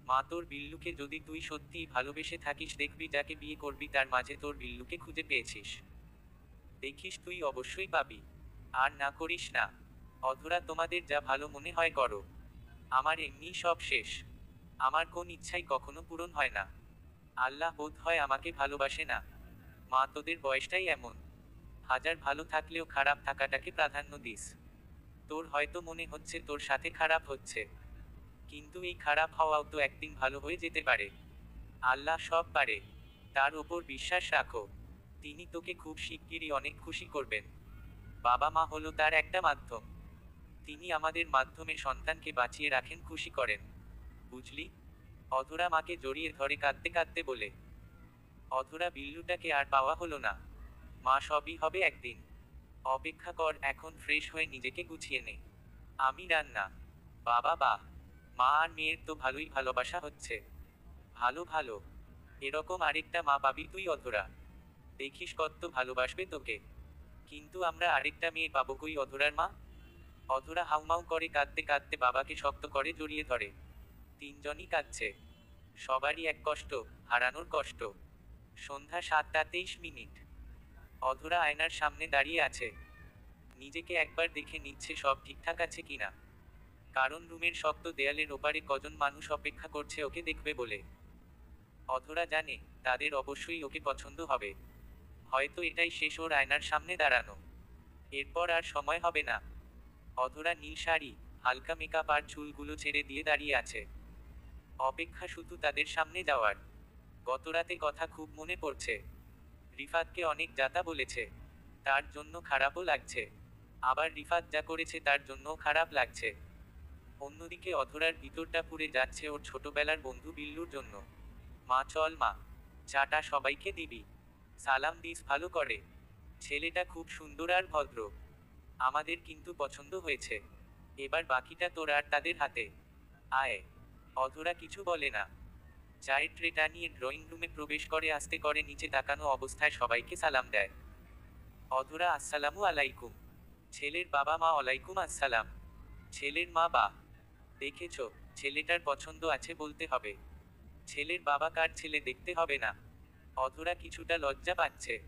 [SPEAKER 1] মা, তোর বিল্লুকে যদি তুই সত্যিই ভালোবেসে থাকিস, দেখবি যাকে বিয়ে করবি তার মাঝে তোর বিল্লুকে খুঁজে পেয়েছিস। দেখিস, তুই অবশ্যই পাবি। আর না করিস না। অধরা, তোমাদের যা ভালো মনে হয় করো। আমার এমনিই সব শেষ। আমার কোন ইচ্ছাই কখনো পূরণ হয় না। আল্লাহ বোধ হয় আমাকে ভালোবাসে না। মা, তোদের বয়সটাই এমন। হাজার ভালো থাকলেও খারাপ থাকাটাকে প্রাধান্য দিস। তোর হয়তো মনে হচ্ছে তোর সাথে খারাপ হচ্ছে, কিন্তু এই খারাপ হওয়াও তো একদিন ভালো হয়ে যেতে পারে। আল্লাহ সব পারে। তার ওপর বিশ্বাস রাখো। তিনি তোকে খুব শিগগিরই অনেক খুশি করবেন। বাবা মা হলো তার একটা মাধ্যম। তিনি আমাদের মাধ্যমে সন্তানকে বাঁচিয়ে রাখেন, খুশি করেন। বুঝলি? অধরা মাকে জড়িয়ে ধরে কাঁদতে কাঁদতে বলে। অধরা, বিল্লুটাকে আর পাওয়া হলো না। মা, সবই হবে একদিন। অপেক্ষা কর, এখন ফ্রেশ হয়ে নিজেকে গুছিয়ে নে। আমি রান্না। বাবা, বাহ। মা আর মেয়ের তো ভালোই ভালোবাসা হচ্ছে। ভালো ভালো। এরকম আরেকটা মা পাবি তুই অধরা। দেখিস কত ভালোবাসবে তোকে। কিন্তু আমরা আরেকটা মেয়ে পাবো কই অধরার মা? অধরা হাউমাউ করে কাঁদতে কাঁদতে বাবাকে শক্ত করে জড়িয়ে ধরে। তিনজনই কাঁদছে। সবারই এক কষ্ট, হারানোর কষ্ট। সন্ধ্যা 7:23। অধরা আয়নার সামনে দাঁড়িয়ে আছে। নিজেকে একবার দেখে নিচ্ছে সব ঠিকঠাক আছে কিনা। কারণ রুমের শক্ত দেয়ালের ওপারে কজন মানুষ অপেক্ষা করছে ওকে দেখবে বলে। অধরা জানে, তাদের অবশ্যই ওকে পছন্দ হবে। হয়তো এটাই শেষ ওর আয়নার সামনে দাঁড়ানো। এরপর আর সময় হবে না। অধরা নীল শাড়ি, হালকা মেকআপ আর চুলগুলো ছেড়ে দিয়ে দাঁড়িয়ে আছে। অপেক্ষা শুধু তাদের সামনে যাওয়ার। গতরাতে কথা খুব মনে পড়ছে। রিফাতকে অনেক যাতা বলেছে। তার জন্য খারাপও লাগছে। আবার রিফাত যা করেছে তার জন্যও খারাপ লাগছে। অন্যদিকে অধরার ভিতরটা পুড়ে যাচ্ছে ওর ছোটবেলার বন্ধু বিল্লুর জন্য। মা, চল মা, চাটা সবাইকে দিবি। সালাম দিস ভালো করে। ছেলেটা খুব সুন্দর আর ভদ্র। আমাদের কিন্তু পছন্দ হয়েছে। এবার বাকিটা তোর আর তাদের হাতে। আয়। অধরা কিছু বলে না। চায়ের ট্রেটা নিয়ে ড্রয়িং রুমে প্রবেশ করে আস্তে করে নিচে তাকানো অবস্থায় সবাইকে সালাম দেয়। অধরা আসসালামু আলাইকুম। ছেলের বাবা মা ওয়ালাইকুম আসসালাম। ছেলের মা বা দেখেছ, ছেলেটার পছন্দ আছে বলতে হবে। ছেলের বাবা কার ছেলে দেখতে হবে না। অধরা কিছুটা লজ্জা পাচ্ছে,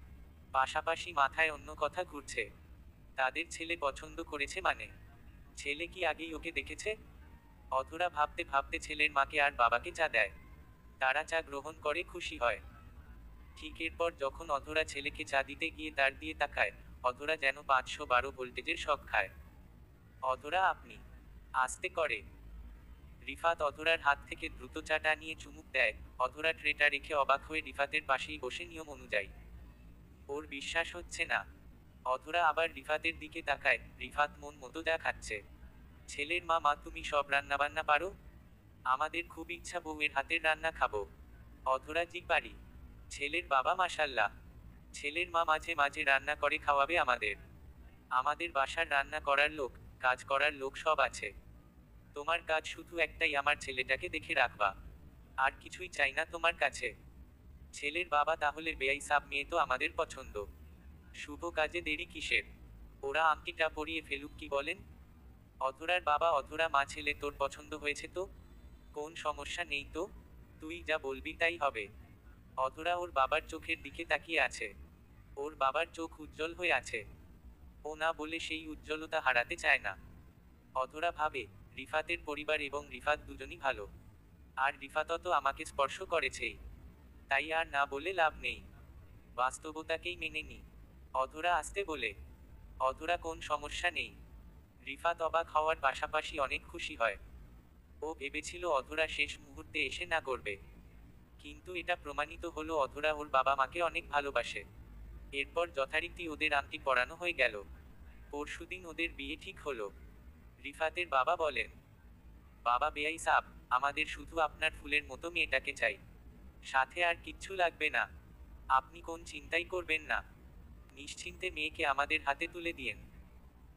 [SPEAKER 1] পাশাপাশি মাথায় অন্য কথা ঘুরছে। তাদের ছেলে পছন্দ করেছে মানে ছেলে কি আগেই ওকে দেখেছে? অধরা ভাবতে ভাবতে ছেলের মাকে আর বাবাকে চা দেয়। তারা চা গ্রহণ করে খুশি হয়। ঠিক এরপর যখন অধরা ছেলেকে চা দিতে গিয়ে তার দিয়ে তাকায়, অধরা যেন 512 ভোল্টেজের শক খায়। অধরা আপনি আস্তে করে। রিফাত অধরার হাত থেকে দ্রুত চাটা নিয়ে চুমুক দেয়। অধরা ট্রেটা রেখে অবাক হয়ে রিফাতের পাশেই বসে নিয়ম অনুযায়ী। ওর বিশ্বাস হচ্ছে না। অধরা আবার রিফাতের দিকে তাকায়। রিফাত মন মতো যা খাচ্ছে। ছেলের মা মা তুমি সব রান্নাবান্না পারো? আমাদের খুব ইচ্ছা বউয়ের হাতের রান্না খাবো। অধরা জি পারি। ছেলের বাবা মাশাল্লাহ। ছেলের মা মাঝে মাঝে রান্না করে খাওয়াবে আমাদের। আমাদের বাসার রান্না করার লোক, কাজ করার লোক সব আছে। তোমার কাজ শুধু একটাই, আমার ছেলেটাকে দেখে রাখবা। আর কিছুই চাই না তোমার কাছে। ছেলের বাবা তাহলে বেয়াই মেয়ে তো আমাদের পছন্দ। শুভ কাজে দেরি কিসের? ওরা আংটিটা পরিয়ে ফেলুক কি বলেন? অধরার বাবা অধরা মা ছেলে তোর পছন্দ হয়েছে তো? কোন সমস্যা নেই তো? তুই যা বলবি তাই হবে। অধরা ওর বাবার চোখের দিকে তাকিয়ে আছে। ওর বাবার চোখ উজ্জ্বল হয়ে আছে। ও না বলে সেই উজ্জ্বলতা হারাতে চায় না। অধরা ভাবে, রিফাতের পরিবার এবং রিফাত দুজনই ভালো। আর রিফাতও তো আমাকে স্পর্শ করেছেই। তাই আর না বলে লাভ নেই। বাস্তবতাকেই মেনে নি। অধরা আসতে বলে। অধরা কোন সমস্যা নেই। রিফাত অবাক হওয়ার পাশাপাশি অনেক খুশি হয়। ও ভেবেছিল অধরা শেষ মুহূর্তে এসে না করবে। কিন্তু এটা প্রমাণিত হলো অধরা ওর বাবা মাকে অনেক ভালোবাসে। এরপর যথারীতি ওদের আংটি পরানো হয়ে গেল। পরশুদিন ওদের বিয়ে ঠিক হলো। রিফাতের বাবা বলেন, বাবা বেয়াই সাব, আমাদের শুধু আপনার ফুলের মতো মেয়েটাকে চাই। সাথে আর কিচ্ছু লাগবে না। আপনি কোন চিন্তাই করবেন না। নিশ্চিন্তে মেয়েকে আমাদের হাতে তুলে দিয়েন।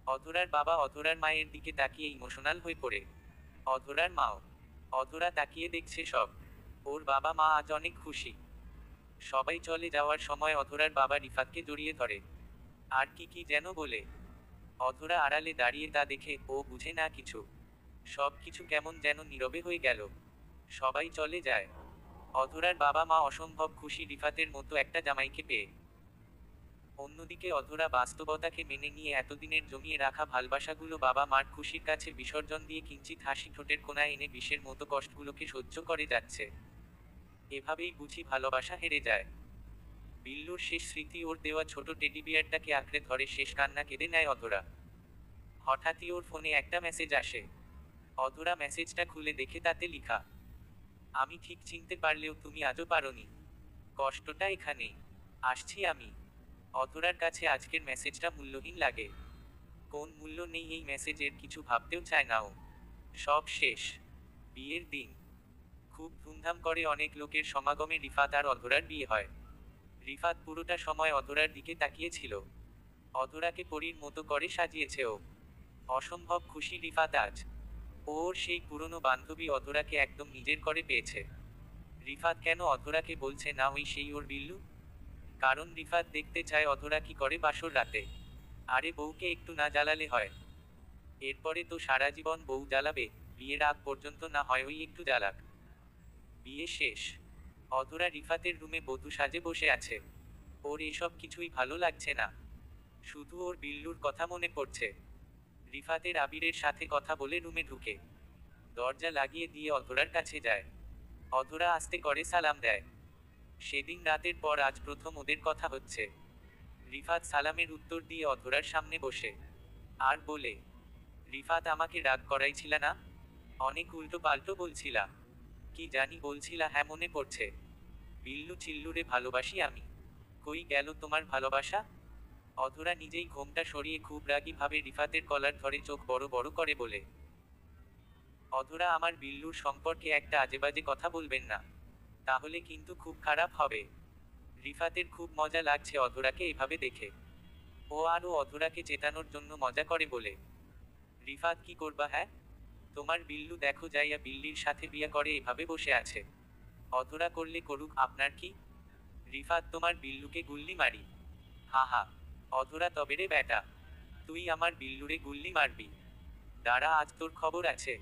[SPEAKER 1] অধরার বাবা অধরার মায়ের দিকে তাকিয়ে ইমোশনাল হয়ে পড়ে। অধরার মাও। অধরা তাকিয়ে দেখছে সব। ওর বাবা মা আজ অনেক খুশি। সবাই চলে যাওয়ার সময় অধরার বাবা রিফাতকে জড়িয়ে ধরে। আর কি কি যেন বলে। অধরা আড়ালে দাঁড়িয়ে তা দেখে ও বুঝে না কিছু। সব কিছু কেমন যেন নীরবে হয়ে গেল। সবাই চলে যায়। অধরার বাবা মা অসম্ভব খুশি রিফাতের মতো একটা জামাইকে পেয়ে। অন্যদিকে অধরা বাস্তবতাকে মেনে নিয়ে এতদিনের জমিয়ে রাখা ভালোবাসাগুলো বাবা মার খুশির কাছে বিসর্জন দিয়ে কিঞ্চিত হাসি ঠোঁটের কোণায় এনে বিষের মতো কষ্টগুলোকে সহ্য করে যাচ্ছে। এভাবেই বুঝি ভালোবাসা হেরে যায়। বিল্লুর শেষ স্মৃতি ওর দেওয়া ছোট টেডি বিয়ারটাকে আঁকড়ে ধরে শেষ কান্না কেঁদে নেয় অধরা। হঠাৎই ওর ফোনে একটা মেসেজ আসে। অধরা মেসেজটা খুলে দেখে তাতে লিখা, আমি ঠিক চিনতে পারলেও তুমি আজও পারোনি। কষ্টটা এখানেই। আসছি আমি। অধরার কাছে আজকের মেসেজটা মূল্যহীন লাগে। কোন মূল্য নেই এই মেসেজের, কিছু ভাবতেও চায় না ও। সব শেষ। বিয়ের দিন খুব ধুমধাম করে অনেক লোকের সমাগমে রিফাত আর অধরার বিয়ে হয়। রিফাত পুরোটা সময় অধরার দিকে তাকিয়েছিল। অধরাকে পরীর মতো করে সাজিয়েছে ও। অসম্ভব খুশি রিফাত আজ। ওর সেই পুরনো বান্ধবী অধরাকে একদম নিজের করে পেয়েছে। রিফাত কেন অধরাকে বলছে না ওই সেই ওর বিল্লু? কারণ রিফাত দেখতে চায় অধরা কি করে বাসর রাতে। আরে বউকে একটু না জ্বালালে হয়? এরপরে তো সারা জীবন বউ জ্বালাবে। বিয়ের আগ পর্যন্ত না হয় ওই একটু জ্বালাক। বিয়ে শেষ। অধরা রিফাতের রুমে বধূ সাজে বসে আছে। ওর এসব কিছুই ভালো লাগছে না। শুধু ওর বিল্লুর কথা মনে পড়ছে। রিফাতের আবিরের সাথে কথা বলে রুমে ঢুকে দরজা লাগিয়ে দিয়ে অধরার কাছে যায়। অধরা আস্তে করে সালাম দেয়। সেদিন রাতের পর আজ প্রথম ওদের কথা হচ্ছে। রিফাত সালামের উত্তর দিয়ে অধরার সামনে বসে আর বলে, রিফাত আমাকে রাগ করাইছিলা না? অনেক উল্টো পাল্টো বলছিলা। কি জানি বলছিলা, হ্যাঁ মনে পড়ছে। বিল্লু চিল্লুরে ভালোবাসি আমি। কই গেল তোমার ভালোবাসা? অধরা নিজেই ঘোমটা সরিয়ে খুব রাগী ভাবে রিফাতের কলার ধরে চোখ বড় বড় করে বলে, অধরা আমার বিল্লুর সম্পর্কে একটা আজেবাজে কথা বলবেন না। তাহলে কিন্তু খুব খারাপ হবে। রিফাতের খুব মজা লাগছে অধরাকে এভাবে দেখে। ও আরও অধরাকে চেতানোর জন্য মজা করে বলে, রিফাত কি করবা হ্যাঁ? তোমার বিল্লু দেখো যাইয়া বিল্লির সাথে বিয়া করে এভাবে বসে আছে। অধরা করলে করুক, আপনার কি? রিফাত, তোমার বিল্লুকে গুল্লি মারি? হা হা। অধরা, তবে রে বেটা, তুই আমার বিল্লুরে গুল্লি মারবি? দাঁড়া, আজ তোর খবর আছে।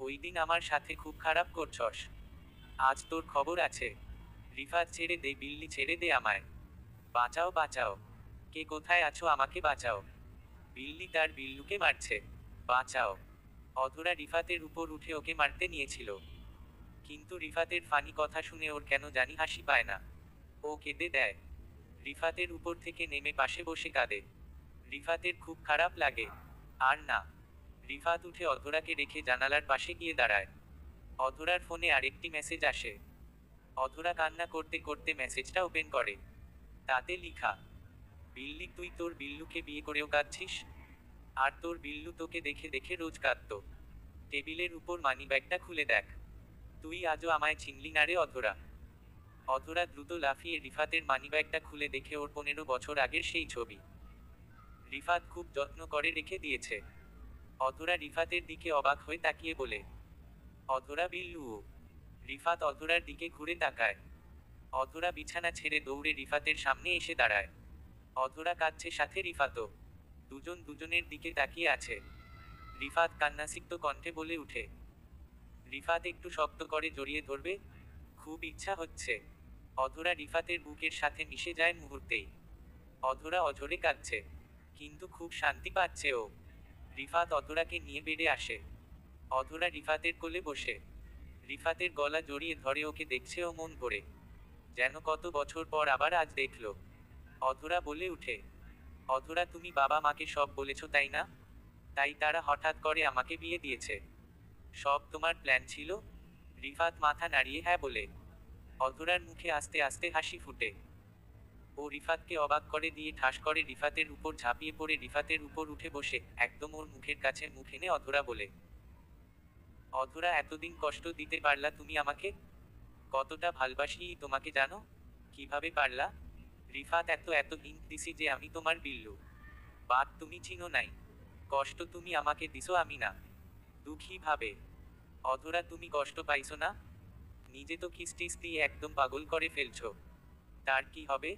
[SPEAKER 1] ওই দিন আমার সাথে খুব খারাপ করছস, আজ তোর খবর আছে। রিফাত, ছেড়ে দে বিল্লি, ছেড়ে দে আমায়। বাঁচাও বাঁচাও, কে কোথায় আছো, আমাকে বাঁচাও। বিল্লি তার বিল্লুকে মারছে, বাঁচাও। অধরা রিফাতের উপর উঠে ওকে মারতে নিয়েছিল, কিন্তু রিফাতের ফানি কথা শুনে ওর কেন জানি হাসি পায় না। ও কেঁদে দেয়, রিফাতের উপর থেকে নেমে পাশে বসে কাঁদে। রিফাতের খুব খারাপ লাগে। আর না, রিফাত উঠে অধরাকে রেখে জানালার পাশে গিয়ে দাঁড়ায়। অধরার ফোনে আরেকটি মেসেজ আসে। অধরা কান্না করতে করতে মেসেজটা ওপেন করে। তাতে লিখা, বিল্লি, তুই তোর বিল্লুকে বিয়ে করেও কাঁদছিস? আর তোর বিল্লু তোকে দেখে দেখে রোজ কাঁদতো। টেবিলের উপর মানিব্যাগটা খুলে দেখ, তুই আজও আমায় চিনলি না রে অধরা। অধরা দ্রুত লাফিয়ে রিফাতের মানিব্যাগটা খুলে দেখে ওর 15 বছর আগের সেই ছবি। রিফাত খুব যত্ন করে রেখে দিয়েছে। অধরা রিফাতের দিকে অবাক হয়ে তাকিয়ে বলে, অধরা, বিল্লুও? রিফাত অধরার দিকে ঘুরে তাকায়। অধরা বিছানা ছেড়ে দৌড়ে রিফাতের সামনে এসে দাঁড়ায়। অধরা কাঁদছে, সাথে রিফাতও। দুজন দুজনের দিকে তাকিয়ে আছে। রিফাত কান্নাসিক্ত কণ্ঠে বলে উঠে, রিফাত একটু শক্ত করে জড়িয়ে ধরবে? খুব ইচ্ছা হচ্ছে। অধরা রিফাতের বুকের সাথে মিশে যায় মুহূর্তেই। অধরা অঝরে কাঁদছে, কিন্তু খুব শান্তি পাচ্ছে ও। রিফাত অধরাকে নিয়ে বেডে আসে। অধরা রিফাতের কোলে বসে রিফাতের গলা জড়িয়ে ধরে ওকে দেখছে ও মন ভরে, যেন কত বছর পর আবার আজ দেখল। অধরা বলে উঠে, অধরা, তুমি বাবা মাকে সব বলেছো তাই না? তাই তারা হঠাৎ করে আমাকে বিয়ে দিয়েছে? সব তোমার প্ল্যান ছিল? রিফাত মাথা নাড়িয়ে হ্যাঁ বলে। অধরার মুখে আস্তে আস্তে হাসি ফুটে। ও রিফাতকে অবাক করে দিয়ে ঠাস করে রিফাতের উপর ঝাঁপিয়ে পড়ে রিফাতের উপর উঠে বসে একদম ওর মুখের কাছে মুখ এনে অধরা বলে, অধরা, এতদিন কষ্ট দিতে পারলা তুমি আমাকে? কতটা ভালবাসি তোমাকে জানো? কিভাবে পারলা? রিফাত, এত এত হিংস দিছি যে আমি তোমার বিল্লু। বাট তুমি চিনো নাই, কষ্ট তুমি আমাকে দিছো, আমি না। দুঃখী ভাবে। অধরা, তুমি কষ্ট পাইছো না? নিজে তো কিস্টিস দিয়ে একদম পাগল করে ফেলছো। তার কি হবে?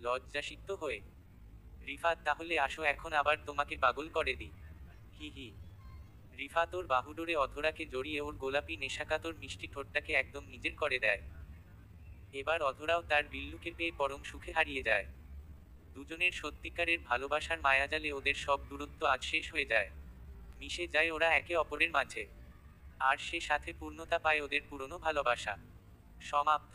[SPEAKER 1] লজ্জাসিক্ত হয়ে। রিফাত, তাহলে আসো এখন আবার তোমাকে পাগল করে দিই। হি হি। রিফাত ওর বাহুডোরে অধরাকে জড়িয়ে ওর গোলাপি নেশাকাতর মিষ্টি ঠোঁটটাকে একদম নিজের করে দেয়। এবার অধরাও তার বিল্লুকে পেয়ে পরম সুখে হারিয়ে যায়। দুজনের সত্যিকারের ভালোবাসার মায়াজালে ওদের সব দূরত্ব আজ শেষ হয়ে যায়। মিশে যায় ওরা একে অপরের মাঝে। আর সে সাথে পূর্ণতা পায় ওদের পুরনো ভালোবাসা। সমাপ্ত।